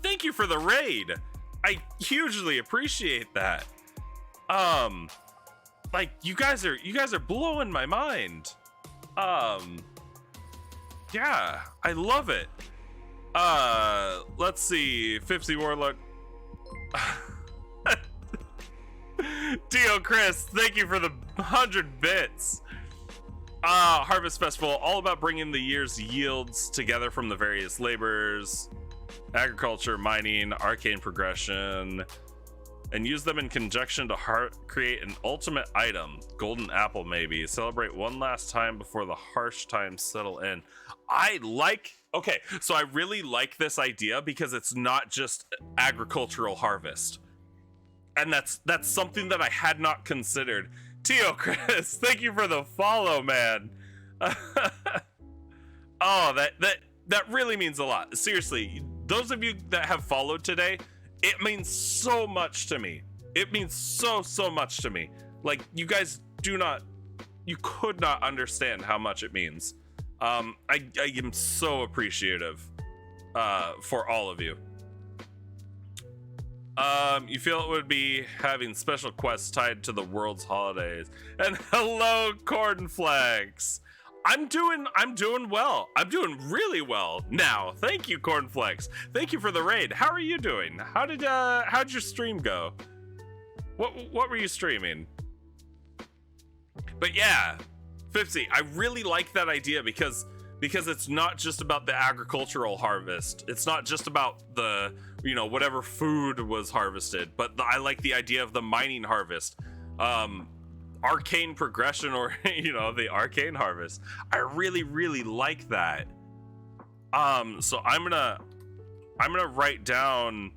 thank you for the raid. I hugely appreciate that. Like you guys are blowing my mind. Yeah, I love it. Let's see, 50 Warlock. Tio Chris, thank you for the 100 bits. Harvest Festival, all about bringing the year's yields together from the various labors. agriculture, mining, arcane progression, and use them in conjunction to create an ultimate item. Golden apple, maybe. Celebrate one last time before the harsh times settle in. Okay, so I really like this idea because it's not just agricultural harvest. And that's something that I had not considered. Tio Chris, thank you for the follow, man. Oh, that really means a lot. Seriously, those of you that have followed today, it means so much to me. It means so much to me. Like, you guys you could not understand how much it means. I am so appreciative for all of you. You feel it would be having special quests tied to the world's holidays. And hello, Cornflakes. I'm doing well. I'm doing really well now. Thank you, Cornflakes. Thank you for the raid. How are you doing? How'd your stream go? What were you streaming? But yeah, Fipsy, I really like that idea because it's not just about the agricultural harvest. It's not just about the, whatever food was harvested, but I like the idea of the mining harvest, arcane progression, or the arcane harvest. I really like that. So I'm gonna write down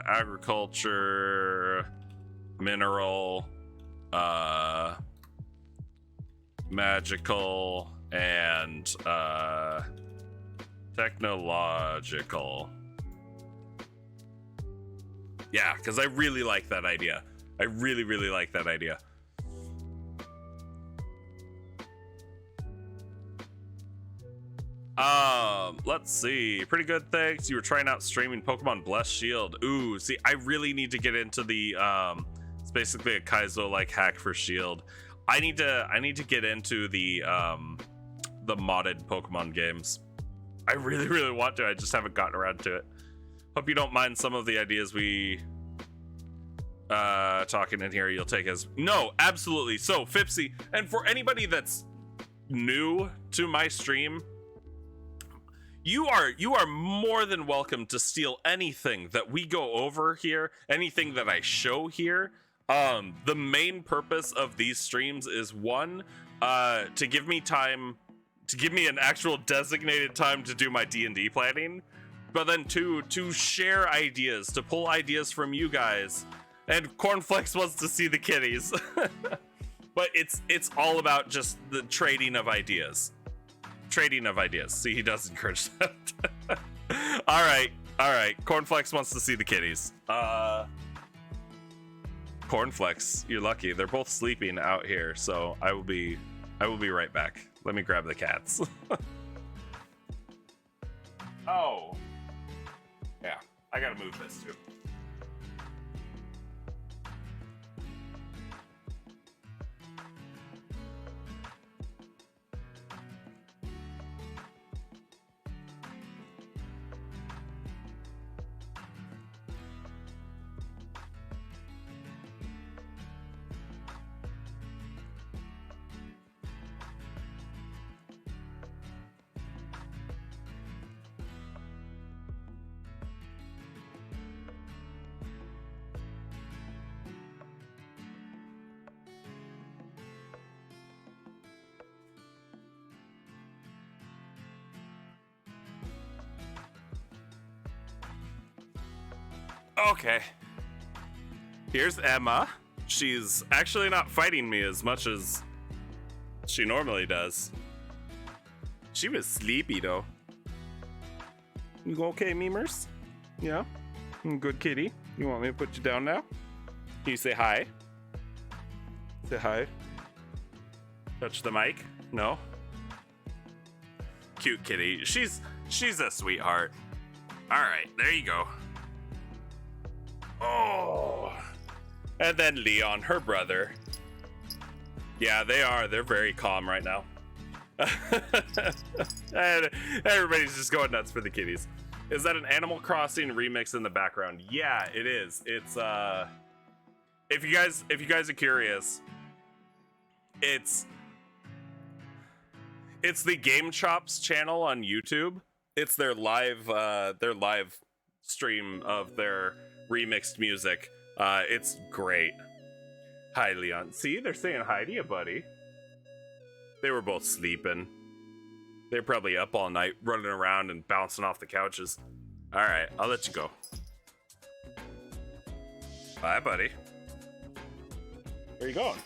agriculture, mineral, magical, and technological. Yeah, because I really like that idea. I really like that idea. Let's see. Pretty good, thanks. You were trying out streaming Pokemon Blessed Shield. Ooh, see, I really need to get into the it's basically a Kaizo like hack for Shield. I need to get into the modded Pokemon games. I really want to. I just haven't gotten around to it. Hope you don't mind some of the ideas we talking in here. You'll take as no, absolutely. So Fipsy, and for anybody that's new to my stream, you are more than welcome to steal anything that we go over here, anything that I show here. The main purpose of these streams is one, to give me time, to give me an actual designated time to do my D&D planning, but then two, to share ideas, to pull ideas from you guys. And Cornflakes wants to see the kitties. But it's all about just the trading of ideas. Trading of ideas. See, he does encourage that. all right. Cornflakes wants to see the kitties. Cornflakes, you're lucky. They're both sleeping out here, so I will be right back. Let me grab the cats. Oh. Yeah, I gotta move this too. Okay. Here's Emma. She's actually not fighting me as much as she normally does. She was sleepy though. You okay, memers? Yeah? Good kitty. You want me to put you down now? Can you say hi? Say hi. Touch the mic? No? Cute kitty. She's a sweetheart. Alright, there you go. Oh, and then Leon, her brother. Yeah, they're very calm right now. And everybody's just going nuts for the kitties. Is that an Animal Crossing remix in the background? Yeah, it is. It's if you guys are curious, It's the GameChops channel on YouTube. It's their live stream of their remixed music. It's great. Hi, Leon. See, they're saying hi to you, buddy. They were both sleeping. They're probably up all night, running around and bouncing off the couches. All right, I'll let you go. Bye, buddy. Where are you going?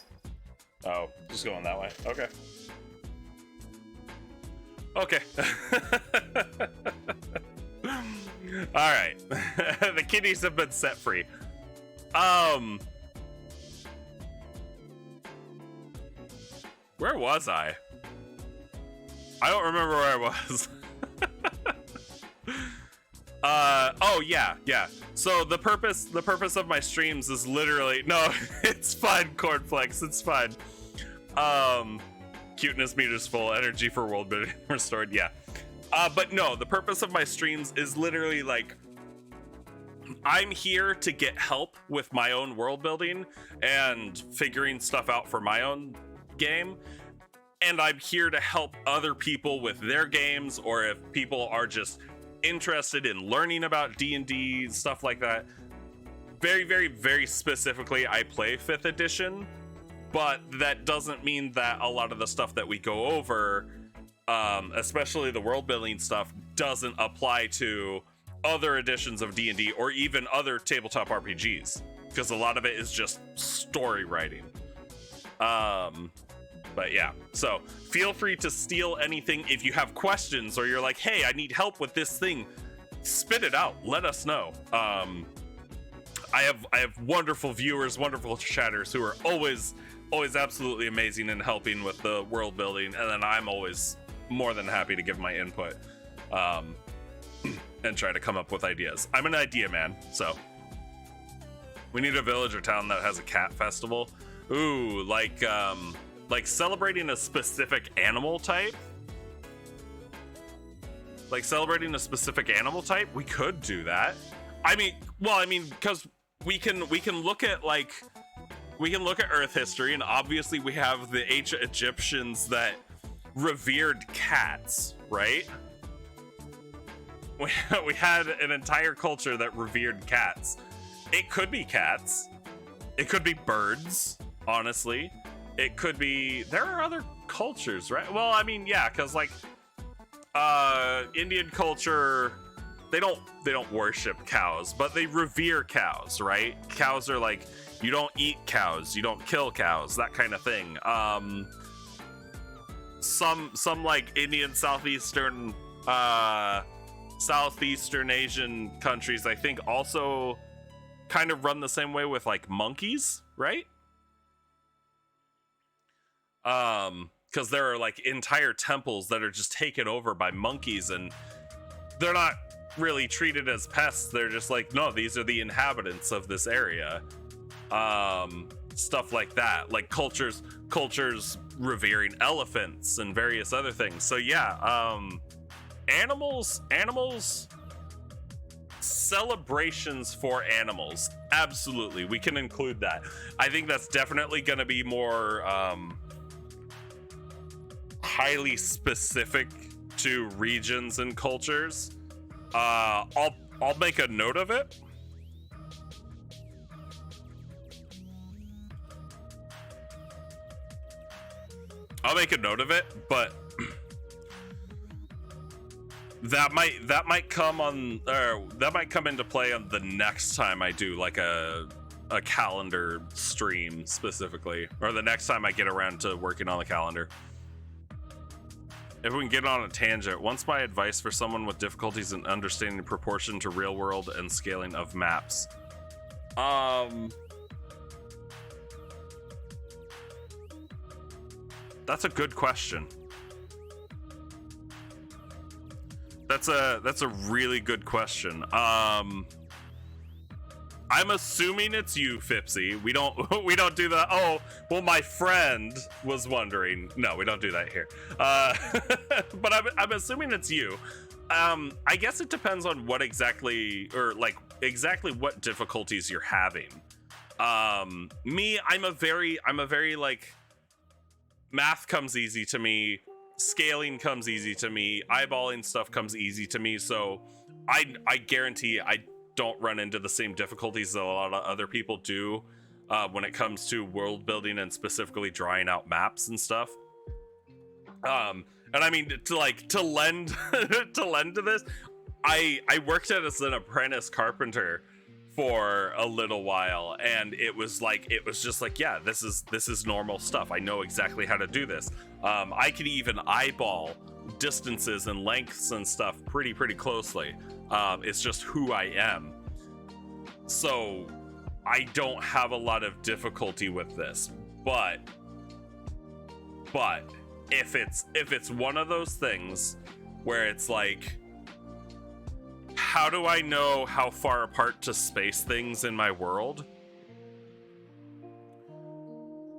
Oh, just going that way. Okay. Okay. All right. The kitties have been set free. Where was I? I don't remember where I was. Oh yeah. So the purpose of my streams is literally no, it's fine, Cornflakes, it's fine. Cuteness meters full, energy for world building restored, yeah. But no, the purpose of my streams is literally like I'm here to get help with my own world building and figuring stuff out for my own game. And I'm here to help other people with their games, or if people are just interested in learning about D&D, stuff like that. Very, very, very specifically, I play 5th edition, but that doesn't mean that a lot of the stuff that we go over, especially the world building stuff, doesn't apply to other editions of D&D or even other tabletop RPGs, because a lot of it is just story writing. But yeah, so feel free to steal anything if you have questions, or you're like, hey, I need help with this thing. Spit it out. Let us know. I have wonderful viewers, wonderful chatters who are always absolutely amazing in helping with the world building, and then I'm always more than happy to give my input and try to come up with ideas. I'm an idea man, so we need a village or town that has a cat festival. Ooh, like celebrating a specific animal type. Like celebrating a specific animal type, we could do that. I mean, because we can look at Earth history, and obviously we have the ancient Egyptians that revered cats, right? We had an entire culture that revered cats. It could be cats. It could be birds, honestly. It could be, there are other cultures, right? Well, I mean, yeah, because like Indian culture, they don't worship cows, but they revere cows, right? Cows are like, you don't eat cows, you don't kill cows, that kind of thing. Some like Indian, Southeastern Asian countries, I think, also kind of run the same way with like monkeys, right? Because there are like entire temples that are just taken over by monkeys, and they're not really treated as pests. They're just like, no, these are the inhabitants of this area. Stuff like that, like cultures revering elephants and various other things. So yeah, animals, celebrations for animals, absolutely, we can include that. I think that's definitely going to be more highly specific to regions and cultures. I'll make a note of it. I'll make a note of it, but that might come into play on the next time I do like a calendar stream specifically, or the next time I get around to working on the calendar. If we can get on a tangent, what's my advice for someone with difficulties in understanding proportion to real world and scaling of maps? That's a good question. That's a really good question. I'm assuming it's you, Fipsy. We don't do that. Oh, well, my friend was wondering. No, we don't do that here. But I'm assuming it's you. I guess it depends on what exactly, or like exactly what difficulties you're having. Me, I'm a very like, math comes easy to me, scaling comes easy to me, eyeballing stuff comes easy to me. So I guarantee I don't run into the same difficulties that a lot of other people do when it comes to world building and specifically drawing out maps and stuff. And I mean, to lend to this, I worked as an apprentice carpenter for a little while, and it was just like, yeah, this is normal stuff. I know exactly how to do this. I can even eyeball distances and lengths and stuff pretty closely. It's just who I am. So I don't have a lot of difficulty with this, but if it's one of those things where it's like, how do I know how far apart to space things in my world?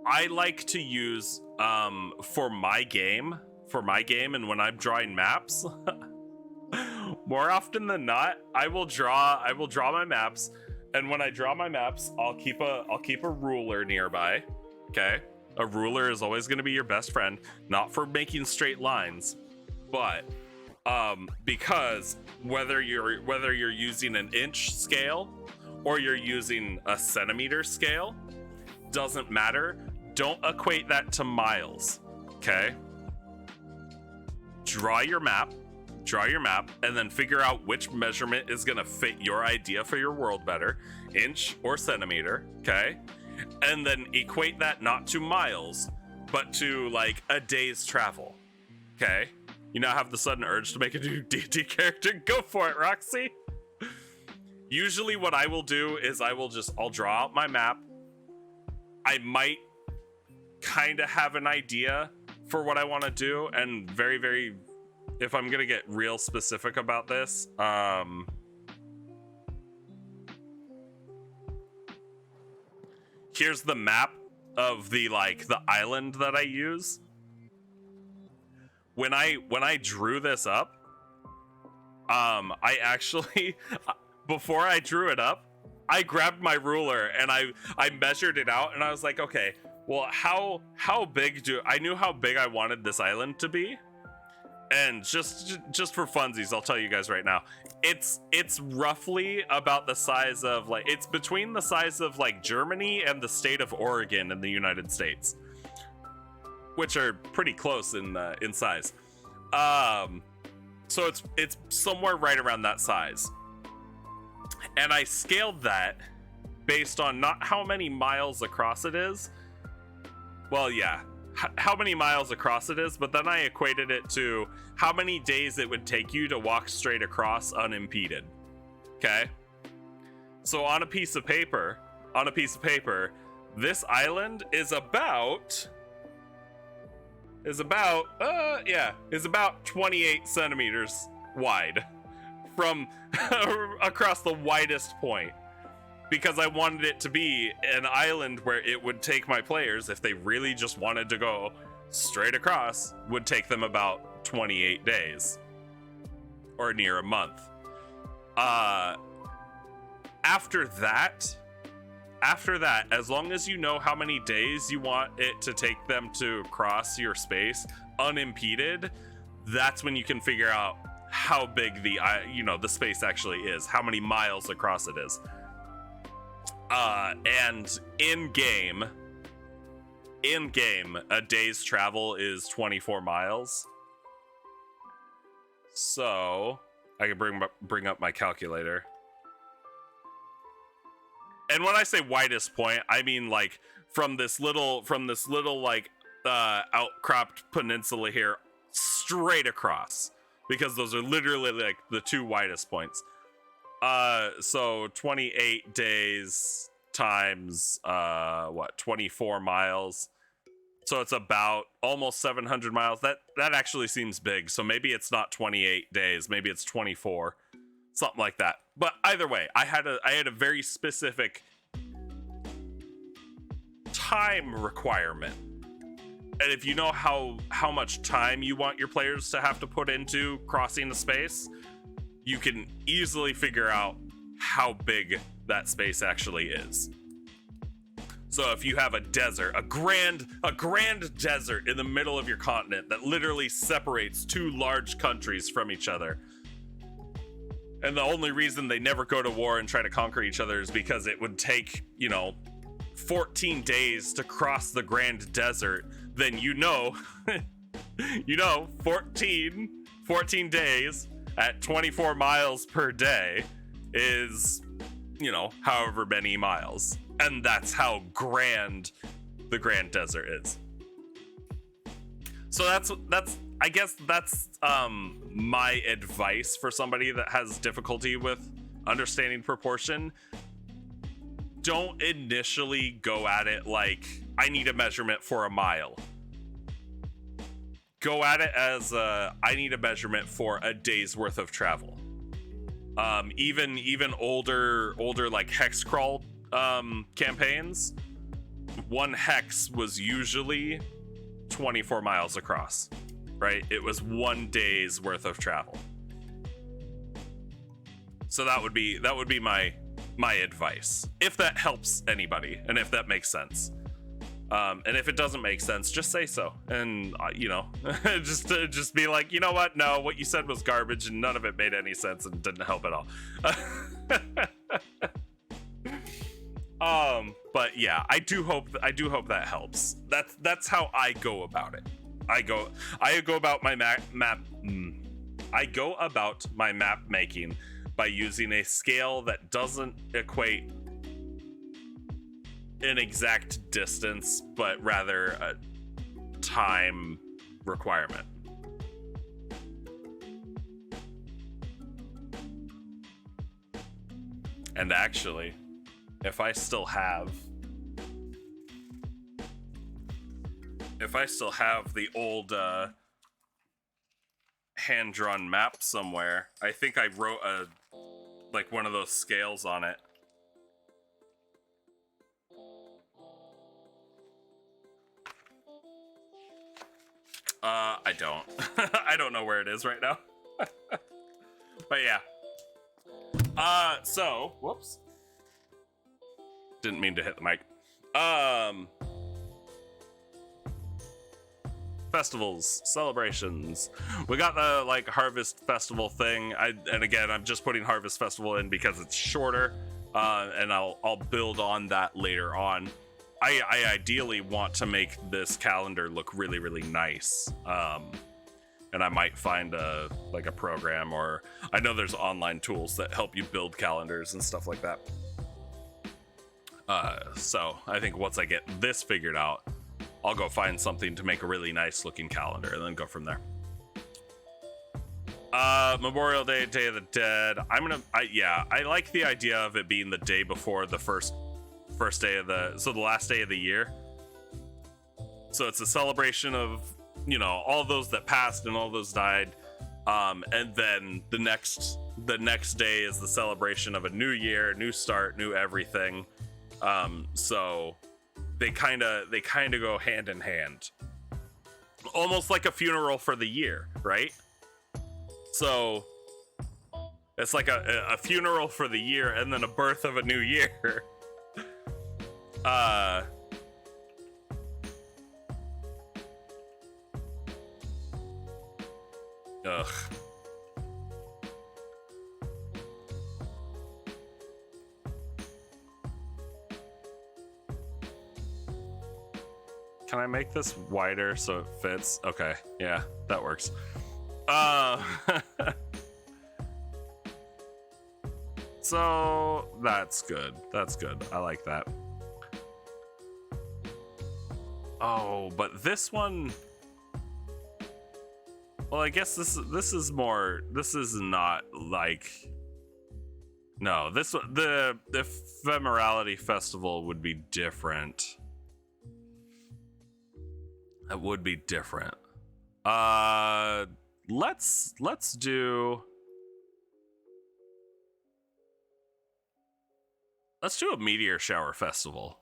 I like to use for my game and when I'm drawing maps, more often than not, I will draw my maps, and when I draw my maps, I'll keep a ruler nearby. Okay? A ruler is always going to be your best friend, not for making straight lines, but because whether you're using an inch scale or you're using a centimeter scale, doesn't matter. Don't equate that to miles. Okay? Draw your map, and then figure out which measurement is going to fit your idea for your world better, inch or centimeter. Okay? And then equate that not to miles, but to like a day's travel. Okay? You now have the sudden urge to make a new D&D character. Go for it, Roxy. Usually what I will do is I'll draw out my map. I might kind of have an idea for what I want to do, and very, if I'm going to get real specific about this, here's the map of the island that I use. When I drew this up, I actually, before I drew it up, I grabbed my ruler and I measured it out, and I was like, okay, well, how big I knew how big I wanted this island to be, and just for funsies, I'll tell you guys right now, it's roughly about the size of it's between the size of Germany and the state of Oregon in the United States, which are pretty close in size. So it's somewhere right around that size. And I scaled that based on not how many miles across it is. Well, yeah, how many miles across it is, but then I equated it to how many days it would take you to walk straight across unimpeded. Okay? So on a piece of paper, this island is about 28 centimeters wide from across the widest point, because I wanted it to be an island where it would take my players, if they really just wanted to go straight across, would take them about 28 days or near a month. After that, as long as you know how many days you want it to take them to cross your space unimpeded, that's when you can figure out how big the space actually is, how many miles across it is. And in game, a day's travel is 24 miles. So I can bring up my calculator. And when I say widest point, I mean from this little outcropped peninsula here straight across, because those are literally the two widest points. So 28 days times 24 miles. So it's about almost 700 miles. That actually seems big. So maybe it's not 28 days, maybe it's 24. Something like that. But either way, I had a very specific time requirement. And if you know how much time you want your players to have to put into crossing the space, you can easily figure out how big that space actually is. So if you have a desert, a grand desert in the middle of your continent that literally separates two large countries from each other, and the only reason they never go to war and try to conquer each other is because it would take, 14 days to cross the grand desert, then 14 days at 24 miles per day is, however many miles. And that's how grand the Grand Desert is. So I guess that's my advice for somebody that has difficulty with understanding proportion. Don't initially go at it like, I need a measurement for a mile. Go at it as I need a measurement for a day's worth of travel. Even older like hex crawl campaigns, one hex was usually 24 miles across, right? It was 1 day's worth of travel. So that would be my advice, if that helps anybody and if that makes sense. And if it doesn't make sense, just say so, and just be like, you know what? No, what you said was garbage, and none of it made any sense and didn't help at all. But yeah, I do hope that helps. That's how I go about it. I go about my I go about my map making by using a scale that doesn't equate an exact distance, but rather a time requirement. And actually, if I still have the old hand-drawn map somewhere, I think I wrote one of those scales on it. I don't. I don't know where it is right now. But yeah. So, whoops. Didn't mean to hit the mic. Festivals, celebrations. We got the Harvest Festival thing. And again, I'm just putting Harvest Festival in because it's shorter. And I'll build on that later on. I ideally want to make this calendar look really, really nice. And I might find a program, or I know there's online tools that help you build calendars and stuff like that. So I think once I get this figured out, I'll go find something to make a really nice looking calendar and then go from there. Memorial Day, Day of the Dead. I like the idea of it being the day before the first day of the last day of the year. So it's a celebration of, all those that passed and all those died. And then the next day is the celebration of a new year, new start, new everything. So they kind of go hand in hand, almost like a funeral for the year, right? So it's like a funeral for the year and then a birth of a new year. Ugh. Can I make this wider so it fits? Okay, yeah, that works. So that's good. That's good. I like that. Oh, but this one. Well, I guess this is more. This is not like. No, the Ephemerality Festival would be different. That would be different. Let's do. Let's do a meteor shower festival.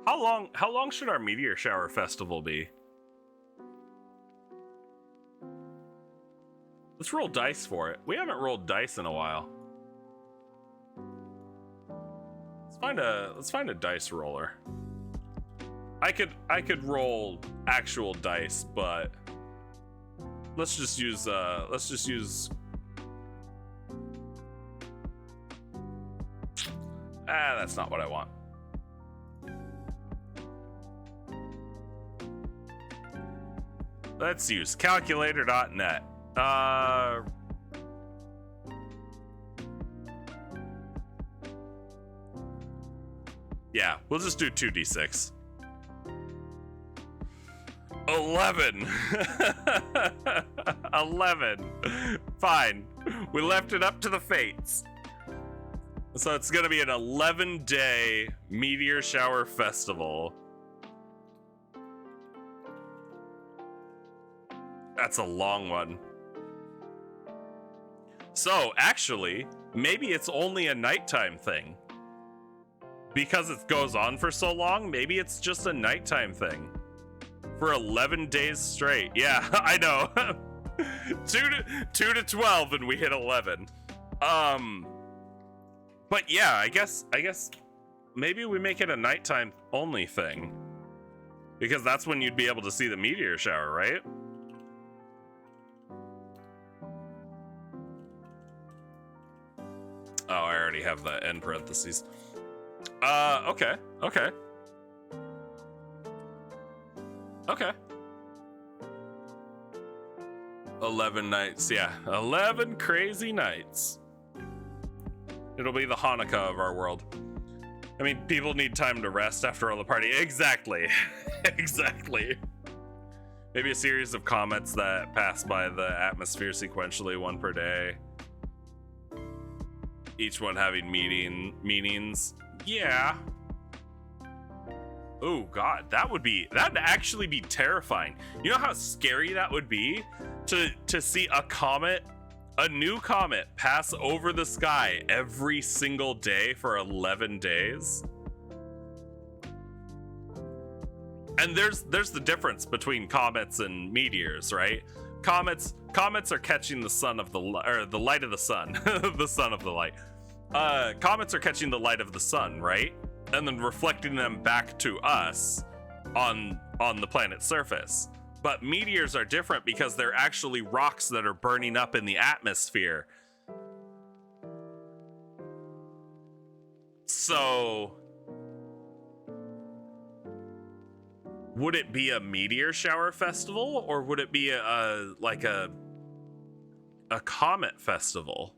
How long should our meteor shower festival be? Let's roll dice for it. We haven't rolled dice in a while. Let's find a dice roller. I could roll actual dice, but let's just use that's not what I want. Let's use calculator.net. Yeah, we'll just do 2d6. 11. 11. Fine. We left it up to the fates. So it's gonna be an 11-day meteor shower festival. That's a long one. So actually, maybe it's only a nighttime thing. Because it goes on for so long, maybe it's just a nighttime thing. For 11 days straight. Yeah, I know. 2 to 12 and we hit 11. But yeah, I guess maybe we make it a nighttime only thing. Because that's when you'd be able to see the meteor shower, right? Oh, I already have the end parentheses. Okay. 11 nights, yeah. 11 crazy nights. It'll be the Hanukkah of our world. I mean, people need time to rest after all the party. Exactly. Exactly. Maybe a series of comets that pass by the atmosphere sequentially, one per day. Each one having meanings. Yeah. Oh god, that'd actually be terrifying. You know how scary that would be to see a new comet pass over the sky every single day for 11 days? And there's the difference between comets and meteors, right? Comets are catching the sun of the light of the sun, the sun of the light. Comets are catching the light of the sun, right? And then reflecting them back to us on the planet's surface. But meteors are different because they're actually rocks that are burning up in the atmosphere. So would it be a meteor shower festival, or would it be a comet festival?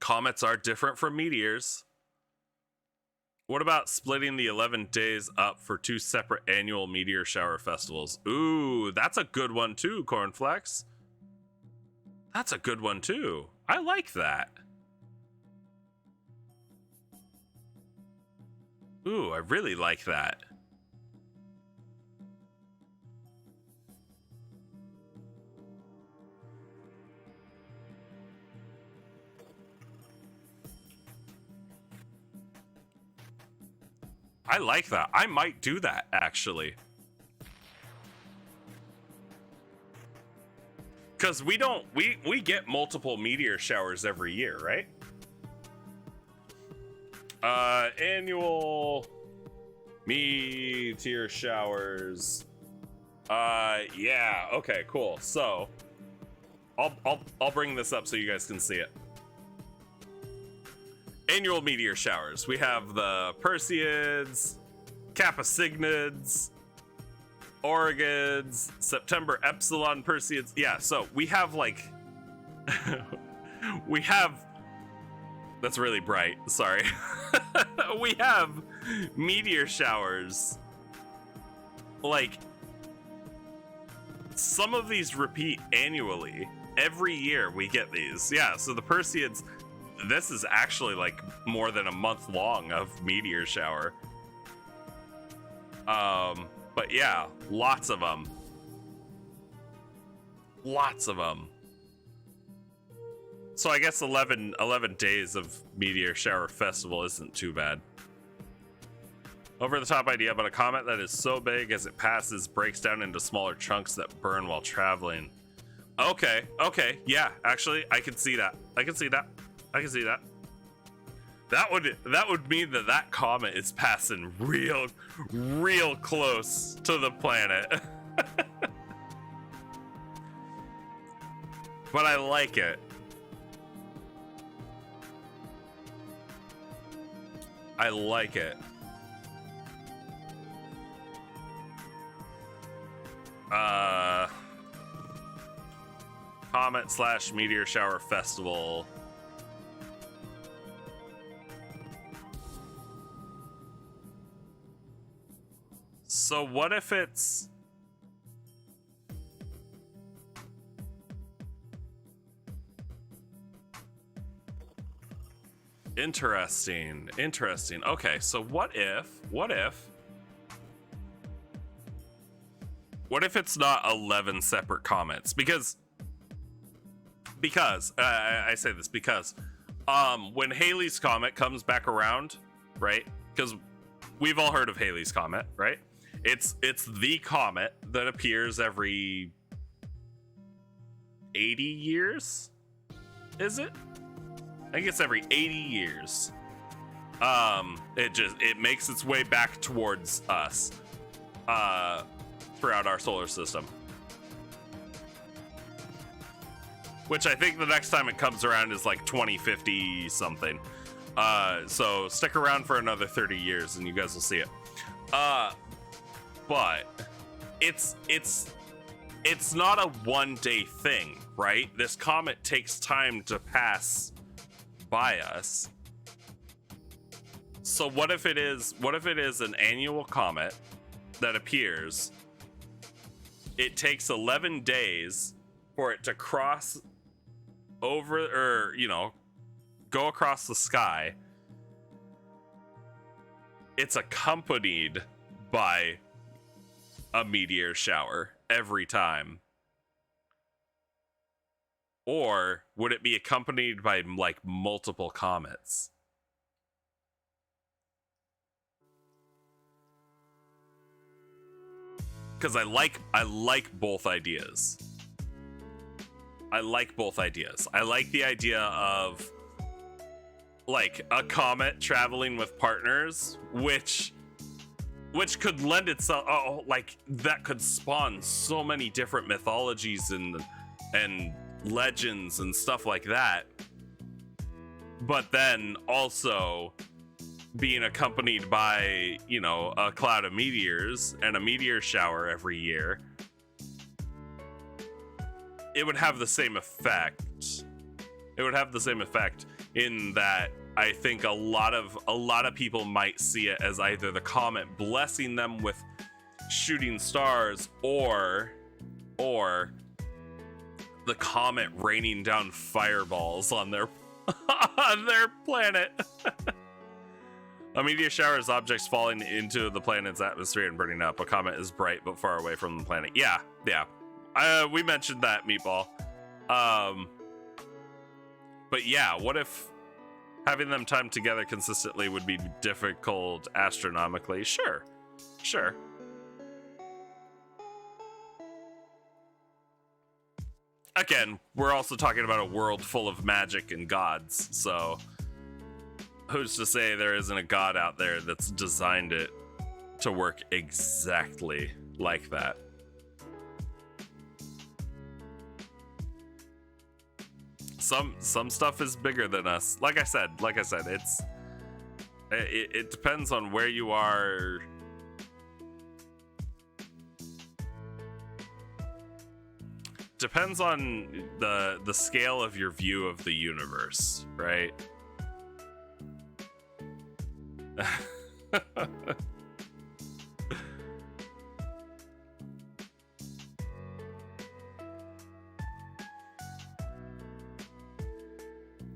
Comets are different from meteors. What about splitting the 11 days up for 2 separate annual meteor shower festivals? Ooh, that's a good one too, Cornflex. That's a good one too. I like that. Ooh, I really like that. I like that. I might do that, actually. Because we get multiple meteor showers every year, right? Annual meteor showers. Yeah, okay, cool. So, I'll bring this up so you guys can see it. Annual meteor showers. We have the Perseids, Kappa Cygnids, Aurigids, September Epsilon Perseids. Yeah, so we have like we have, that's really bright, sorry. We have meteor showers. Like, some of these repeat annually. Every year we get these. Yeah, so the Perseids, this is actually like more than a month long of meteor shower. But yeah, lots of them. Lots of them. So I guess 11 days of meteor shower festival isn't too bad. Over the top idea, but a comet that is so big as it passes breaks down into smaller chunks that burn while traveling. Okay, yeah, actually, I can see that. I can see that. that would mean that comet is passing real close to the planet. But I like it. I like it. Comet / meteor shower festival. So what if it's interesting? Okay, so what if it's not 11 separate comets? Because I say this because when Halley's Comet comes back around, right? Because we've all heard of Halley's Comet, right? It's the comet that appears every 80 years. Is it? I think it's every 80 years. It makes its way back towards us throughout our solar system. Which I think the next time it comes around is like 2050 something. So stick around for another 30 years and you guys will see it. But it's not a one-day thing, right? This comet takes time to pass by us. So what if it is an annual comet that appears? It takes 11 days for it to cross over, or go across the sky. It's accompanied by a meteor shower every time. Or would it be accompanied by like multiple comets? Because I like both ideas. I like the idea of like a comet traveling with partners, which could lend itself, like that could spawn so many different mythologies and legends and stuff like that. But then also being accompanied by, a cloud of meteors and a meteor shower every year, it would have the same effect. It would have the same effect in that I think a lot of people might see it as either the comet blessing them with shooting stars or the comet raining down fireballs on their on their planet. A meteor shower is objects falling into the planet's atmosphere and burning up. A comet is bright but far away from the planet. Yeah. We mentioned that, Meatball. But yeah, what if having them time together consistently would be difficult astronomically? Sure. Again, we're also talking about a world full of magic and gods, so who's to say there isn't a god out there that's designed it to work exactly like that? Some stuff is bigger than us. Like I said, it depends on where you are. Depends on the scale of your view of the universe, right?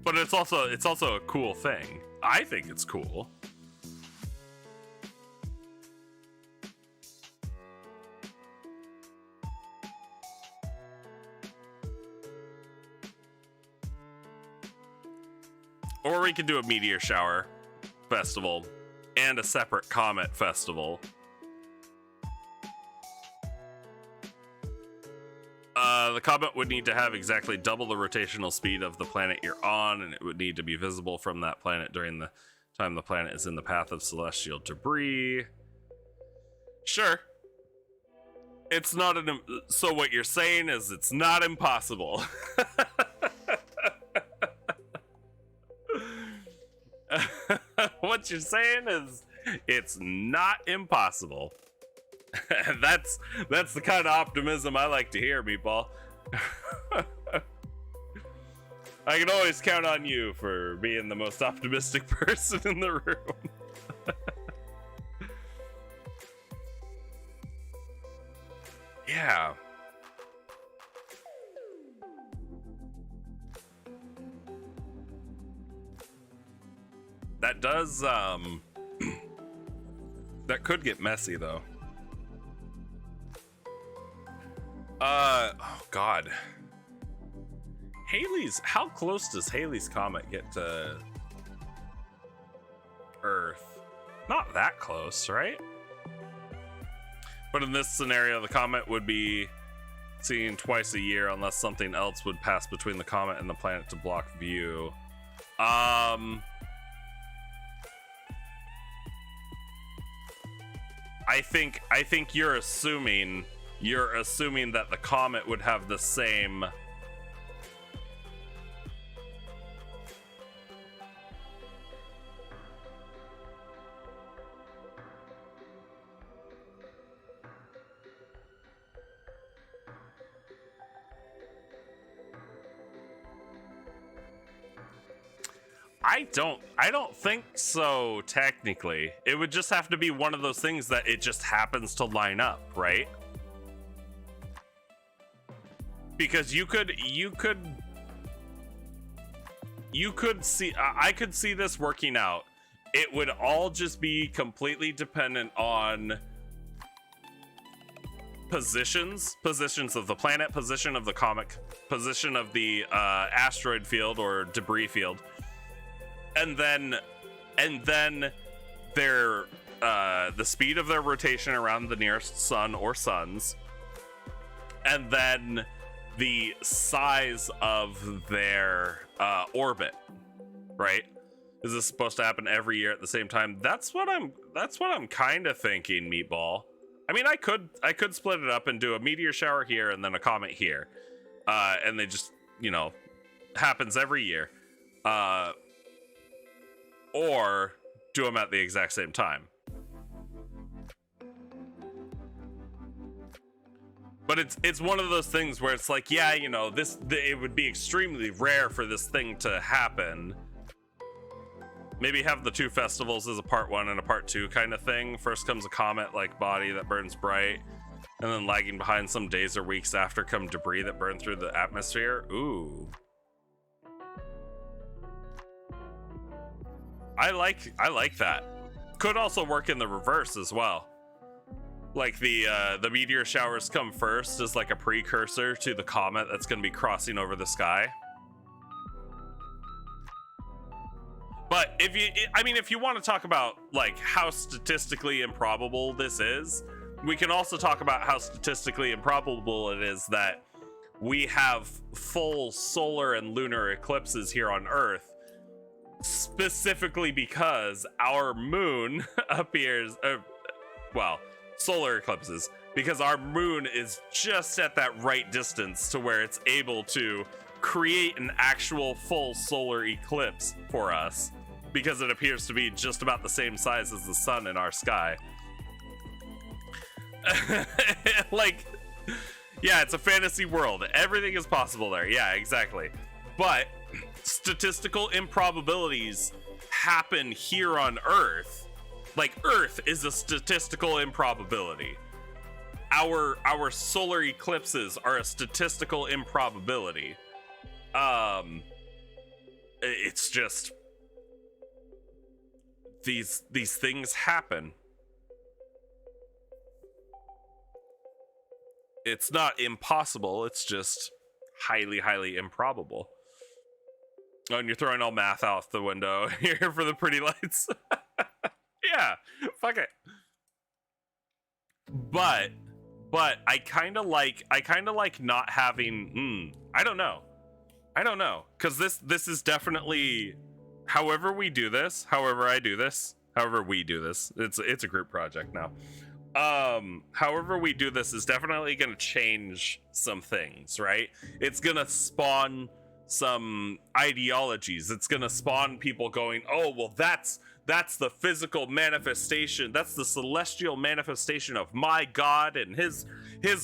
But it's also a cool thing. I think it's cool. Or we could do a meteor shower festival and a separate comet festival. The comet would need to have exactly double the rotational speed of the planet you're on, and it would need to be visible from that planet during the time the planet is in the path of celestial debris. Sure. It's not an... So what you're saying is it's not impossible. What you're saying is it's not impossible. That's the kind of optimism I like to hear, Meatball. I can always count on you for being the most optimistic person in the room. Yeah. That does, that could get messy, though. Oh, God. How close does Halley's Comet get to Earth? Not that close, right? But in this scenario, the comet would be seen twice a year unless something else would pass between the comet and the planet to block view. I think you're assuming that the comet would have the same I don't think so, technically. It would just have to be one of those things that it just happens to line up, right? Because you could see, I could see this working out. It would all just be completely dependent on positions of the planet, position of the comet, position of the asteroid field or debris field. And then their the speed of their rotation around the nearest sun or suns, and then the size of their orbit, right? Is this supposed to happen every year at the same time? That's what I'm kind of thinking, Meatball. I mean, I could split it up and do a meteor shower here and then a comet here, and they just, you know, happens every year. Or do them at the exact same time. But it's one of those things where it's like, yeah, you know, it would be extremely rare for this thing to happen. Maybe have the two festivals as a part 1 and a part 2 kind of thing. First comes a comet-like body that burns bright, and then lagging behind some days or weeks after come debris that burn through the atmosphere. Ooh. I like that. Could also work in the reverse as well. Like the meteor showers come first as like a precursor to the comet that's going to be crossing over the sky. But if you want to talk about like how statistically improbable this is, we can also talk about how statistically improbable it is that we have full solar and lunar eclipses here on Earth. Specifically because our moon appears, solar eclipses, because our moon is just at that right distance to where it's able to create an actual full solar eclipse for us, because it appears to be just about the same size as the sun in our sky. Like, yeah, it's a fantasy world. Everything is possible there. Yeah, exactly. But statistical improbabilities happen here on Earth. Like, Earth is a statistical improbability. Our solar eclipses are a statistical improbability. It's just these things happen. It's not impossible, it's just highly improbable. Oh, and you're throwing all math out the window here for the pretty lights. Yeah, fuck it. But but I kind of like not having. I don't know, because this is definitely, however we do this, however I do this, however we do this. It's a group project now. However we do this is definitely going to change some things, right? It's going to spawn some ideologies. It's going to spawn people going, oh, well, that's the physical manifestation. That's the celestial manifestation of my God and his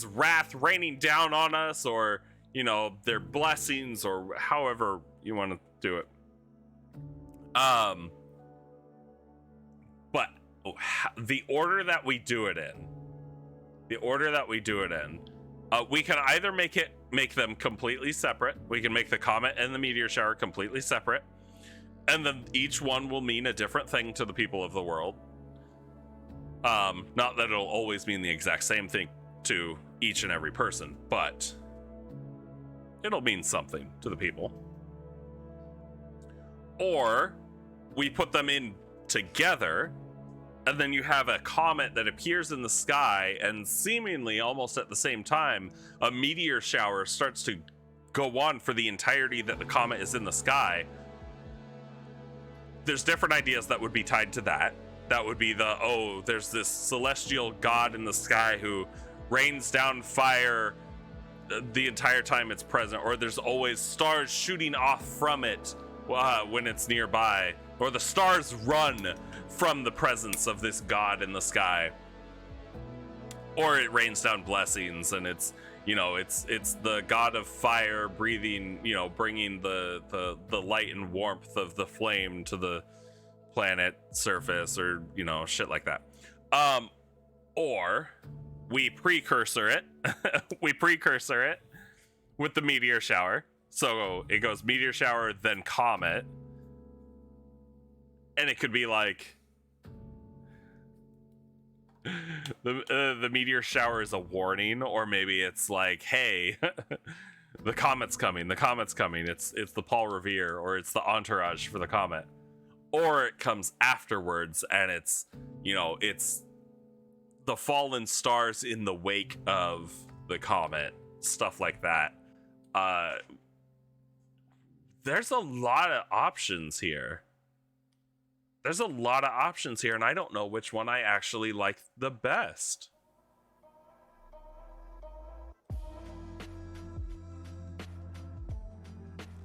wrath raining down on us, or, you know, their blessings, or however you want to do it. But the order that we do it in, we can either make them completely separate. We can make the comet and the meteor shower completely separate, and then each one will mean a different thing to the people of the world. Not that it'll always mean the exact same thing to each and every person, but it'll mean something to the people. Or we put them in together, and then you have a comet that appears in the sky, and seemingly almost at the same time, a meteor shower starts to go on for the entirety that the comet is in the sky. There's different ideas that would be tied to that. That would be there's this celestial god in the sky who rains down fire the entire time it's present, or there's always stars shooting off from it when it's nearby, or the stars run from the presence of this god in the sky, or it rains down blessings, and it's, you know, it's the god of fire breathing, you know, bringing the light and warmth of the flame to the planet surface, or, you know, shit like that. Or we precursor it with the meteor shower, so it goes meteor shower then comet, and it could be like the meteor shower is a warning, or maybe it's like, hey, the comet's coming, it's the Paul Revere, or it's the entourage for the comet. Or it comes afterwards, and it's, you know, it's the fallen stars in the wake of the comet, stuff like that. There's a lot of options here. And I don't know which one I actually like the best.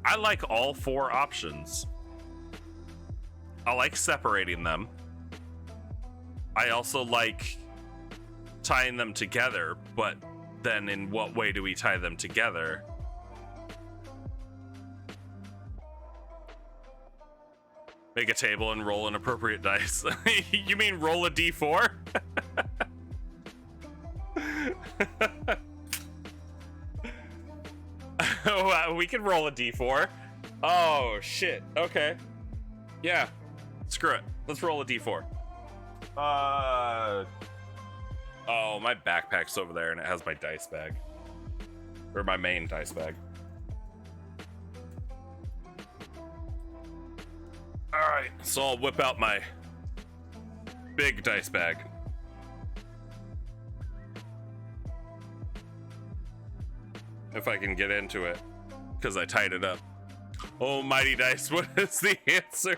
I like all four options. I like separating them. I also like tying them together, but then in what way do we tie them together? Make a table and roll an appropriate dice. You mean roll a d4? We can roll a d4. Oh, shit. Okay. Yeah. Screw it. Let's roll a d4. Oh, my backpack's over there, and it has my dice bag. Or my main dice bag. Alright, so I'll whip out my big dice bag. If I can get into it, because I tied it up. Oh, mighty dice, what is the answer?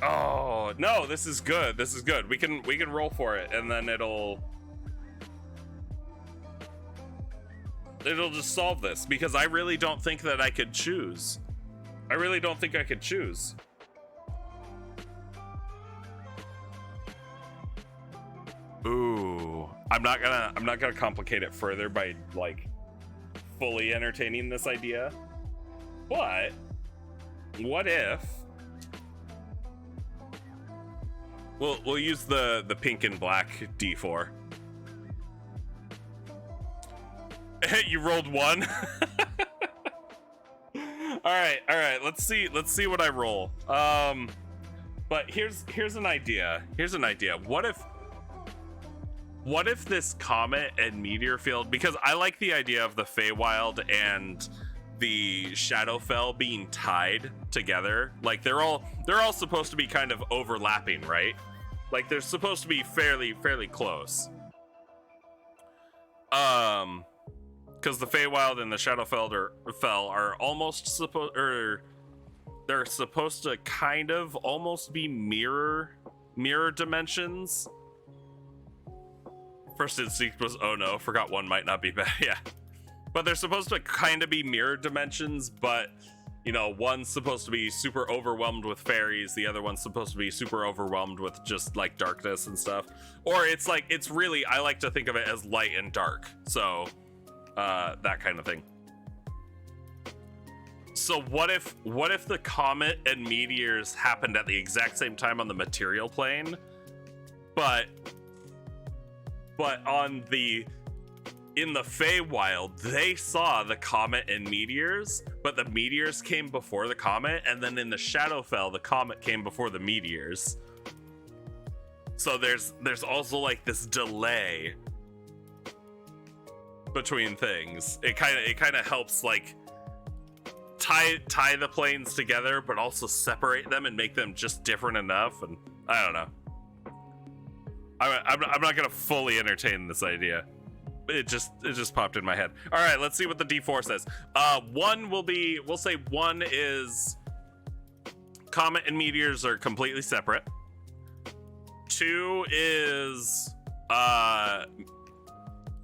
Oh, no, this is good. We can roll for it, and then it'll just solve this, because I really don't think that I could choose. Ooh, I'm not gonna complicate it further by like fully entertaining this idea. But what if we'll use the pink and black D4. You rolled 1. All right. Let's see what I roll. But here's an idea. What if this comet and meteor field, because I like the idea of the Feywild and the Shadowfell being tied together. Like they're all supposed to be kind of overlapping, right? Like they're supposed to be fairly close. Because the Feywild and the Shadowfell are almost supposed, or they're supposed to kind of almost be mirror dimensions. First instinct was, oh no, forgot one might not be bad. Yeah, but they're supposed to kind of be mirror dimensions, but you know, one's supposed to be super overwhelmed with fairies, the other one's supposed to be super overwhelmed with just like darkness and stuff. Or it's like, it's really, I like to think of it as light and dark, so that kind of thing. So what if the comet and meteors happened at the exact same time on the material plane, but in the Feywild, they saw the comet and meteors, but the meteors came before the comet, and then in the Shadowfell, the comet came before the meteors. So there's also like this delay between things. It kind of helps like tie the planes together, but also separate them and make them just different enough. And I don't know. I'm not gonna fully entertain this idea. It just popped in my head. All right, let's see what the D4 says. We'll say one is comet and meteors are completely separate. 2 is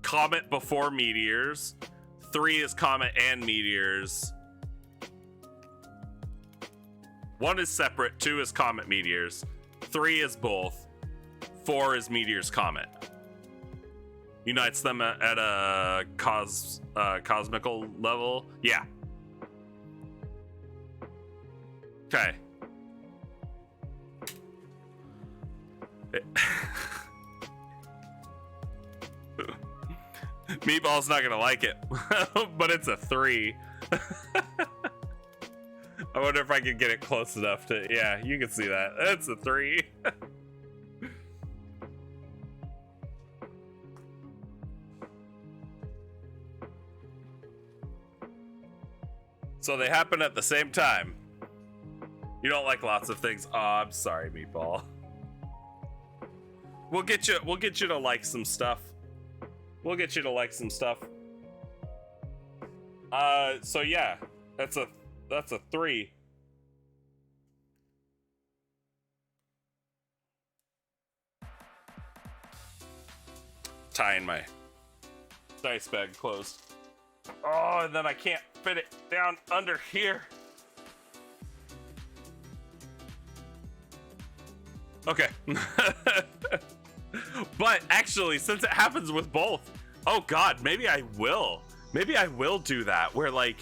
comet before meteors. 3 is comet and meteors. 1 is separate. 2 is comet meteors. 3 is both. 4 is meteors comet. Unites them at a cosmical level. Yeah. Okay. Meatball's not gonna like it, but it's a 3. I wonder if I can get it close enough to. Yeah, you can see that. That's a 3. So they happen at the same time. You don't like lots of things. Oh, I'm sorry, Meatball. We'll get you to like some stuff. We'll get you to like some stuff. So yeah, that's a 3. Tying my dice bag closed. Oh, and then I can't fit it down under here. Okay. But actually, since it happens with both, oh god, maybe I will do that, where like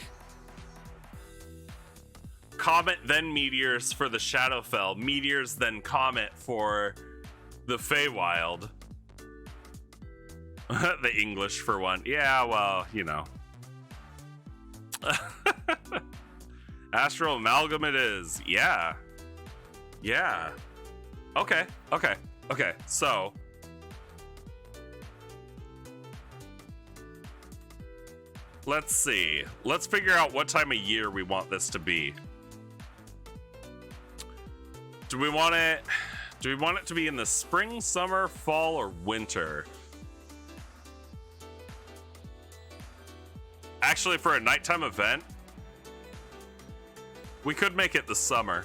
comet then meteors for the Shadowfell, meteors then comet for the Feywild. The English for one. Yeah, well, you know. Astral amalgam it is. Yeah. Okay. So let's see. Let's figure out what time of year we want this to be. Do we want it to be in the spring, summer, fall, or winter? Actually, for a nighttime event, we could make it the summer.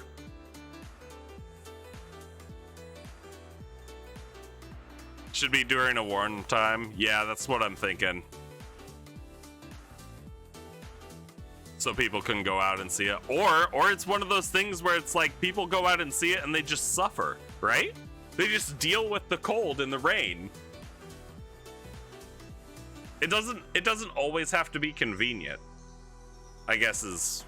Should be during a warm time. Yeah, that's what I'm thinking. So people can go out and see it. Or it's one of those things where it's like people go out and see it and they just suffer, right? They just deal with the cold and the rain. It doesn't always have to be convenient, I guess is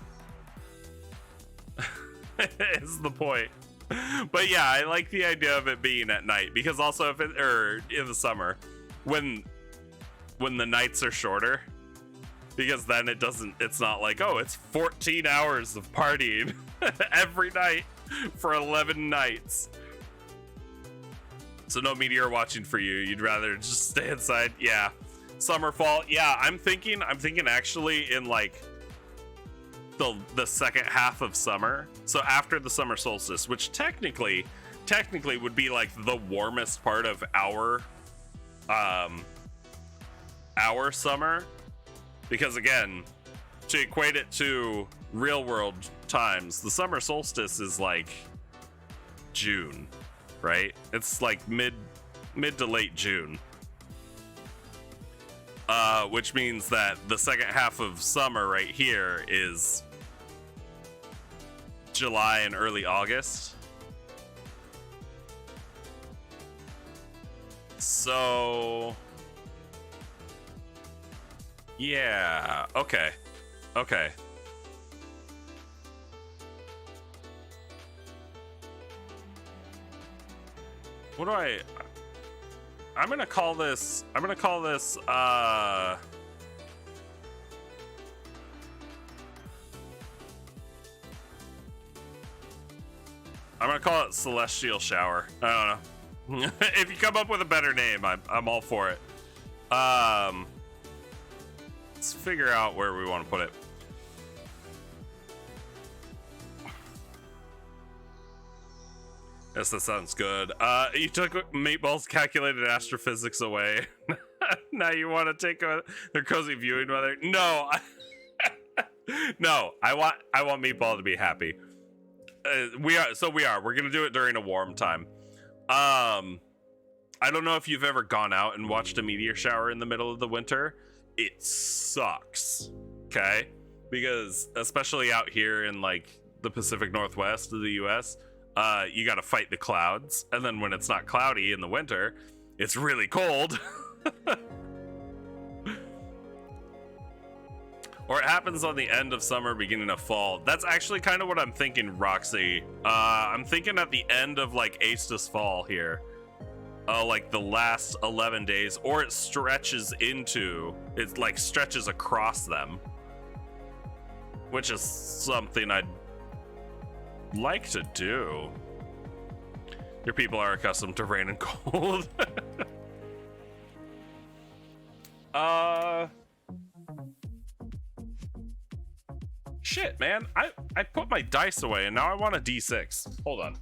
the point. But yeah, I like the idea of it being at night, because also if or in the summer when the nights are shorter, because then it's not like, oh, it's 14 hours of partying every night for 11 nights. So no meteor watching for you. You'd rather just stay inside. Yeah. Summer, fall. Yeah, I'm thinking actually in like the second half of summer. So after the summer solstice, which technically technically would be like the warmest part of our summer, because again, to equate it to real world times, the summer solstice is like June, right? It's like mid to late June, which means that the second half of summer right here is July and early August. So yeah, okay. What do I'm gonna call this I'm gonna call it Celestial Shower. I don't know. If you come up with a better name, I'm all for it. Let's figure out where we want to put it. Yes, that sounds good. You took Meatball's calculated astrophysics away. Now you want to take their cozy viewing weather? No, no. I want Meatball to be happy. We're gonna do it during a warm time. I don't know if you've ever gone out and watched a meteor shower in the middle of the winter. It sucks, okay? Because especially out here in like the Pacific Northwest of the US, you gotta fight the clouds, and then when it's not cloudy in the winter, it's really cold. Or it happens on the end of summer, beginning of fall. That's actually kind of what I'm thinking, Roxy. I'm thinking at the end of like Aestus Fall here. Like the last 11 days, or it stretches across them. Which is something I'd like to do. Your people are accustomed to rain and cold. Shit, man. I put my dice away and now I want a D6. Hold on.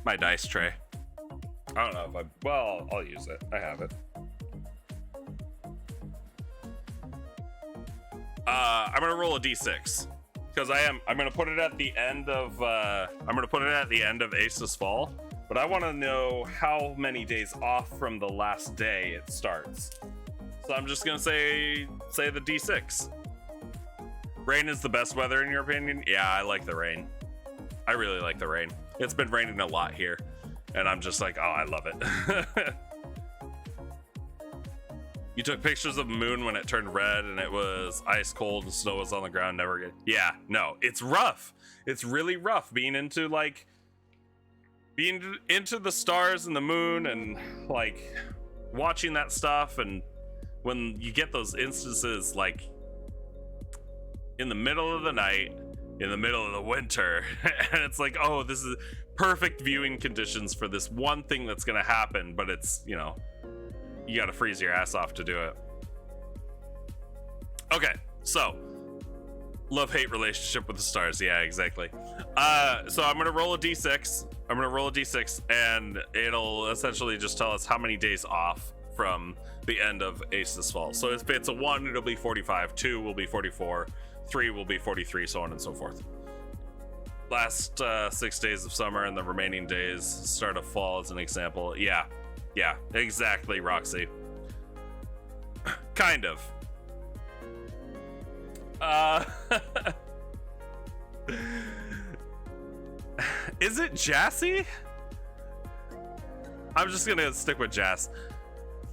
My dice tray. I don't know if well, I'll use it. I have it. I'm gonna roll a d6 because I'm gonna put it at the end of Ace's Fall, but I want to know how many days off from the last day it starts. So I'm just gonna say the d6. Rain is the best weather in your opinion? Yeah, I like the rain. I really like the rain. It's been raining a lot here, and I'm just like, oh, I love it. You took pictures of the moon when it turned red and it was ice cold and snow was on the ground. Never again. Yeah, no, it's rough. It's really rough being into the stars and the moon and like watching that stuff. And when you get those instances like in the middle of the night, in the middle of the winter, and it's like, oh, this is perfect viewing conditions for this one thing that's gonna happen, but it's, you know, you gotta freeze your ass off to do it. Okay, so love-hate relationship with the stars. Yeah, exactly. So I'm gonna roll a d6. And it'll essentially just tell us how many days off from the end of Ace's Fall. So if it's a 1, it'll be 45, 2 will be 44, 3 will be 43, so on and so forth. Last 6 days of summer and the remaining days start of fall as an example. Yeah, exactly, Roxy. Kind of. Is it Jassy? I'm just gonna stick with Jass.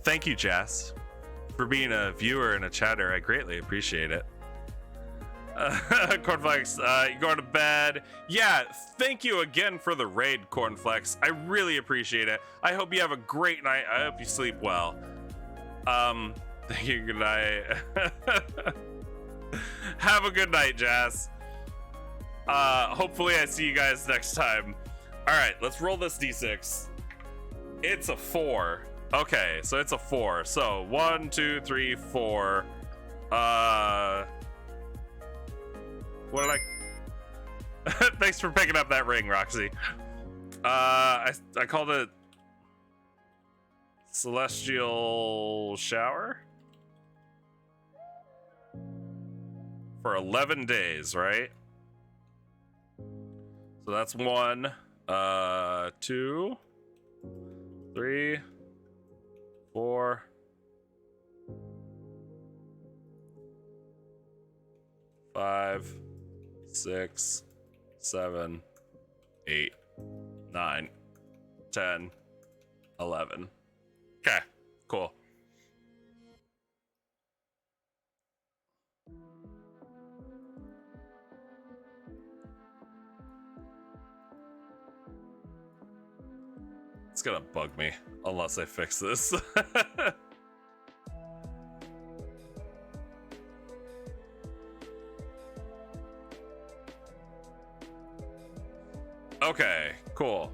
Thank you, Jass, for being a viewer and a chatter. I greatly appreciate it. Cornflakes, you going to bed? Yeah, thank you again for the raid, Cornflakes. I really appreciate it. I hope you have a great night. I hope you sleep well. Thank you. Good night. Have a good night, Jazz. Hopefully I see you guys next time. All right, let's roll this d6. It's a 4. Okay, so it's a 4. So 1, 2, 3, 4. What did I? Thanks for picking up that ring, Roxy. I called it Celestial Shower for 11 days, right? So that's 1, 2, 3, 4, 5, 6, 7, 8, 9, 10, 11. Okay, cool. It's gonna bug me unless I fix this. Okay, cool.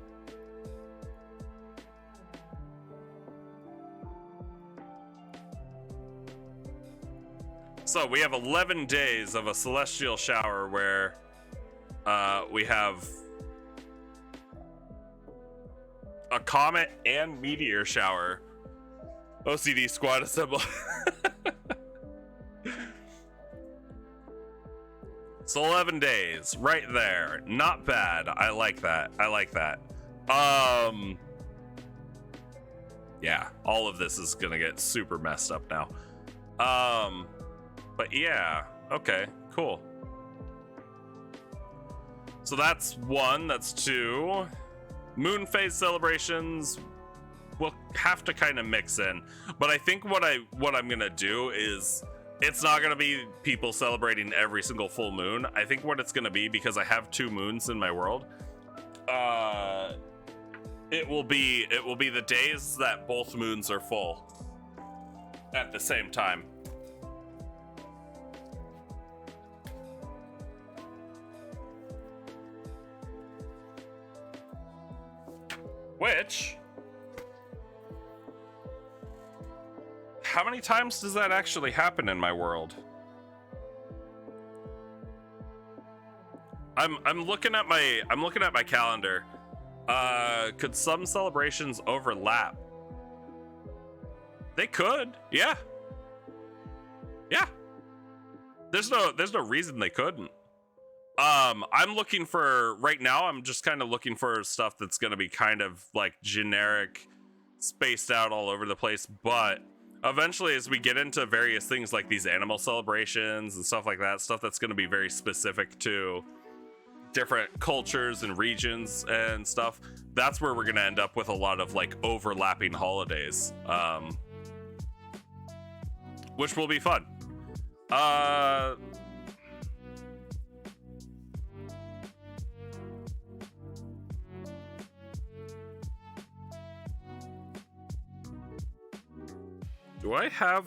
So we have 11 days of a celestial shower where we have a comet and meteor shower. OCD squad assemble. So 11 days right there. Not bad. I like that. I like that. Yeah, all of this is gonna get super messed up now. But yeah, okay, cool. So that's 1, that's 2. Moon phase celebrations will have to kind of mix in, but I think what I'm gonna do is it's not gonna be people celebrating every single full moon. I think what it's gonna be, because I have 2 moons in my world, it will be the days that both moons are full at the same time. Which, how many times does that actually happen in my world? I'm looking at my calendar. Could some celebrations overlap? They could. Yeah. Yeah. There's no reason they couldn't. I'm looking for right now. I'm just kind of looking for stuff that's going to be kind of like generic, spaced out all over the place. But eventually, as we get into various things like these animal celebrations and stuff like that, stuff that's going to be very specific to different cultures and regions and stuff, that's where we're going to end up with a lot of like overlapping holidays, which will be fun. Do I have...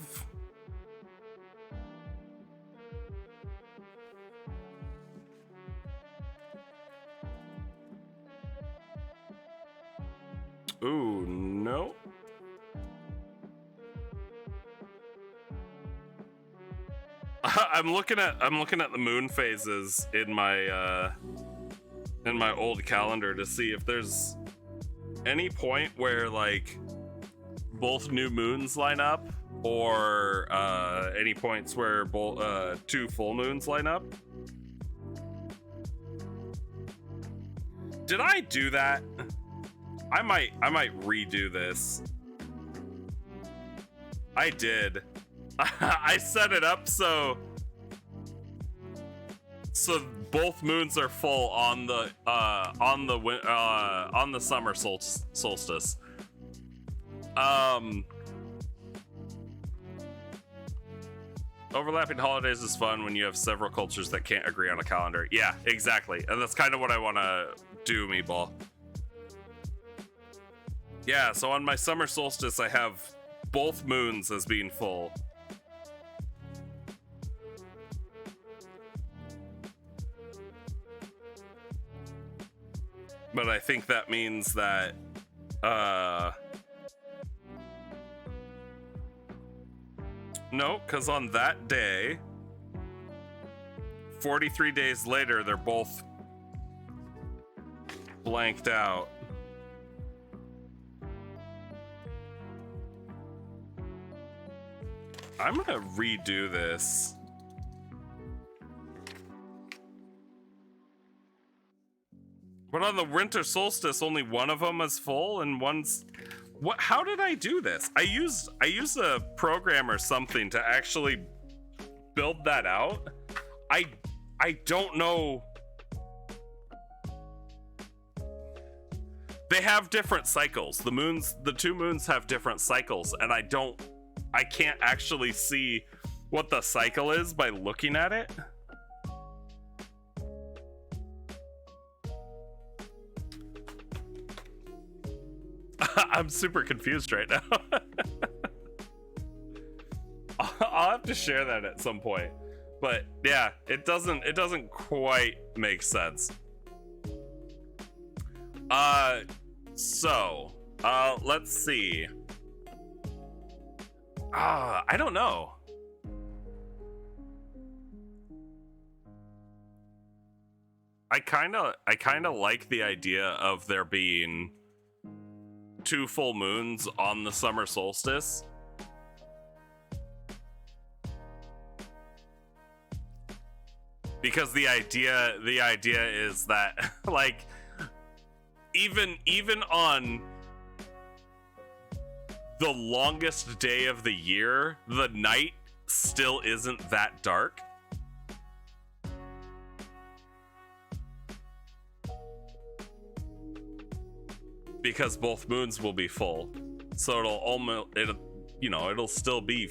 Ooh, no. I'm looking at the moon phases in my old calendar to see if there's any point where like both new moons line up, or any points where both 2 full moons line up. Did I do that? I might redo this. I did. I set it up so both moons are full on the summer solstice. Overlapping holidays is fun when you have several cultures that can't agree on a calendar. Yeah, exactly. And that's kind of what I want to do, Meatball. Yeah, so on my summer solstice, I have both moons as being full. But I think that means that no, because on that day, 43 days later, they're both blanked out. I'm gonna redo this. But on the winter solstice, only one of them is full and one's... What? How did I do this? I used a program or something to actually build that out. I don't know. They have different cycles. The two moons have different cycles, and I can't actually see what the cycle is by looking at it. I'm super confused right now. I'll have to share that at some point. But yeah, it doesn't quite make sense. Let's see. I don't know. I kind of like the idea of there being 2 full moons on the summer solstice. Because the idea is that like even on the longest day of the year, the night still isn't that dark. Because both moons will be full, so it'll still be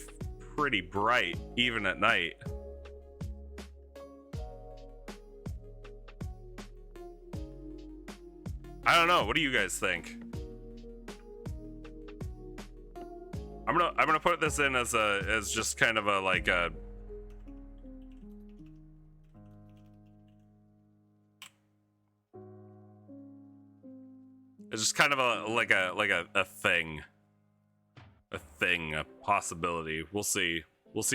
pretty bright even at night. I don't know. What do you guys think? I'm gonna put this in as just kind of a like a... It's just kind of a thing, a possibility. We'll see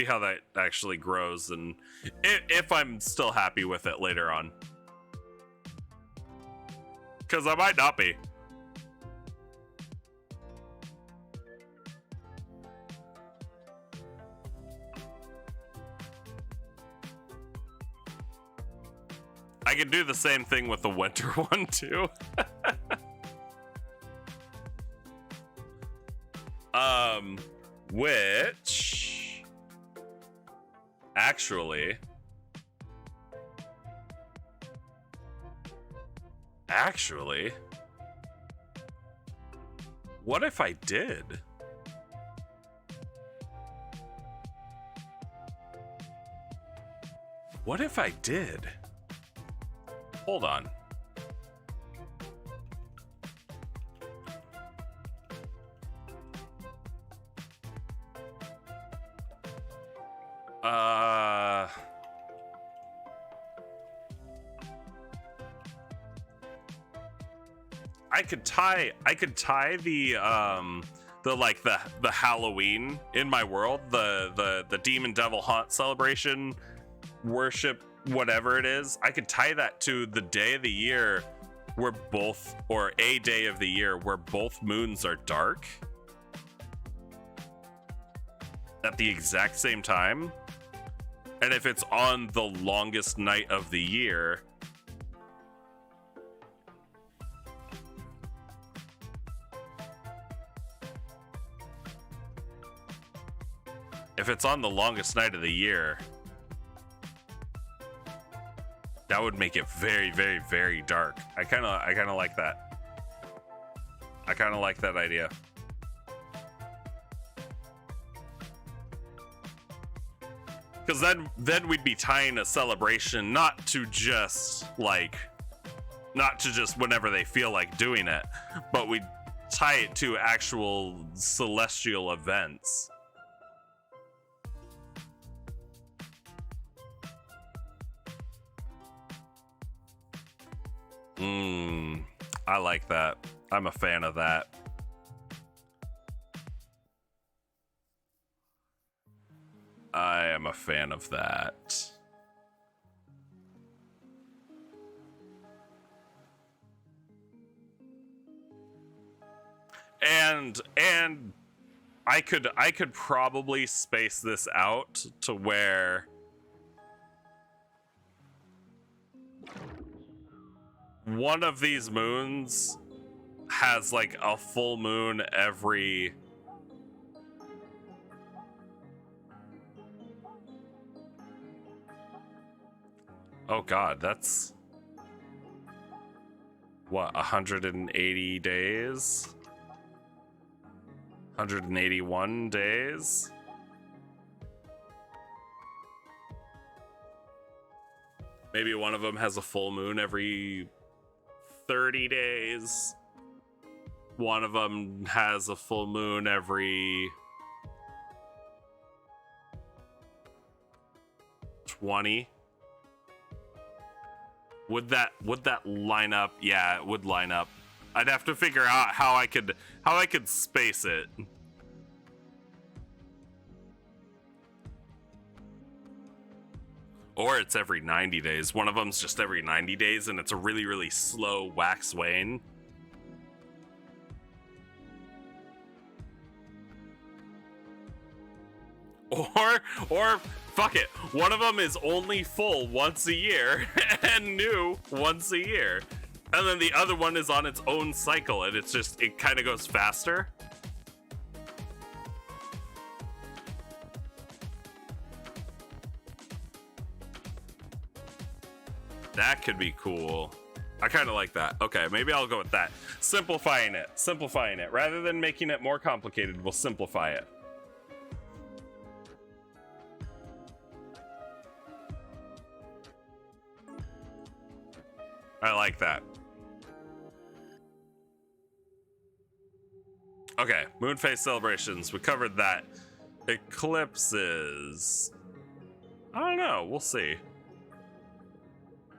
how that actually grows, and if I'm still happy with it later on, because I might not be. I can do the same thing with the winter one too. Which actually, what if I did? What if I did? Hold on. I could tie the Halloween in my world, the demon devil haunt celebration, worship, whatever it is. I could tie that to the day of the year where both, or a day of the year where both moons are dark at the exact same time. And if it's on the longest night of the year, that would make it very, very, very dark. I kind of like that. I kind of like that idea. Because then we'd be tying a celebration not to just whenever they feel like doing it, but we'd tie it to actual celestial events. I like that. I'm a fan of that. I am a fan of that. And I could probably space this out to where one of these moons has like a full moon every oh god, that's what, 180 days? 181 days? Maybe one of them has a full moon every 30 days. One of them has a full moon every 20. Would that line up? Yeah, it would line up. I'd have to figure out how I could space it. Or it's every 90 days. One of them's just every 90 days and it's a really, really slow wax wane. Or fuck it. One of them is only full once a year and new once a year. And then the other one is on its own cycle and it's just, it kind of goes faster. That could be cool. I kind of like that. Okay, maybe I'll go with that. Simplifying it. Rather than making it more complicated, we'll simplify it. I like that. Okay, moon phase celebrations. We covered that. Eclipses. I don't know. We'll see.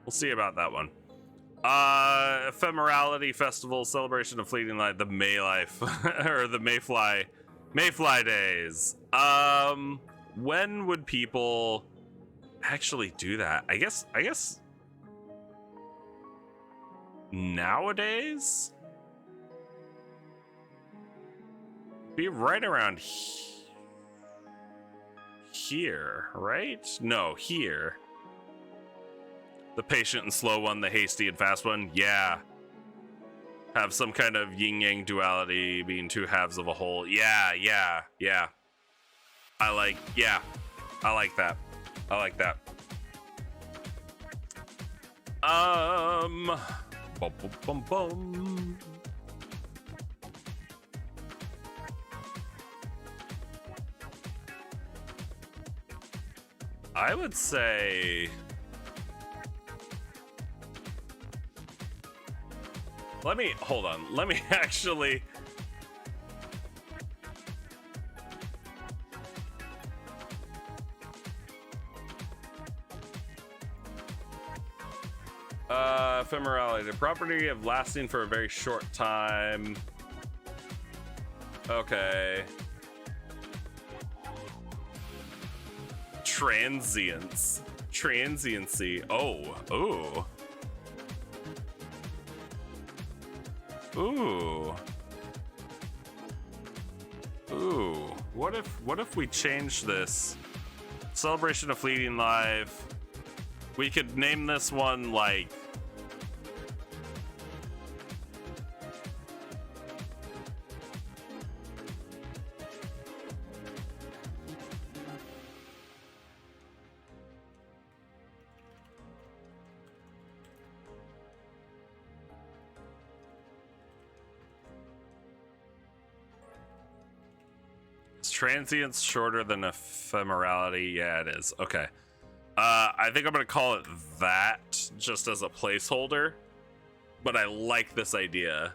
We'll see about that one. Ephemerality Festival, celebration of fleeting light, the May life, or the Mayfly days. When would people actually do that? I guess nowadays? Be right around here, right? No, here. The patient and slow one, the hasty and fast one, yeah. Have some kind of yin-yang duality, being two halves of a whole. Yeah. I like that. Bum, bum, bum, bum. I would say let me actually ephemerality, the property of lasting for a very short time. Okay. Transiency. Oh. Ooh. What if we change this? Celebration of fleeting life. We could name this one like transience shorter than ephemerality. Yeah, it is. Okay. I think I'm gonna call it that just as a placeholder, but I like this idea.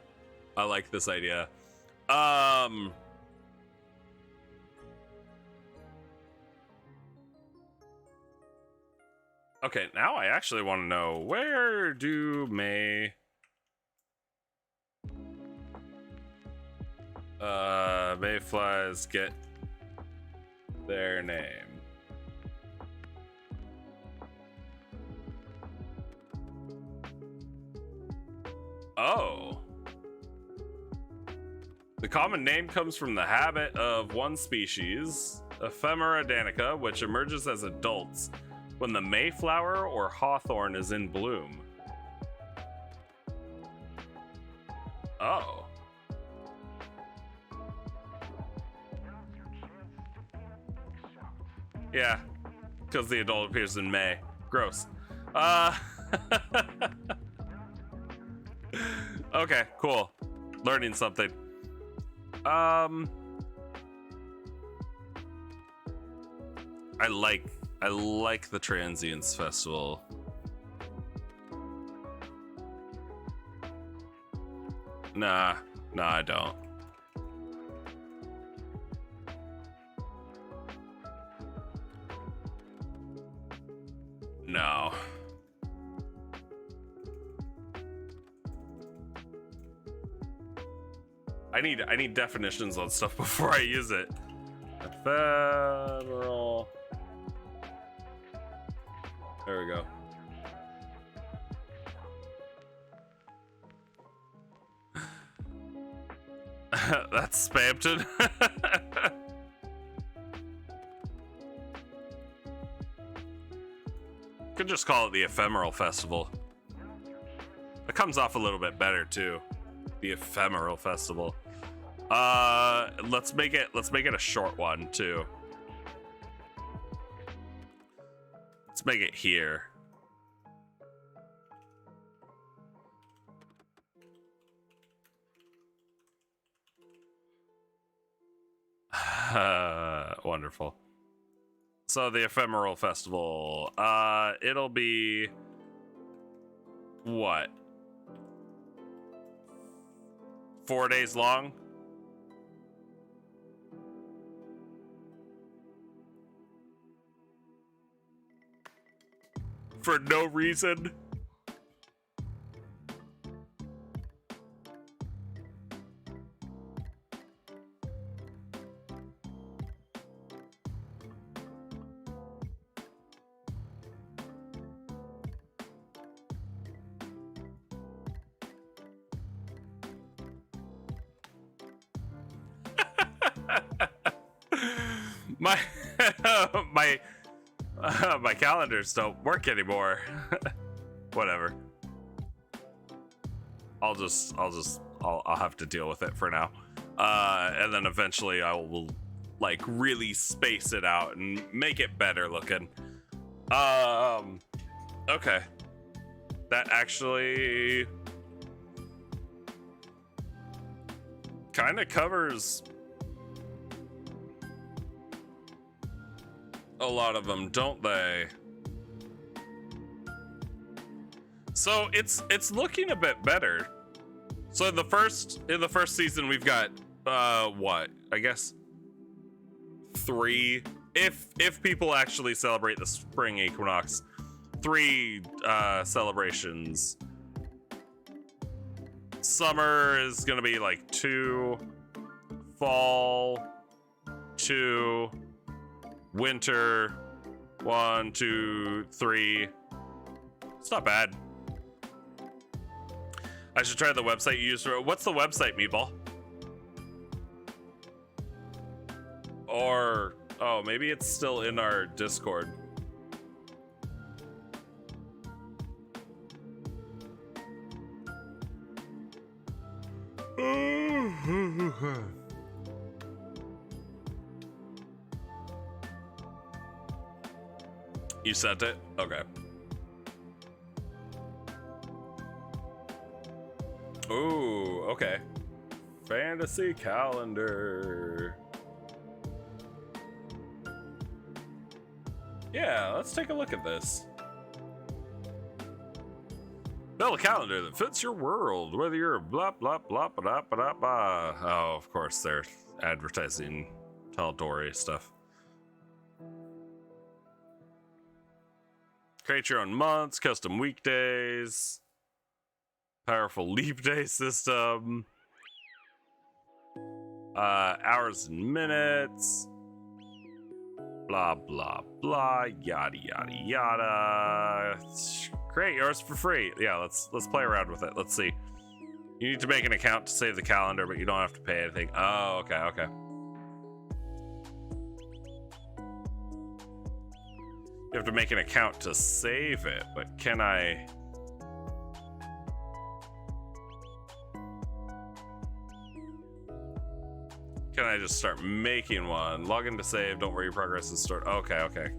Okay, now I actually want to know, where do May Mayflies get their name. Oh. The common name comes from the habit of one species, Ephemera danica, which emerges as adults when the mayflower or hawthorn is in bloom. Oh. Yeah, because the adult appears in May. Gross. Okay, cool. Learning something. I like the Transients Festival. Nah, I don't. No. I need definitions on stuff before I use it. Ephemeral. There we go. That's Spampton. Could just call it the Ephemeral Festival. It comes off a little bit better too. The Ephemeral Festival. Let's make it a short one too. Let's make it here. Wonderful. So the Ephemeral Festival, it'll be what? 4 days long? For no reason? my my calendars don't work anymore. Whatever. I'll have to deal with it for now. And then eventually I will like really space it out and make it better looking. Okay. That actually kind of covers a lot of them, don't they? So it's looking a bit better. So in the first season we've got what? I guess 3, if people actually celebrate the spring equinox, 3 celebrations. Summer is gonna be like 2, fall 2, winter 1, 2, 3. It's not bad. I should try the website you use for. What's the website, Meatball? Or oh, maybe it's still in our Discord. You sent it? Okay. Ooh, okay. Fantasy calendar. Yeah, let's take a look at this. Build a calendar that fits your world, whether you're blah blah blah blah blah blah. Oh, of course, they're advertising Tal'Dorei stuff. Create your own months, custom weekdays, powerful leap day system. Hours and minutes. Blah blah blah. Yada yada yada. Great, yours for free. Yeah, let's play around with it. Let's see. You need to make an account to save the calendar, but you don't have to pay anything. Oh, okay. You have to make an account to save it, but can I? Can I just start making one? Log in to save. Don't worry, your progress is stored. Okay.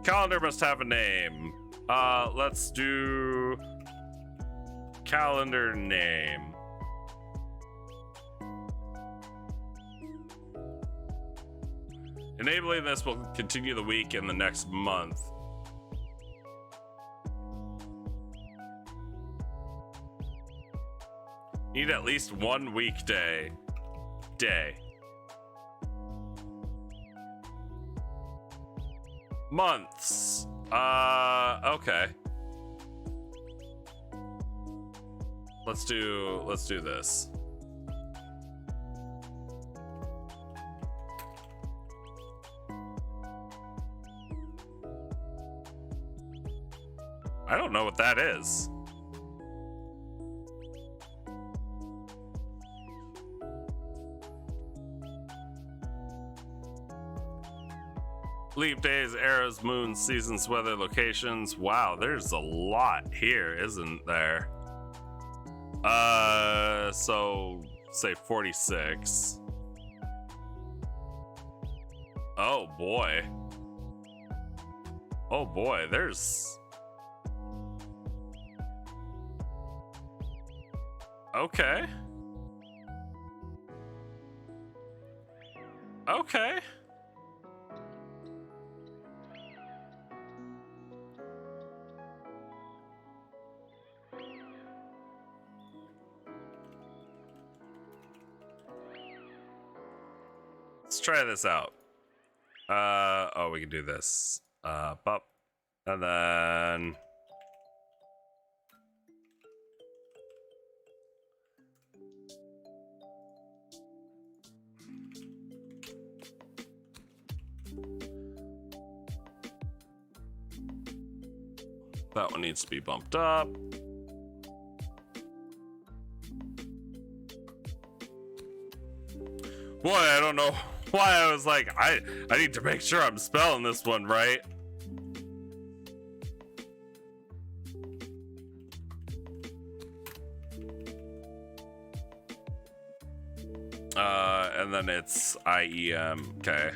Calendar must have a name. Let's do calendar name. Enabling this will continue the week in the next month. Need at least one weekday. Months. Okay. Let's do this. I don't know what that is. Leap days, arrows, moons, seasons, weather, locations. Wow, there's a lot here, isn't there? So say 46. Oh boy, there's... Okay. Let's try this out. Oh, we can do this. Bop. And then... that one needs to be bumped up. Boy, I don't know why I was like, I need to make sure I'm spelling this one right. And then it's IEM. Okay.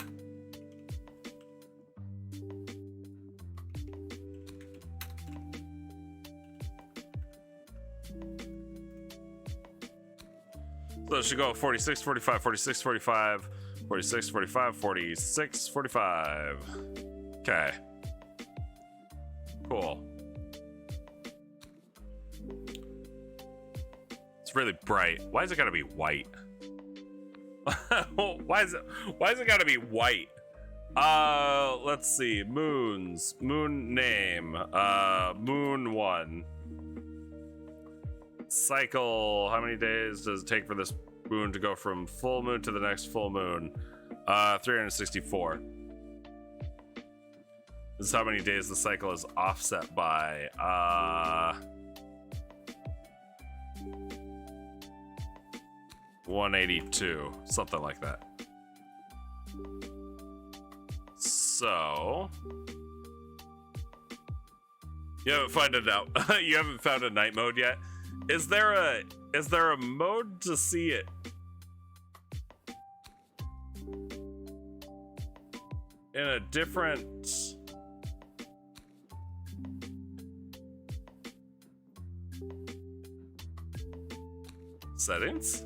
So it should go 46, 45, 46, 45, 46, 45, 46, 45. Okay. Cool. It's really bright. Why is it gotta be white? Why is it gotta be white? Let's see. Moons. Moon name. Moon 1. Cycle. How many days does it take for this moon to go from full moon to the next full moon? 364. This is how many days the cycle is offset by. 182, something like that. So you haven't found it out. You haven't found a night mode yet. Is there a mode to see it? In a different settings?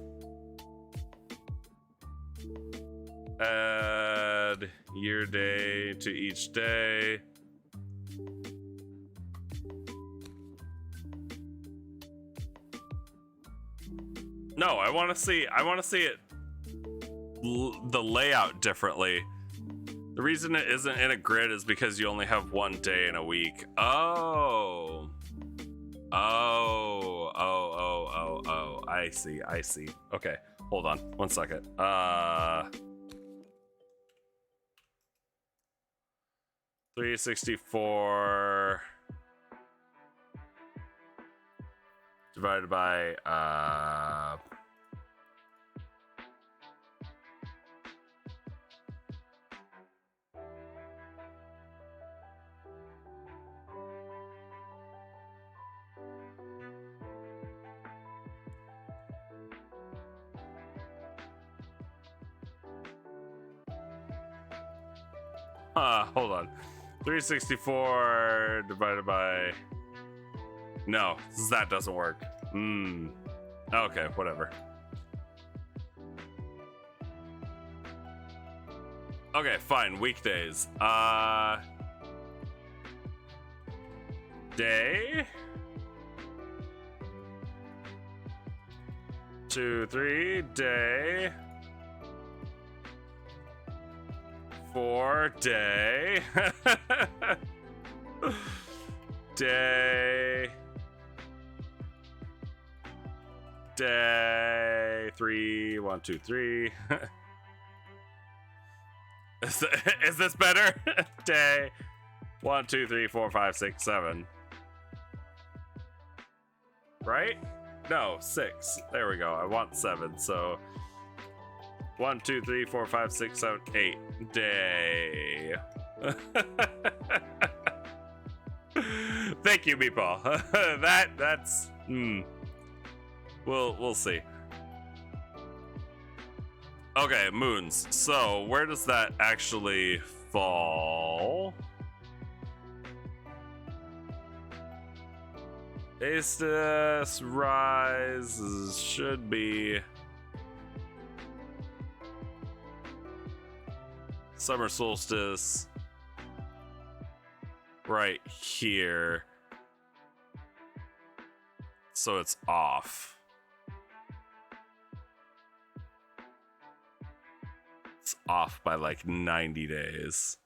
Add year day to each day. No, I want to see it the layout differently. The reason it isn't in a grid is because you only have one day in a week. Oh. I see. Okay. hold on 1 second. 364 divided by hold on. 364 divided by... No, that doesn't work. Okay, whatever. Okay, fine. Weekdays. Day. 2, 3. Day. 4. Day. Day. Day. 3. 1, 2, 3. Is this better? Day. 1, 2, 3, 4, 5, 6, 7. Right? No, 6. There we go. I want 7. So 1, 2, 3, 4, 5, 6, 7, 8. Day. Thank you, Meatball. That's We'll see. Okay, moons. So where does that actually fall? Astus rise should be summer solstice right here. So it's off. It's off by like 90 days.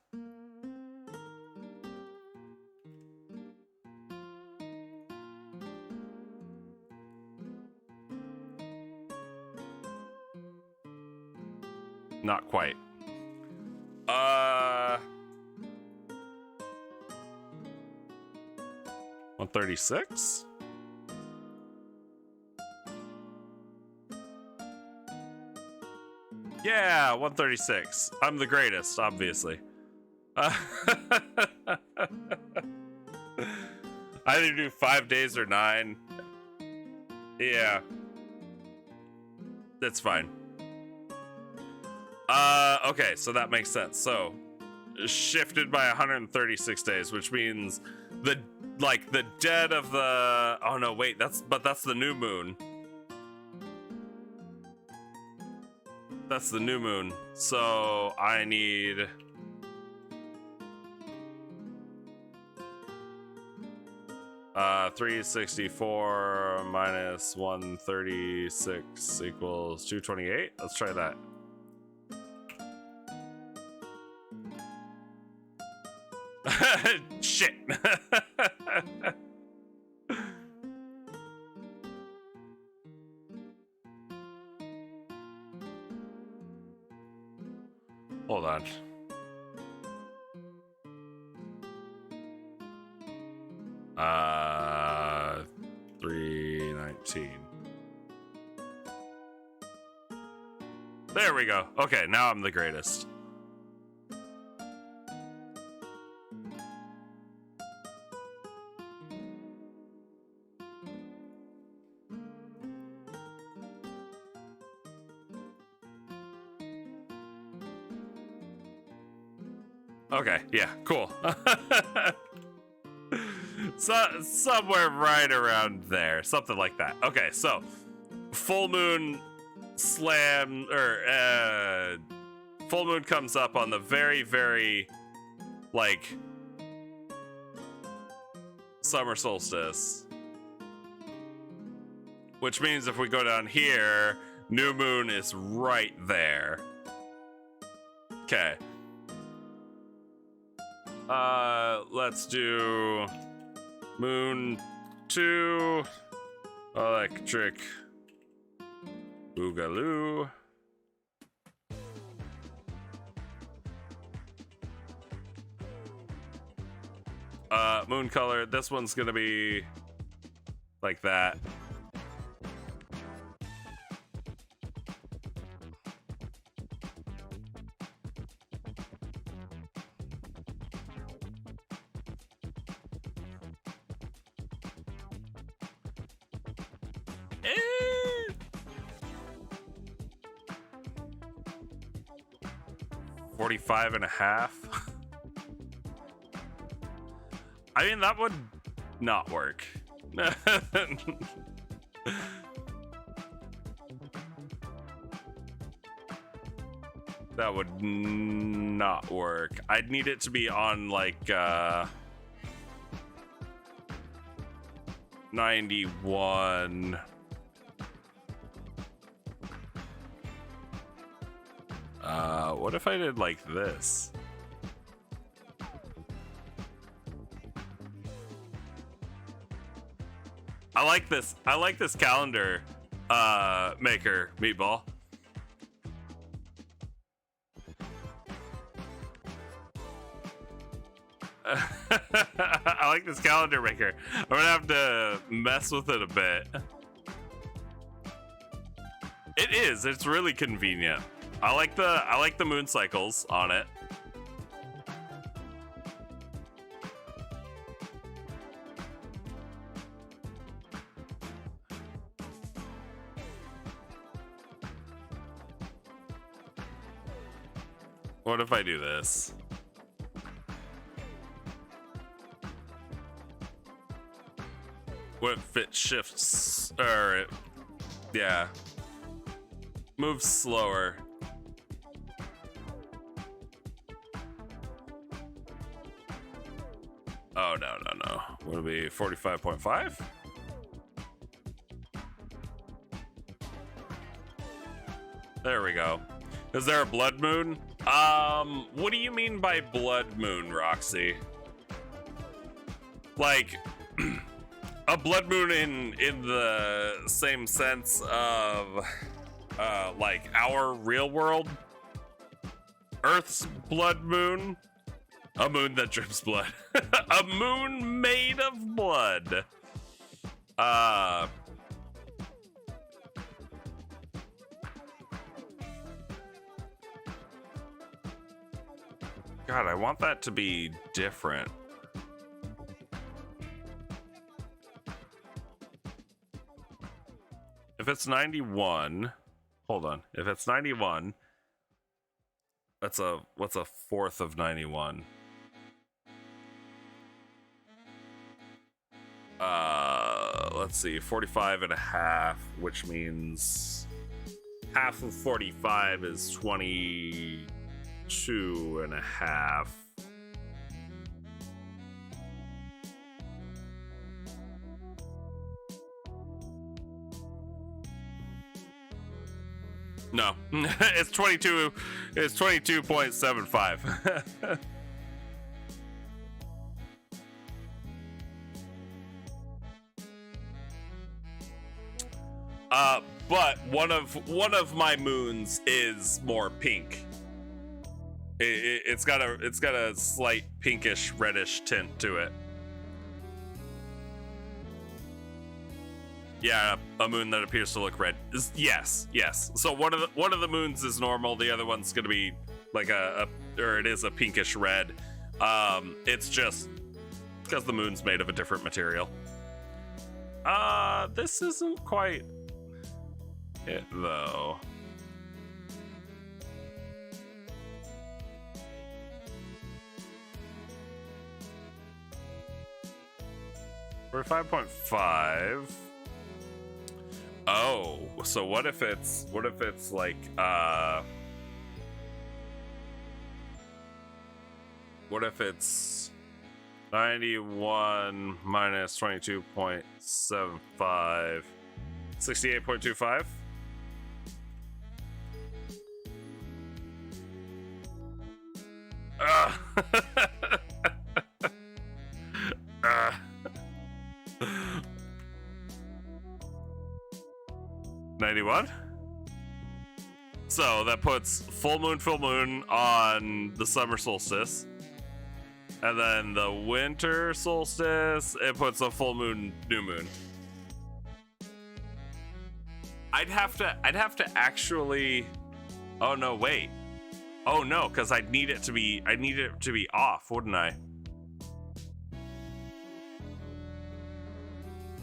Not quite. 136? Yeah, 136. I'm the greatest, obviously. Either do 5 days or 9. Yeah. That's fine. Okay, so that makes sense. So, shifted by 136 days, which means the dead of the... Oh no, wait, that's the new moon. That's the new moon. So I need 364 minus 136 equals 228. Let's try that. Shit. Hold on. Uh, 319. There we go. Okay, now I'm the greatest. Okay, yeah, cool. So somewhere right around there, something like that. Okay, so full moon slam or full moon comes up on the very, very like summer solstice, which means if we go down here, new moon is right there. Okay. Let's do moon 2 electric Boogaloo. Moon color. This one's gonna be like that. Eh. 45.5. I mean, that would not work. That would not work. I'd need it to be on like 91. What if I did like this? I like this. I like this calendar maker, Meatball. I like this calendar maker. I'm gonna have to mess with it a bit. It is. It's really convenient. I like the moon cycles on it. What if I do this? What if it shifts, or it, yeah, moves slower? Oh, no. Would it be 45.5? There we go. Is there a blood moon? What do you mean by blood moon, Roxy? Like, a blood moon in the same sense of, like our real world Earth's blood moon? A moon that drips blood. A moon made of blood. God, I want that to be different. If it's 91, hold on. If it's 91, what's a fourth of 91? Let's see, 45.5, which means half of 45 is 22.5. No, it's 22. It's 22.75. But one of my moons is more pink. It's got a slight pinkish reddish tint to it. Yeah, a moon that appears to look red. Yes. So one of the moons is normal. The other one's gonna be like it is a pinkish red. It's just because the moon's made of a different material. This isn't quite it though. We're 5.5. Oh, so what if it's like what if it's 91 minus 22.75, 68.25? Uh. 91? So that puts full moon on the summer solstice. And then the winter solstice, it puts a full moon, new moon. I'd have to actually. Oh no, wait. Oh no, because I'd need it to be off, wouldn't I?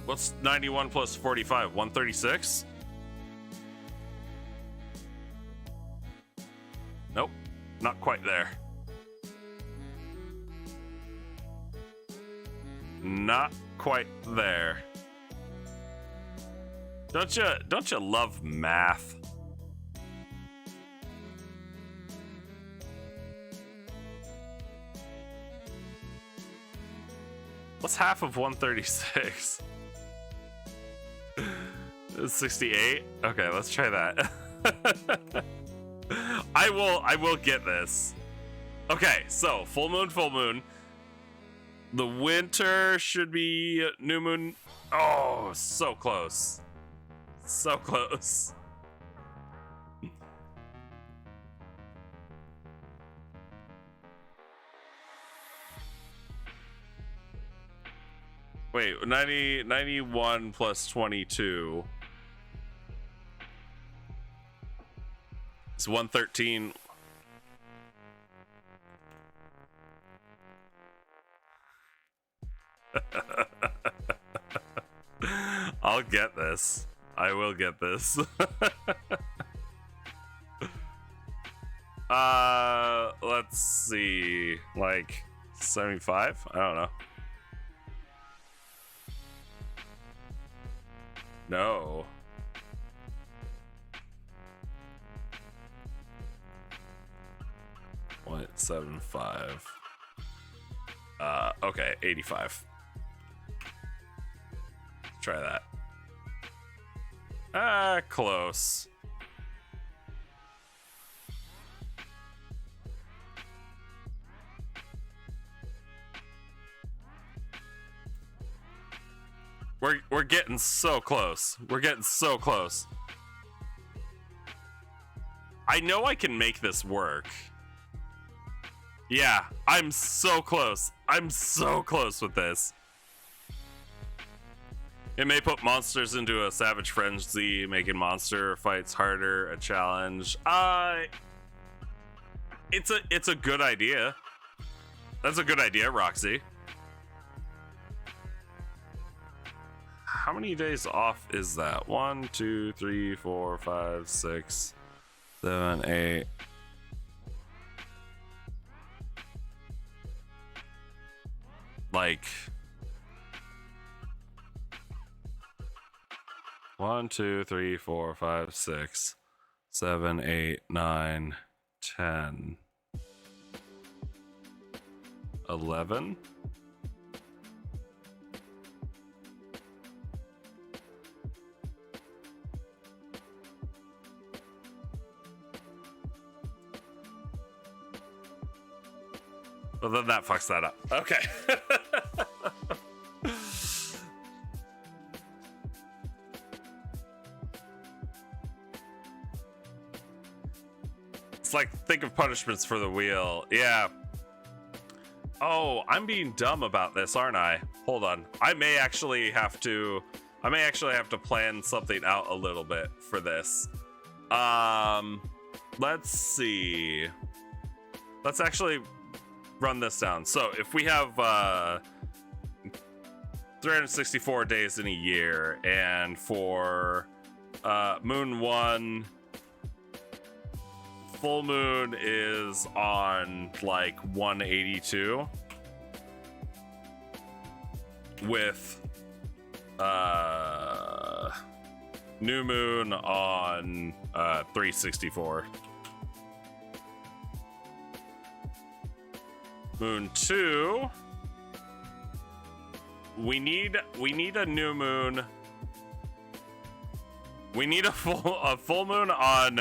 What's 91 plus 45? 136? Nope, not quite there. Not quite there. Don't you love math? What's half of 136? 68? Okay, let's try that. I will get this. Okay, so full moon. The winter should be new moon. Oh, so close. So close. Wait, 91 plus 22. It's 113. I'll get this. I will get this. Let's see. Like 75? I don't know. No. .75. Okay, 85. Try that. Close. We're getting so close. We're getting so close. I know I can make this work. Yeah, I'm so close. I'm so close with this. It may put monsters into a savage frenzy, making monster fights harder, a challenge. It's a good idea. That's a good idea, Roxy. How many days off is that? 1, 2, 3, 4, 5, 6, 7, 8. Like 1, 2, 3, 4, 5, 6, 7, 8, 9, 10, 11. Well, then that fucks that up. Okay. It's like, think of punishments for the wheel. Yeah. Oh, I'm being dumb about this, aren't I? Hold on. I may actually have to plan something out a little bit for this. Let's see. Let's actually run this down. So if we have 364 days in a year, and for moon 1, full moon is on like 182, with new moon on 364. Moon 2, we need a new moon. We need a full moon on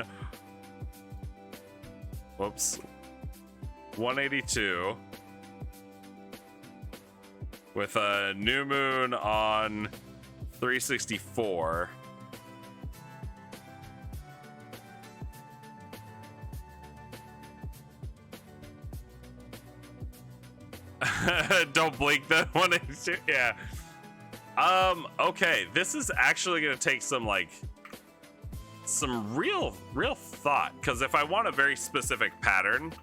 182, with a new moon on 364. Don't blink the one. Yeah. Okay, this is actually gonna take some real thought, because if I want a very specific pattern,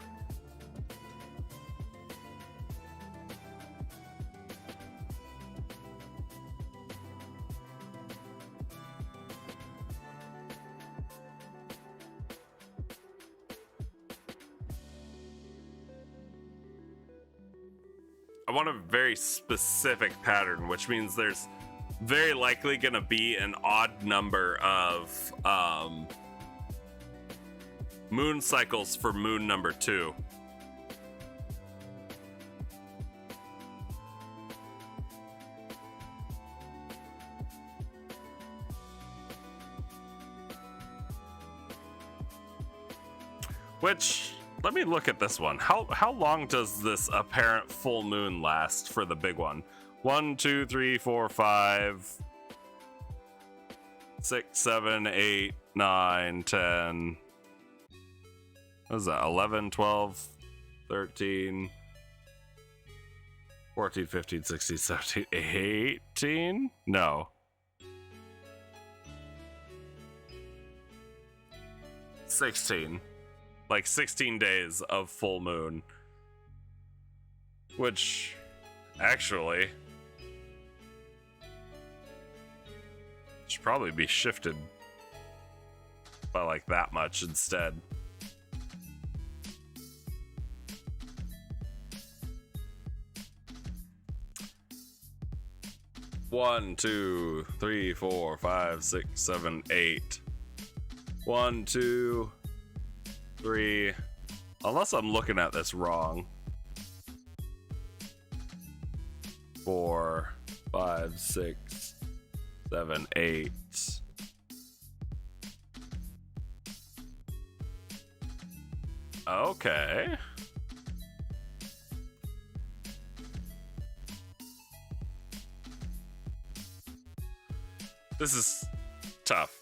I want a very specific pattern, which means there's very likely going to be an odd number of moon cycles for moon number 2. Which, let me look at this one. How long does this apparent full moon last for the big one? 1, 2, 3, 4, 5, 6, 7, 8, 9, 10. What is that? 11, 12, 13, 14, 15, 16, 17, 18? No. 16. Like 16 days of full moon. Which, actually, should probably be shifted by like that much instead. One, 2, 3, 4, 5, 6, 7, 8. 1, 2, 3. Unless I'm looking at this wrong. 4, 5, 6, 7, 8. Okay. This is tough.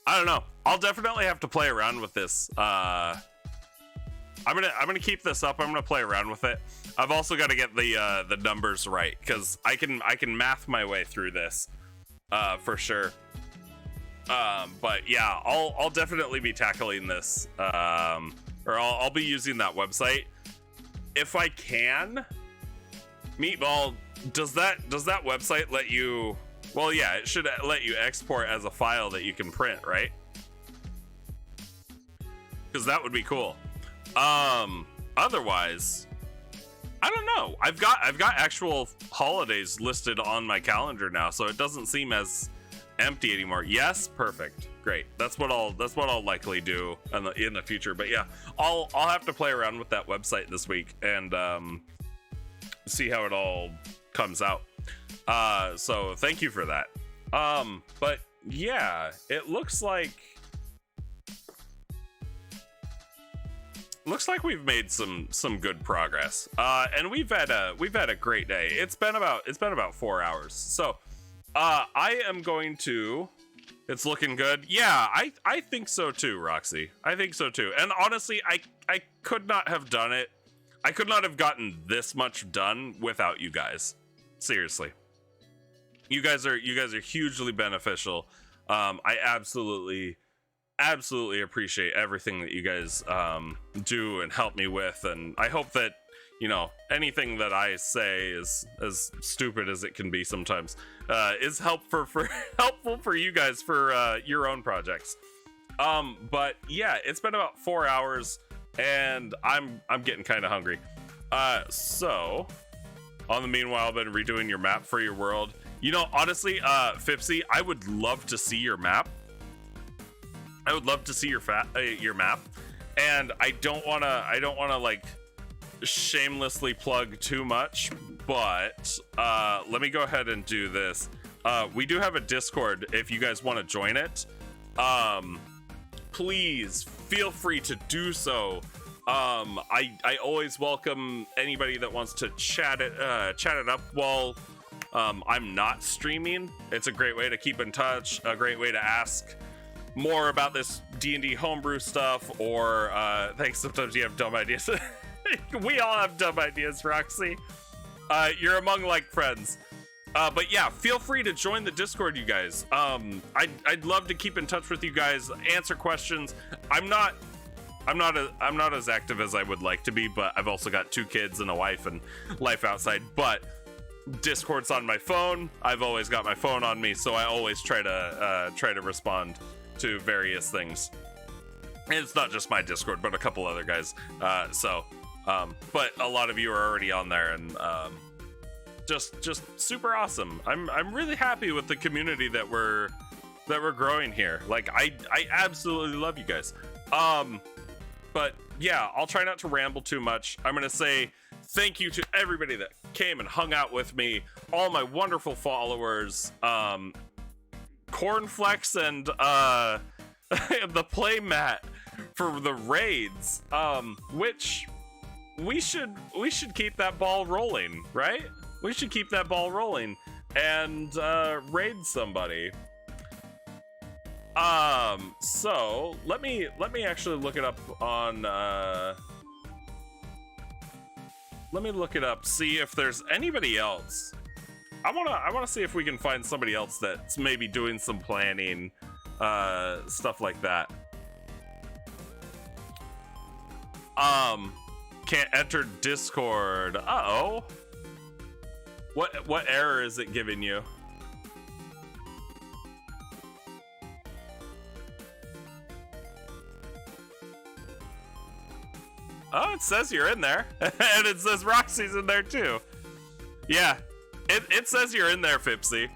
I don't know. I'll definitely have to play around with this. I'm gonna keep this up. I'm gonna play around with it. I've also got to get the numbers right, because I can math my way through this for sure. But yeah, I'll definitely be tackling this, or I'll be using that website if I can. Meatball, does that website let you? Well, yeah, it should let you export as a file that you can print, right? Because that would be cool. Otherwise, I don't know. I've got actual holidays listed on my calendar now, so it doesn't seem as empty anymore. Yes, perfect, great. That's what I'll likely do in the future. But yeah, I'll have to play around with that website this week and see how it all comes out. So thank you for that. But yeah, it looks like we've made some good progress. And we've had a great day. It's been about 4 hours. So I am going to, it's looking good. Yeah, I think so too, Roxy. I think so too. And honestly, I could not have done it. I could not have gotten this much done without you guys. Seriously. You guys are hugely beneficial. I absolutely appreciate everything that you guys do and help me with, and I hope that, you know, anything that I say is, as stupid as it can be sometimes, is helpful for you guys for your own projects. But yeah, it's been about 4 hours and I'm getting kind of hungry. So on the meanwhile, I've been redoing your map for your world. You know, honestly, Fipsy, I would love to see your map. I would love to see your map, and I don't wanna like shamelessly plug too much, but let me go ahead and do this. We do have a Discord if you guys want to join it. Please feel free to do so. I always welcome anybody that wants to chat it up while I'm not streaming. It's a great way to keep in touch, a great way to ask more about this D&D homebrew stuff, or thanks, sometimes you have dumb ideas. We all have dumb ideas, Roxy. You're among like friends. But yeah, feel free to join the Discord, you guys. I'd love to keep in touch with you guys, answer questions. I'm not as active as I would like to be, but I've also got 2 kids and a wife and life outside. But Discord's on my phone. I've always got my phone on me, so I always try to respond to various things. And it's not just my Discord, but a couple other guys. But a lot of you are already on there, and just super awesome. I'm really happy with the community that we're growing here. Like I absolutely love you guys. But yeah, I'll try not to ramble too much. I'm gonna say thank you to everybody that came and hung out with me, all my wonderful followers, Cornflex and the playmat for the raids, which we should keep that ball rolling, right? We should keep that ball rolling and raid somebody. So let me actually look it up on let me look it up, see if there's anybody else. I wanna see if we can find somebody else that's maybe doing some planning, stuff like that. Can't enter Discord. Uh-oh. What error is it giving you? Oh, it says you're in there. And it says Roxy's in there too. Yeah, it says you're in there, Fipsy.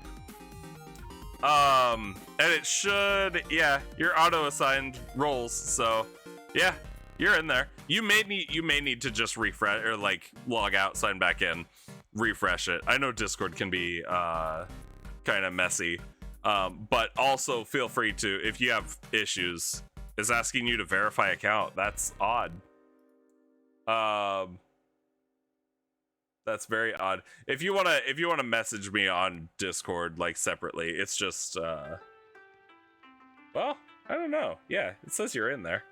And it should, yeah, you're auto-assigned roles, so yeah, you're in there. You may need to just refresh, or like log out, sign back in, refresh it. I know Discord can be kind of messy, but also feel free to, if you have issues. It's asking you to verify account. That's odd. That's very odd. If you wanna message me on Discord like separately, it's just well, I don't know. Yeah, it says you're in there.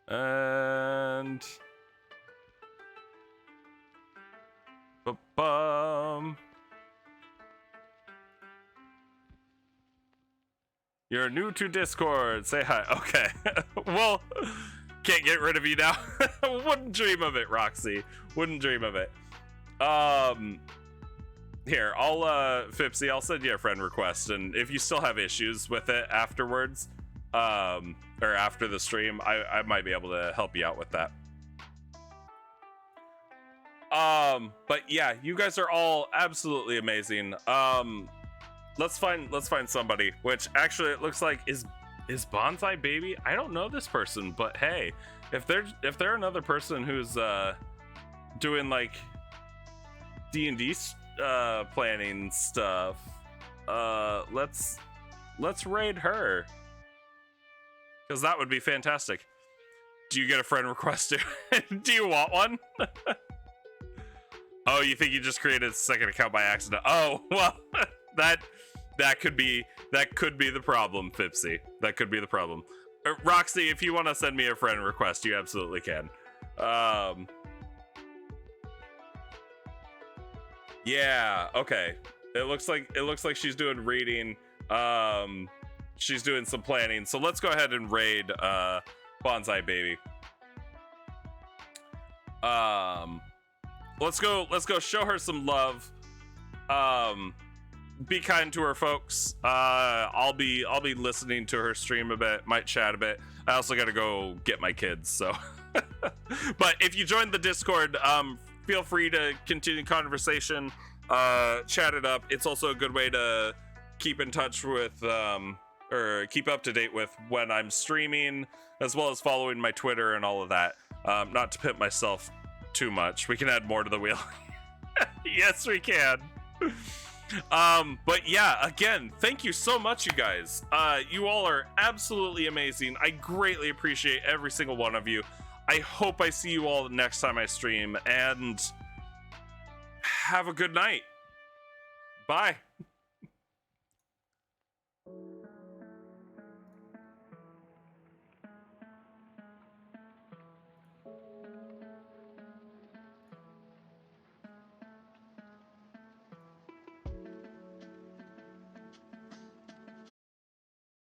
And ba-bum. You're new to Discord. Say hi. Okay. Well, can't get rid of you now. Wouldn't dream of it, Roxy. Wouldn't dream of it. Here, I'll Fipsy, I'll send you a friend request, and if you still have issues with it afterwards, or after the stream, I might be able to help you out with that. But yeah, you guys are all absolutely amazing. Let's find somebody, which actually it looks like is Bonsai Baby. I don't know this person, but hey, if they're another person who's doing like D&D planning stuff, let's raid her, because that would be fantastic. Do you get a friend request too? Do you want one? Oh, you think you just created a second account by accident? Oh, well, that could be the problem, Fipsy. That could be the problem. Roxy, if you want to send me a friend request, you absolutely can. Yeah, okay. It looks like she's doing reading. She's doing some planning. So let's go ahead and raid Bonsai Baby. Let's go show her some love. Be kind to her, folks. I'll be listening to her stream a bit, might chat a bit. I also gotta go get my kids, so but if you join the Discord, feel free to continue conversation, chat it up. It's also a good way to keep in touch with or keep up to date with when I'm streaming, as well as following my Twitter and all of that. Not to pimp myself too much. We can add more to the wheel. Yes, we can. But yeah, again, thank you so much, you guys. You all are absolutely amazing. I greatly appreciate every single one of you. I hope I see you all next time I stream, and have a good night. Bye.